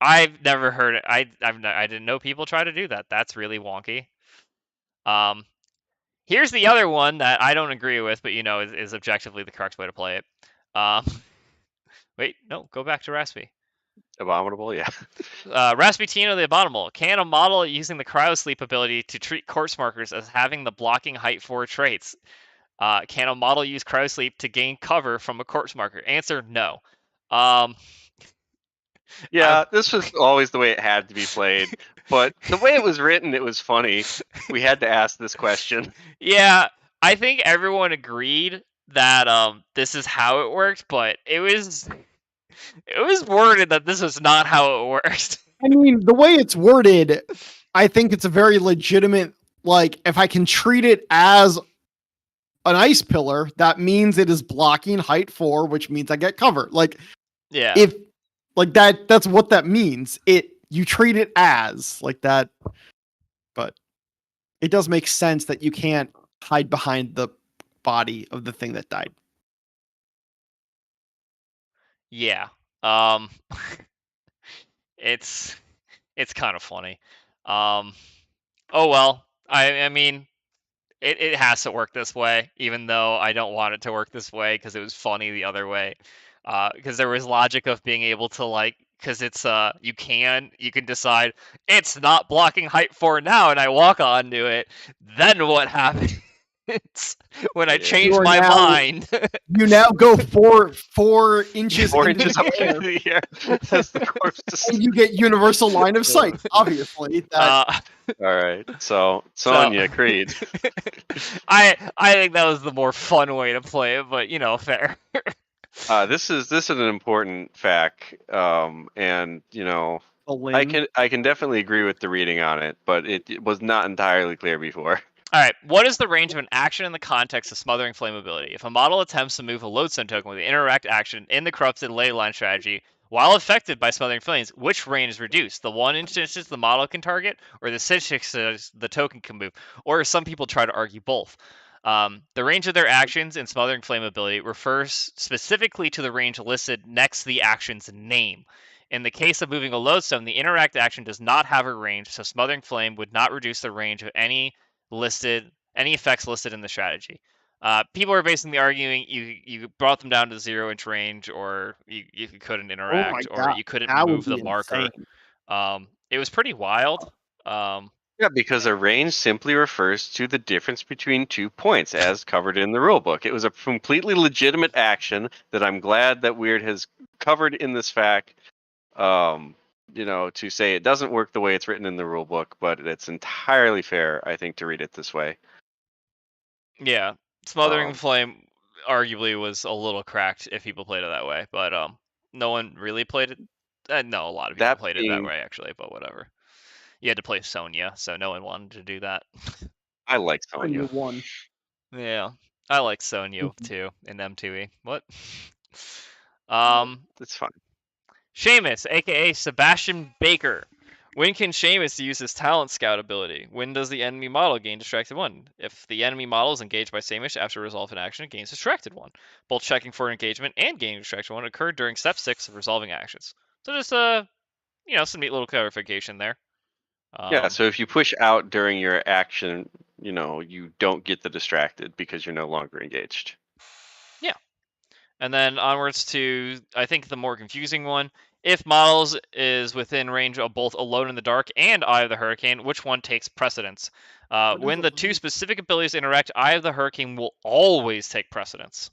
I've never heard it. I didn't know people try to do that. That's really wonky. Here's the other one that I don't agree with, but is objectively the correct way to play it. Wait, no, go back to Raspy. Abominable, yeah. Rasputino the Abominable. Can a model using the cryosleep ability to treat corpse markers as having the blocking height 4 traits? Can a model use cryosleep to gain cover from a corpse marker? Answer, no. Yeah, this was always the way it had to be played. But the way it was written, it was funny. We had to ask this question. Yeah, I think everyone agreed that this is how it worked, but it was worded that this is not how it worked. I mean, the way it's worded, I think it's a very legitimate, like, if I can treat it as an ice pillar, that means it is blocking height 4, which means I get cover. Like, Yeah. if like that's what that means. You treat it as like that, but it does make sense that you can't hide behind the body of the thing that died. Yeah. It's kind of funny. Oh well. I mean, it has to work this way, even though I don't want it to work this way because it was funny the other way. Because there was logic of being able to because it's you can decide it's not blocking height 4 now, and I walk onto it. Then what happens when I change my mind? You now go 4 inches 4 into inches the up air, into the air as the corpse just... and you get universal line of sight. Obviously, that. All right, so Sonya, Creed. I think that was the more fun way to play it, but fair. This is an important fact, and I can definitely agree with the reading on it, but it was not entirely clear before. All right, what is the range of an action in the context of Smothering Flame ability? If a model attempts to move a lodestone token with the interact action in the corrupted ley line strategy while affected by Smothering Flames, which range is reduced? The 1 instance the model can target, or the 6 instances the token can move? Or some people try to argue both. The range of their actions in Smothering Flame ability refers specifically to the range listed next to the action's name. In the case of moving a lodestone, the interact action does not have a range, so Smothering Flame would not reduce the range of any effects listed in the strategy. People are basically arguing you brought them down to 0-inch range, or you couldn't interact, or you couldn't move the marker. It was pretty wild. Yeah, because a range simply refers to the difference between 2 points, as covered in the rulebook. It was a completely legitimate action that I'm glad that Weird has covered in this fact. To say it doesn't work the way it's written in the rulebook, but it's entirely fair, I think, to read it this way. Yeah, Smothering Flame arguably was a little cracked if people played it that way, but no one really played it. No, a lot of people played it that way actually, but whatever. You had to play Sonya, so no one wanted to do that. I like Sonya. One. Yeah, I like Sonya too in M2E. What? It's fine. Seamus, aka Sebastian Baker. When can Seamus use his talent scout ability? When does the enemy model gain distracted 1? If the enemy model is engaged by Seamus after resolve an action, it gains distracted 1. Both checking for engagement and gaining distracted 1 occurred during step 6 of resolving actions. So just some neat little clarification there. Yeah, so if you push out during your action, you don't get the distracted because you're no longer engaged. Yeah. And then onwards to, I think, the more confusing one. If models is within range of both Alone in the Dark and Eye of the Hurricane, which one takes precedence? When the 2 specific abilities interact, Eye of the Hurricane will always take precedence.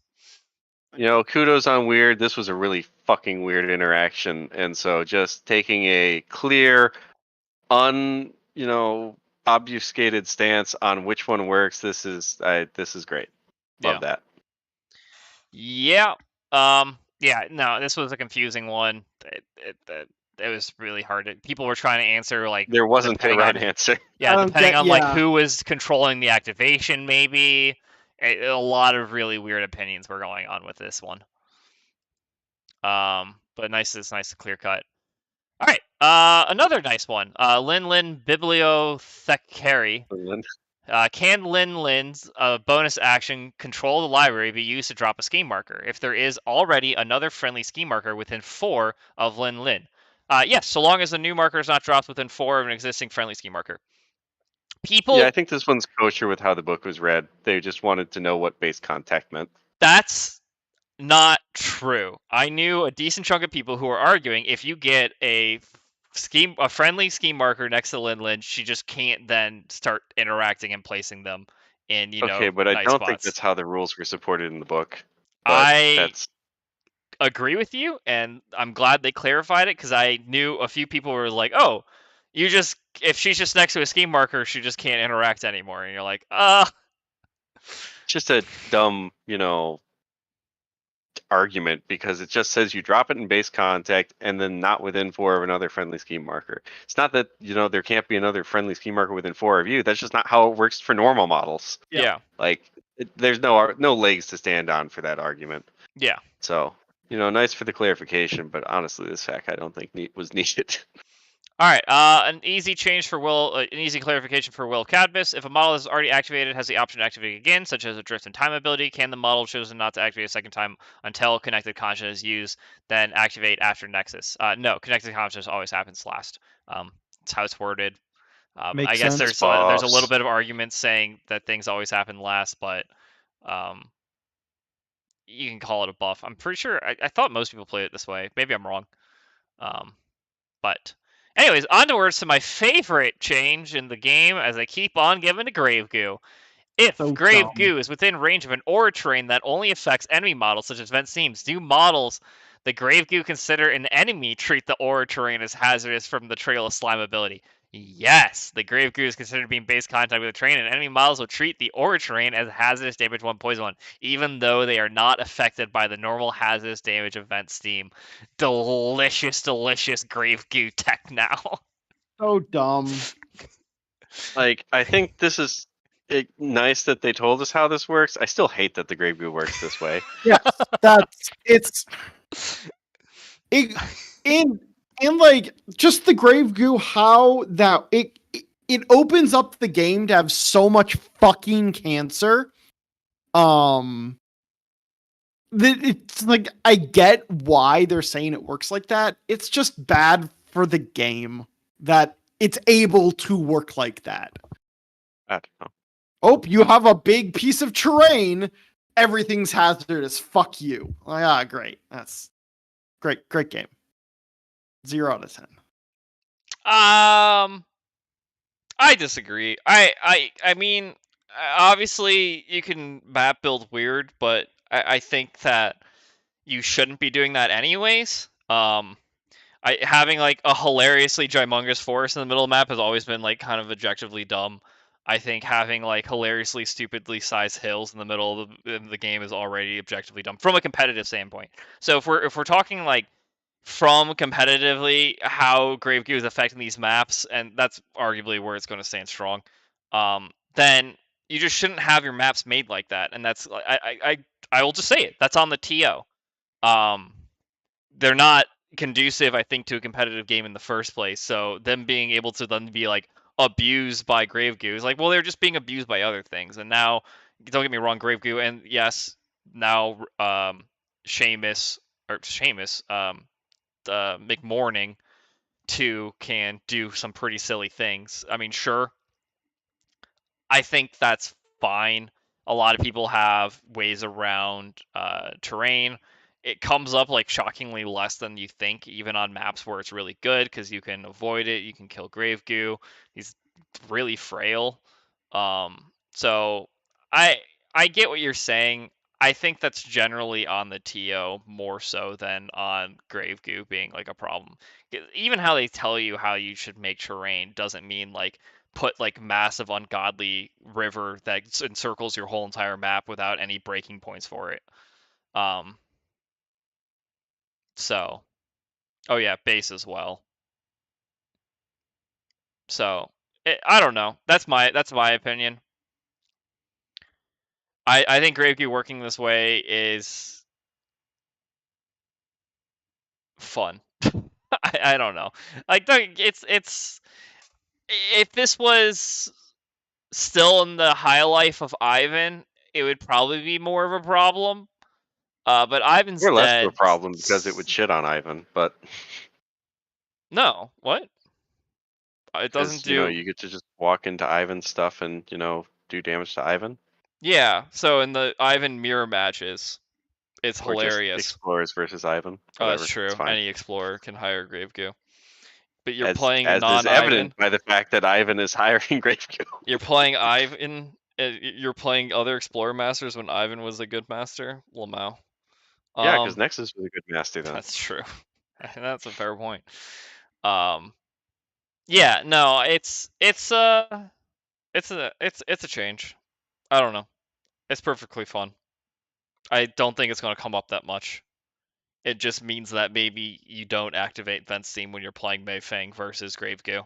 Kudos on Weird. This was a really fucking weird interaction. And so just taking a clear, obfuscated stance on which one works, this is great. Love that. Yeah. No, this was a confusing one. It was really hard. People were trying to answer there wasn't a right answer. Yeah, depending on who was controlling the activation, maybe. A lot of really weird opinions were going on with this one. But it's nice to clear cut. All right, another nice one. Lin Bibliothecary. Can Lin's bonus action control the library be used to drop a scheme marker if there is already another friendly scheme marker within 4 of Lin? Yes, so long as the new marker is not dropped within 4 of an existing friendly scheme marker. People. Yeah, I think this one's kosher with how the book was read. They just wanted to know what base contact meant. That's not true. I knew a decent chunk of people who were arguing if you get a friendly scheme marker next to Lin, she just can't then start interacting and placing them in, Okay, but I nice don't think spots. that's how the rules were supported in the book. But I that's agree with you, and I'm glad they clarified it because I knew a few people were like, "Oh, if she's just next to a scheme marker, she just can't interact anymore," and you're like, just a dumb, argument because it just says you drop it in base contact and then not within 4 of another friendly scheme marker. It's not that there can't be another friendly scheme marker within 4 of you. That's just not how it works for normal models. Yeah. Like there's no legs to stand on for that argument. Yeah. So nice for the clarification, but honestly, this fact I don't think was needed. All right, an easy change for an easy clarification for Will Cadmus. If a model is already activated, has the option to activate again, such as a drift and time ability, can the model chosen not to activate a second time until connected consciousness is used, then activate after Nexus? No, connected consciousness always happens last. That's how it's worded. Makes I guess sense. there's a little bit of argument saying that things always happen last, but you can call it a buff. I'm pretty sure. I thought most people play it this way. Maybe I'm wrong. But anyways, onwards to my favorite change in the game as I keep on giving to Grave Goo. If So Grave dumb. Goo is within range of an aura terrain that only affects enemy models such as vent seams, do models the Grave Goo consider an enemy treat the aura terrain as hazardous from the Trail of Slime ability? Yes, the Grave Goo is considered being base contact with a terrain, and enemy models will treat the aura terrain as hazardous damage 1 poison 1, even though they are not affected by the normal hazardous damage event steam. Delicious, delicious Grave Goo tech now. So dumb. Like I think this is nice that they told us how this works. I still hate that the Grave Goo works this way. Yeah, in like just the Grave Goo, how that it opens up the game to have so much fucking cancer. It's like I get why they're saying it works like that. It's just bad for the game that it's able to work like that. I don't know. Oh, you have a big piece of terrain. Everything's hazardous. Fuck you. Like, great. That's great. Great game. 0 out of 10. I disagree. I mean, obviously you can map build weird, but I think that you shouldn't be doing that anyways. Having like a hilariously gymongous forest in the middle of the map has always been like kind of objectively dumb. I think having like hilariously stupidly sized hills in the middle of the game is already objectively dumb from a competitive standpoint. So if we're talking like from competitively how Grave Goo is affecting these maps, and that's arguably where it's going to stand strong, then you just shouldn't have your maps made like that. And that's I will just say it. That's on the TO. They're not conducive, I think, to a competitive game in the first place. So them being able to then be like abused by Grave Goo is like, well, they're just being abused by other things. And now, don't get me wrong, Grave Goo, and yes, now Seamus, McMorning too can do some pretty silly things. I mean, sure, I think that's fine. A lot of people have ways around terrain. It comes up like shockingly less than you think, even on maps where it's really good because you can avoid it. You can kill Grave Goo. He's really frail. So I get what you're saying. I think that's generally on the TO more so than on Grave Goo being like a problem. Even how they tell you how you should make terrain doesn't mean like put like massive ungodly river that encircles your whole entire map without any breaking points for it. So, oh yeah, base as well. So, I don't know. That's my opinion. I think Gravekey working this way is fun. I don't know. Like it's if this was still in the high life of Ivan, it would probably be more of a problem. But Ivan's Or less dead. of a problem because it would shit on Ivan, but No, what? It doesn't because do. you get to just walk into Ivan's stuff and do damage to Ivan, Yeah, so in the Ivan mirror matches, it's or just hilarious. explorers versus Ivan. It's Whatever, true. it's fine. Any explorer can hire Grave Goo. But you're As playing is non-Ivan. evident by the fact that Ivan is hiring Grave Goo. You're playing Ivan. You're playing other explorer masters when Ivan was a good master. Lamau. Yeah, because Nexus was a good master then. That's true. That's a fair point. Yeah, no, it's a change. I don't know. It's perfectly fun. I don't think it's going to come up that much. It just means that maybe you don't activate Vent Steam when you're playing Mei Fang versus Grave Goo.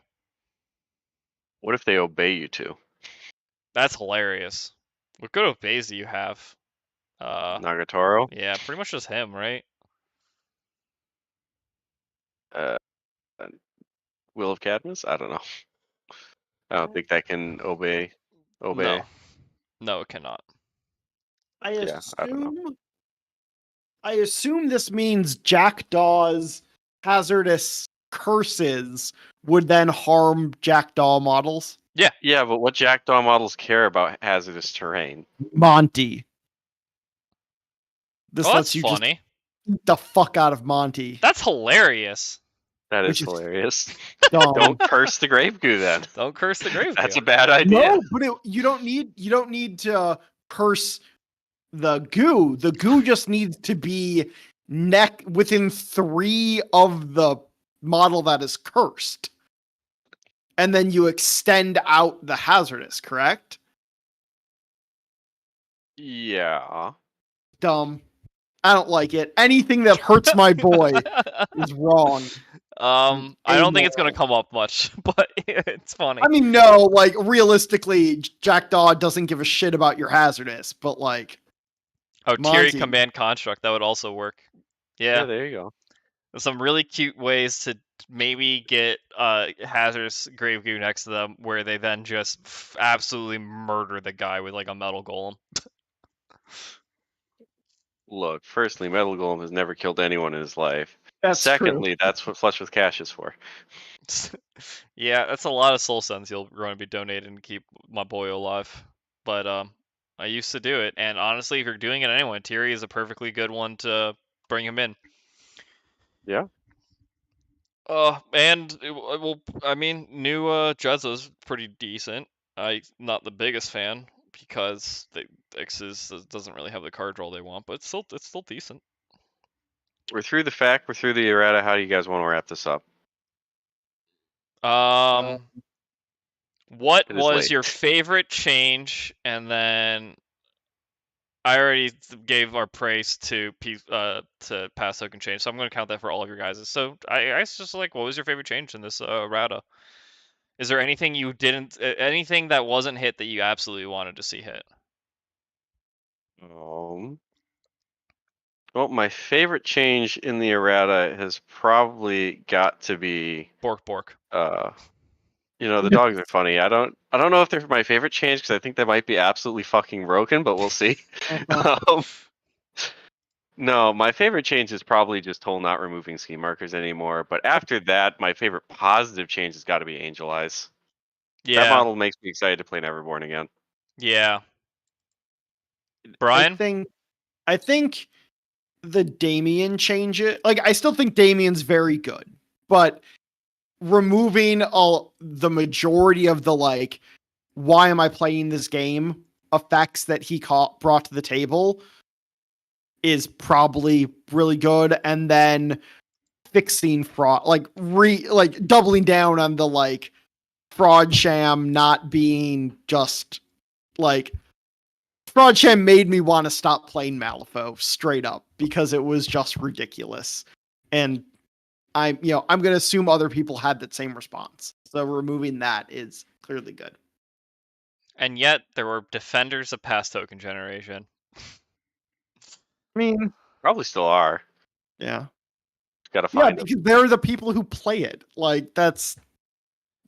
What if they obey you too? That's hilarious. What good obeys do you have? Nagatoro? Yeah, pretty much just him, right? Will of Cadmus? I don't know. I don't think that can obey. No, it cannot. I Yeah, I don't know. assume this means Jackdaw's hazardous curses would then harm Jackdaw models. Yeah, but what Jackdaw models care about hazardous terrain? Monty. This Oh, lets that's you funny. just eat the fuck out of Monty. That's hilarious. That is Which is hilarious. dumb. Don't curse the Grave Goo then. Don't curse the Grave That's Goo. a bad idea. No, but you don't need to curse the goo. The goo just needs to be neck within 3 of the model that is cursed. And then you extend out the hazardous, correct? Yeah. Dumb. I don't like it. Anything that hurts my boy is wrong. I don't think it's gonna come up much, but it's funny. I mean, no, like realistically, Jackdaw doesn't give a shit about your hazardous, but like, Oh, Tiri Monty. command construct, that would also work. Yeah, Yeah. there you go. There's some really cute ways to maybe get hazardous Grave Goo next to them, where they then just absolutely murder the guy with like a metal golem. Look, firstly, Metal Golem has never killed anyone in his life. That's Secondly, that's what Flush with Cash is for. Yeah, that's a lot of soul cents you're going to be donating to keep my boy alive. But I used to do it, and honestly, if you're doing it anyway, Tiri is a perfectly good one to bring him in. Yeah. And I mean, new Jezza's pretty decent. I'm not the biggest fan because the X's doesn't really have the card draw they want, but it's still decent. We're through the fact, we're through the errata. How do you guys want to wrap this up? What It is was late. your favorite change? And then I already gave our praise to pass token change, so I'm going to count that for all of your guys'. So I guess just like, what was your favorite change in this errata? Is there anything you didn't, anything that wasn't hit that you absolutely wanted to see hit? Well, my favorite change in the errata has probably got to be Bork. the dogs are funny. I don't know if they're my favorite change because I think they might be absolutely fucking broken, but we'll see. No, my favorite change is probably just whole not removing ski markers anymore. But after that, my favorite positive change has got to be Angel Eyes. Yeah. That model makes me excited to play Neverborn again. Yeah. Brian? I think the Damien change it. Like, I still think Damien's very good, but removing the majority of the like, why am I playing this game effects that he brought to the table is probably really good. And then fixing fraud, like doubling down on the like fraud sham not being just like fraud sham made me want to stop playing Malifaux straight up because it was just ridiculous. And I'm going to assume other people had that same response. So removing that is clearly good. And yet there were defenders of pass token generation. I mean, probably still are. Yeah. Got to find them. Because they're the people who play it. Like that's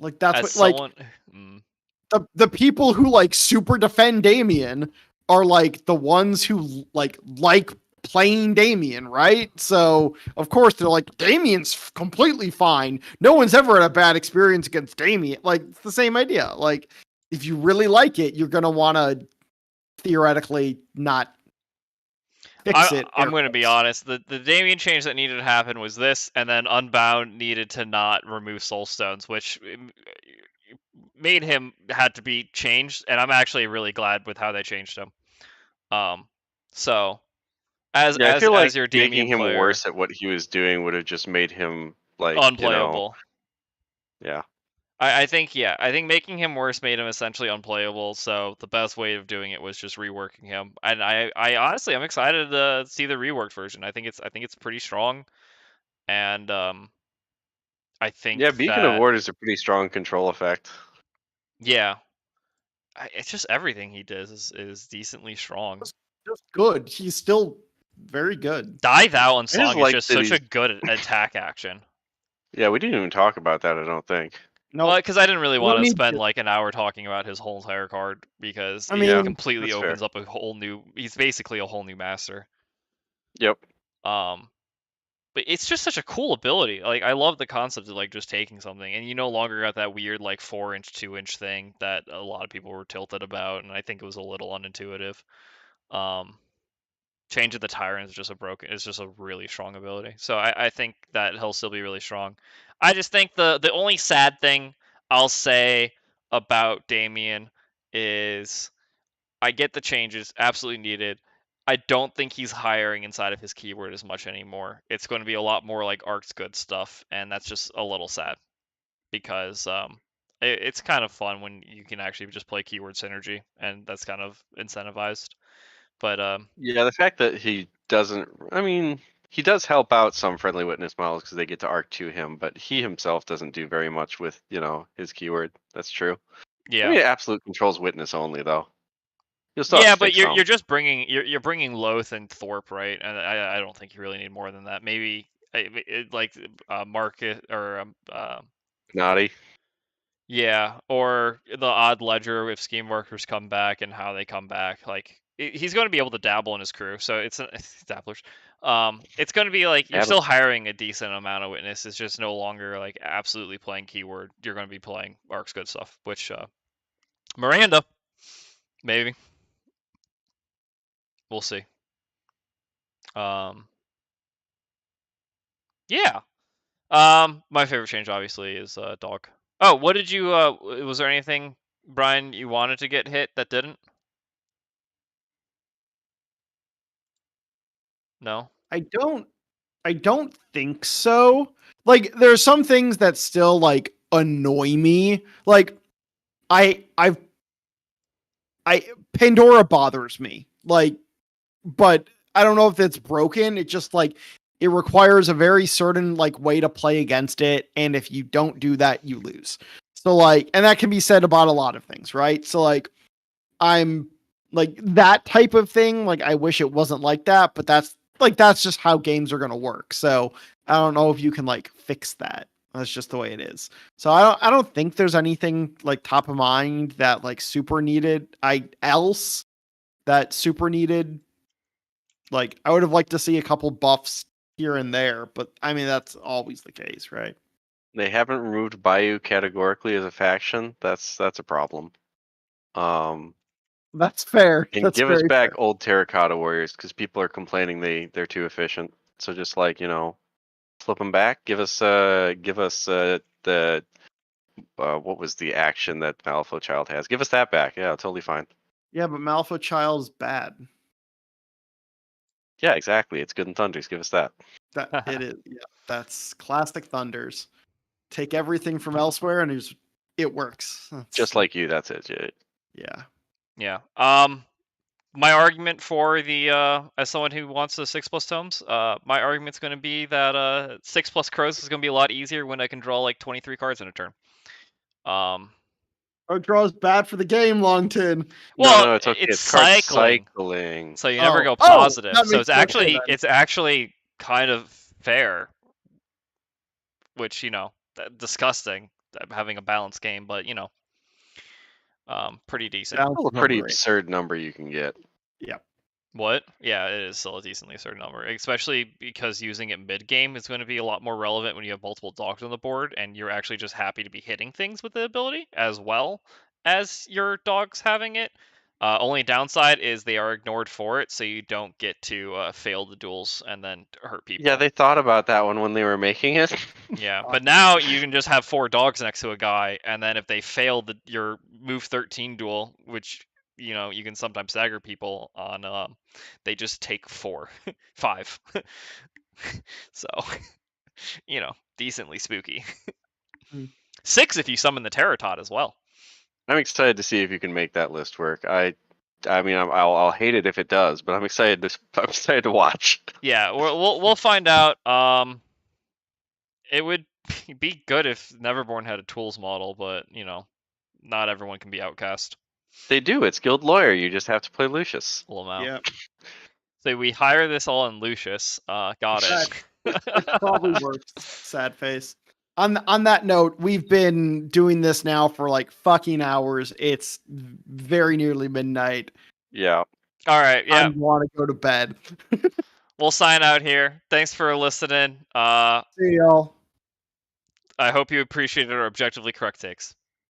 what someone... the people who like super defend Damien are like the ones who like playing Damien, right? So of course they're like, Damien's completely fine. No one's ever had a bad experience against Damien. Like, it's the same idea. Like, if you really like it, you're gonna want to theoretically not fix it. I'm going to be honest. The Damien change that needed to happen was this, and then Unbound needed to not remove Soul Stones, which made him had to be changed. And I'm actually really glad with how they changed him. So as I feel like your making Damien him player, worse at what he was doing would have just made him like unplayable. Yeah. I think making him worse made him essentially unplayable. So the best way of doing it was just reworking him. And I honestly I'm excited to see the reworked version. I think it's pretty strong. And I think Beacon of that Ward is a pretty strong control effect. yeah, it's just everything he does is decently strong. Just good. He's still very good. Die Thou and Song is like just such a good attack action. Yeah, we didn't even talk about that, I don't think. No, Well, because I didn't really want to need spend to. like an hour talking about his whole entire card because I it mean, completely that's opens fair. up a whole new. He's basically a whole new master. Yep. But it's just such a cool ability. Like, I love the concept of like just taking something, and you no longer got that weird like 4-inch, 2-inch thing that a lot of people were tilted about, and I think it was a little unintuitive. Change of the Tyrant is just a really strong ability. So I think that he'll still be really strong. I just think the only sad thing I'll say about Damien is I get the changes, absolutely needed. I don't think he's hiring inside of his keyword as much anymore. It's going to be a lot more like Arc's good stuff, and that's just a little sad because it's kind of fun when you can actually just play keyword synergy, and that's kind of incentivized. But yeah, the fact that he doesn't, I mean, he does help out some friendly witness models because they get to arc to him, but he himself doesn't do very much with his keyword. That's true. yeah, I mean, absolute controls witness only though. You'll still yeah, have to but fix you're some. just bringing you're bringing Loth and Thorpe, right? And I don't think you really need more than that. Maybe like Market or Naughty. yeah, or the Odd Ledger if Scheme Workers come back and how they come back. Like he's going to be able to dabble in his crew, so it's dabblers. It's going to be like you're Dabble. still hiring a decent amount of witness. It's just no longer like absolutely playing keyword. You're going to be playing Arc's good stuff, which Miranda, maybe we'll see. Yeah. My favorite change obviously is dog. Oh, what did you was there anything, Brian, you wanted to get hit that didn't? No. I don't think so. Like, there's some things that still like annoy me. Like, I Pandora bothers me. Like, but I don't know if it's broken. It just like it requires a very certain like way to play against it, and if you don't do that, you lose. So like, and that can be said about a lot of things, right? So like, I'm like that type of thing. Like, I wish it wasn't like that, but that's just how games are gonna work. So I don't know if you can like fix that. That's just the way it is. So I don't think there's anything like top of mind that like super needed. That super needed. Like, I would have liked to see a couple buffs here and there, but I mean that's always the case, right? They haven't removed Bayou categorically as a faction. That's a problem. That's fair. And That's give us very back fair. old Terracotta Warriors because people are complaining they're too efficient. So just like flip them back. Give us the what was the action that Malifaux Child has? Give us that back. Yeah, totally fine. Yeah, but Malifaux Child's bad. Yeah, exactly. It's good in Thunders. Give us that. That it is. Yeah, that's classic Thunders. Take everything from elsewhere and it works. Just like you. That's it. Yeah. Yeah. My argument for the as someone who wants the 6+ tomes, my argument's going to be that 6+ crows is going to be a lot easier when I can draw like 23 cards in a turn. Oh, draw's bad for the game, Longton. Well, No, it's okay. it's It's card cycling, cycling. so you never go Oh, positive. that So makes it's sense then. actually kind of fair, which disgusting having a balanced game, but Pretty decent. Sounds Still a pretty great. absurd number you can get. What? Yeah, it is still a decently certain number, especially because using it mid-game is going to be a lot more relevant when you have multiple dogs on the board and you're actually just happy to be hitting things with the ability as well as your dogs having it. Only downside is they are ignored for it, so you don't get to fail the duels and then hurt people. Yeah, they thought about that one when they were making it. Yeah, but now you can just have 4 dogs next to a guy, and then if they fail your move 13 duel, which you can sometimes stagger people on, they just take 4, 5. So, decently spooky. Mm. 6 if you summon the Terratot as well. I'm excited to see if you can make that list work. I mean, I'll hate it if it does, but I'm excited to watch. Yeah, we'll find out. It would be good if Neverborn had a tools model, but not everyone can be outcast. They do. It's Guild Lawyer. You just have to play Lucius. Lamau. Yeah. So we hire this all in Lucius. Got it. It probably works. Sad face. On that note, we've been doing this now for like fucking hours. It's very nearly midnight. Yeah. All right. Yeah. I want to go to bed. We'll sign out here. Thanks for listening. See y'all. I hope you appreciated our objectively correct takes.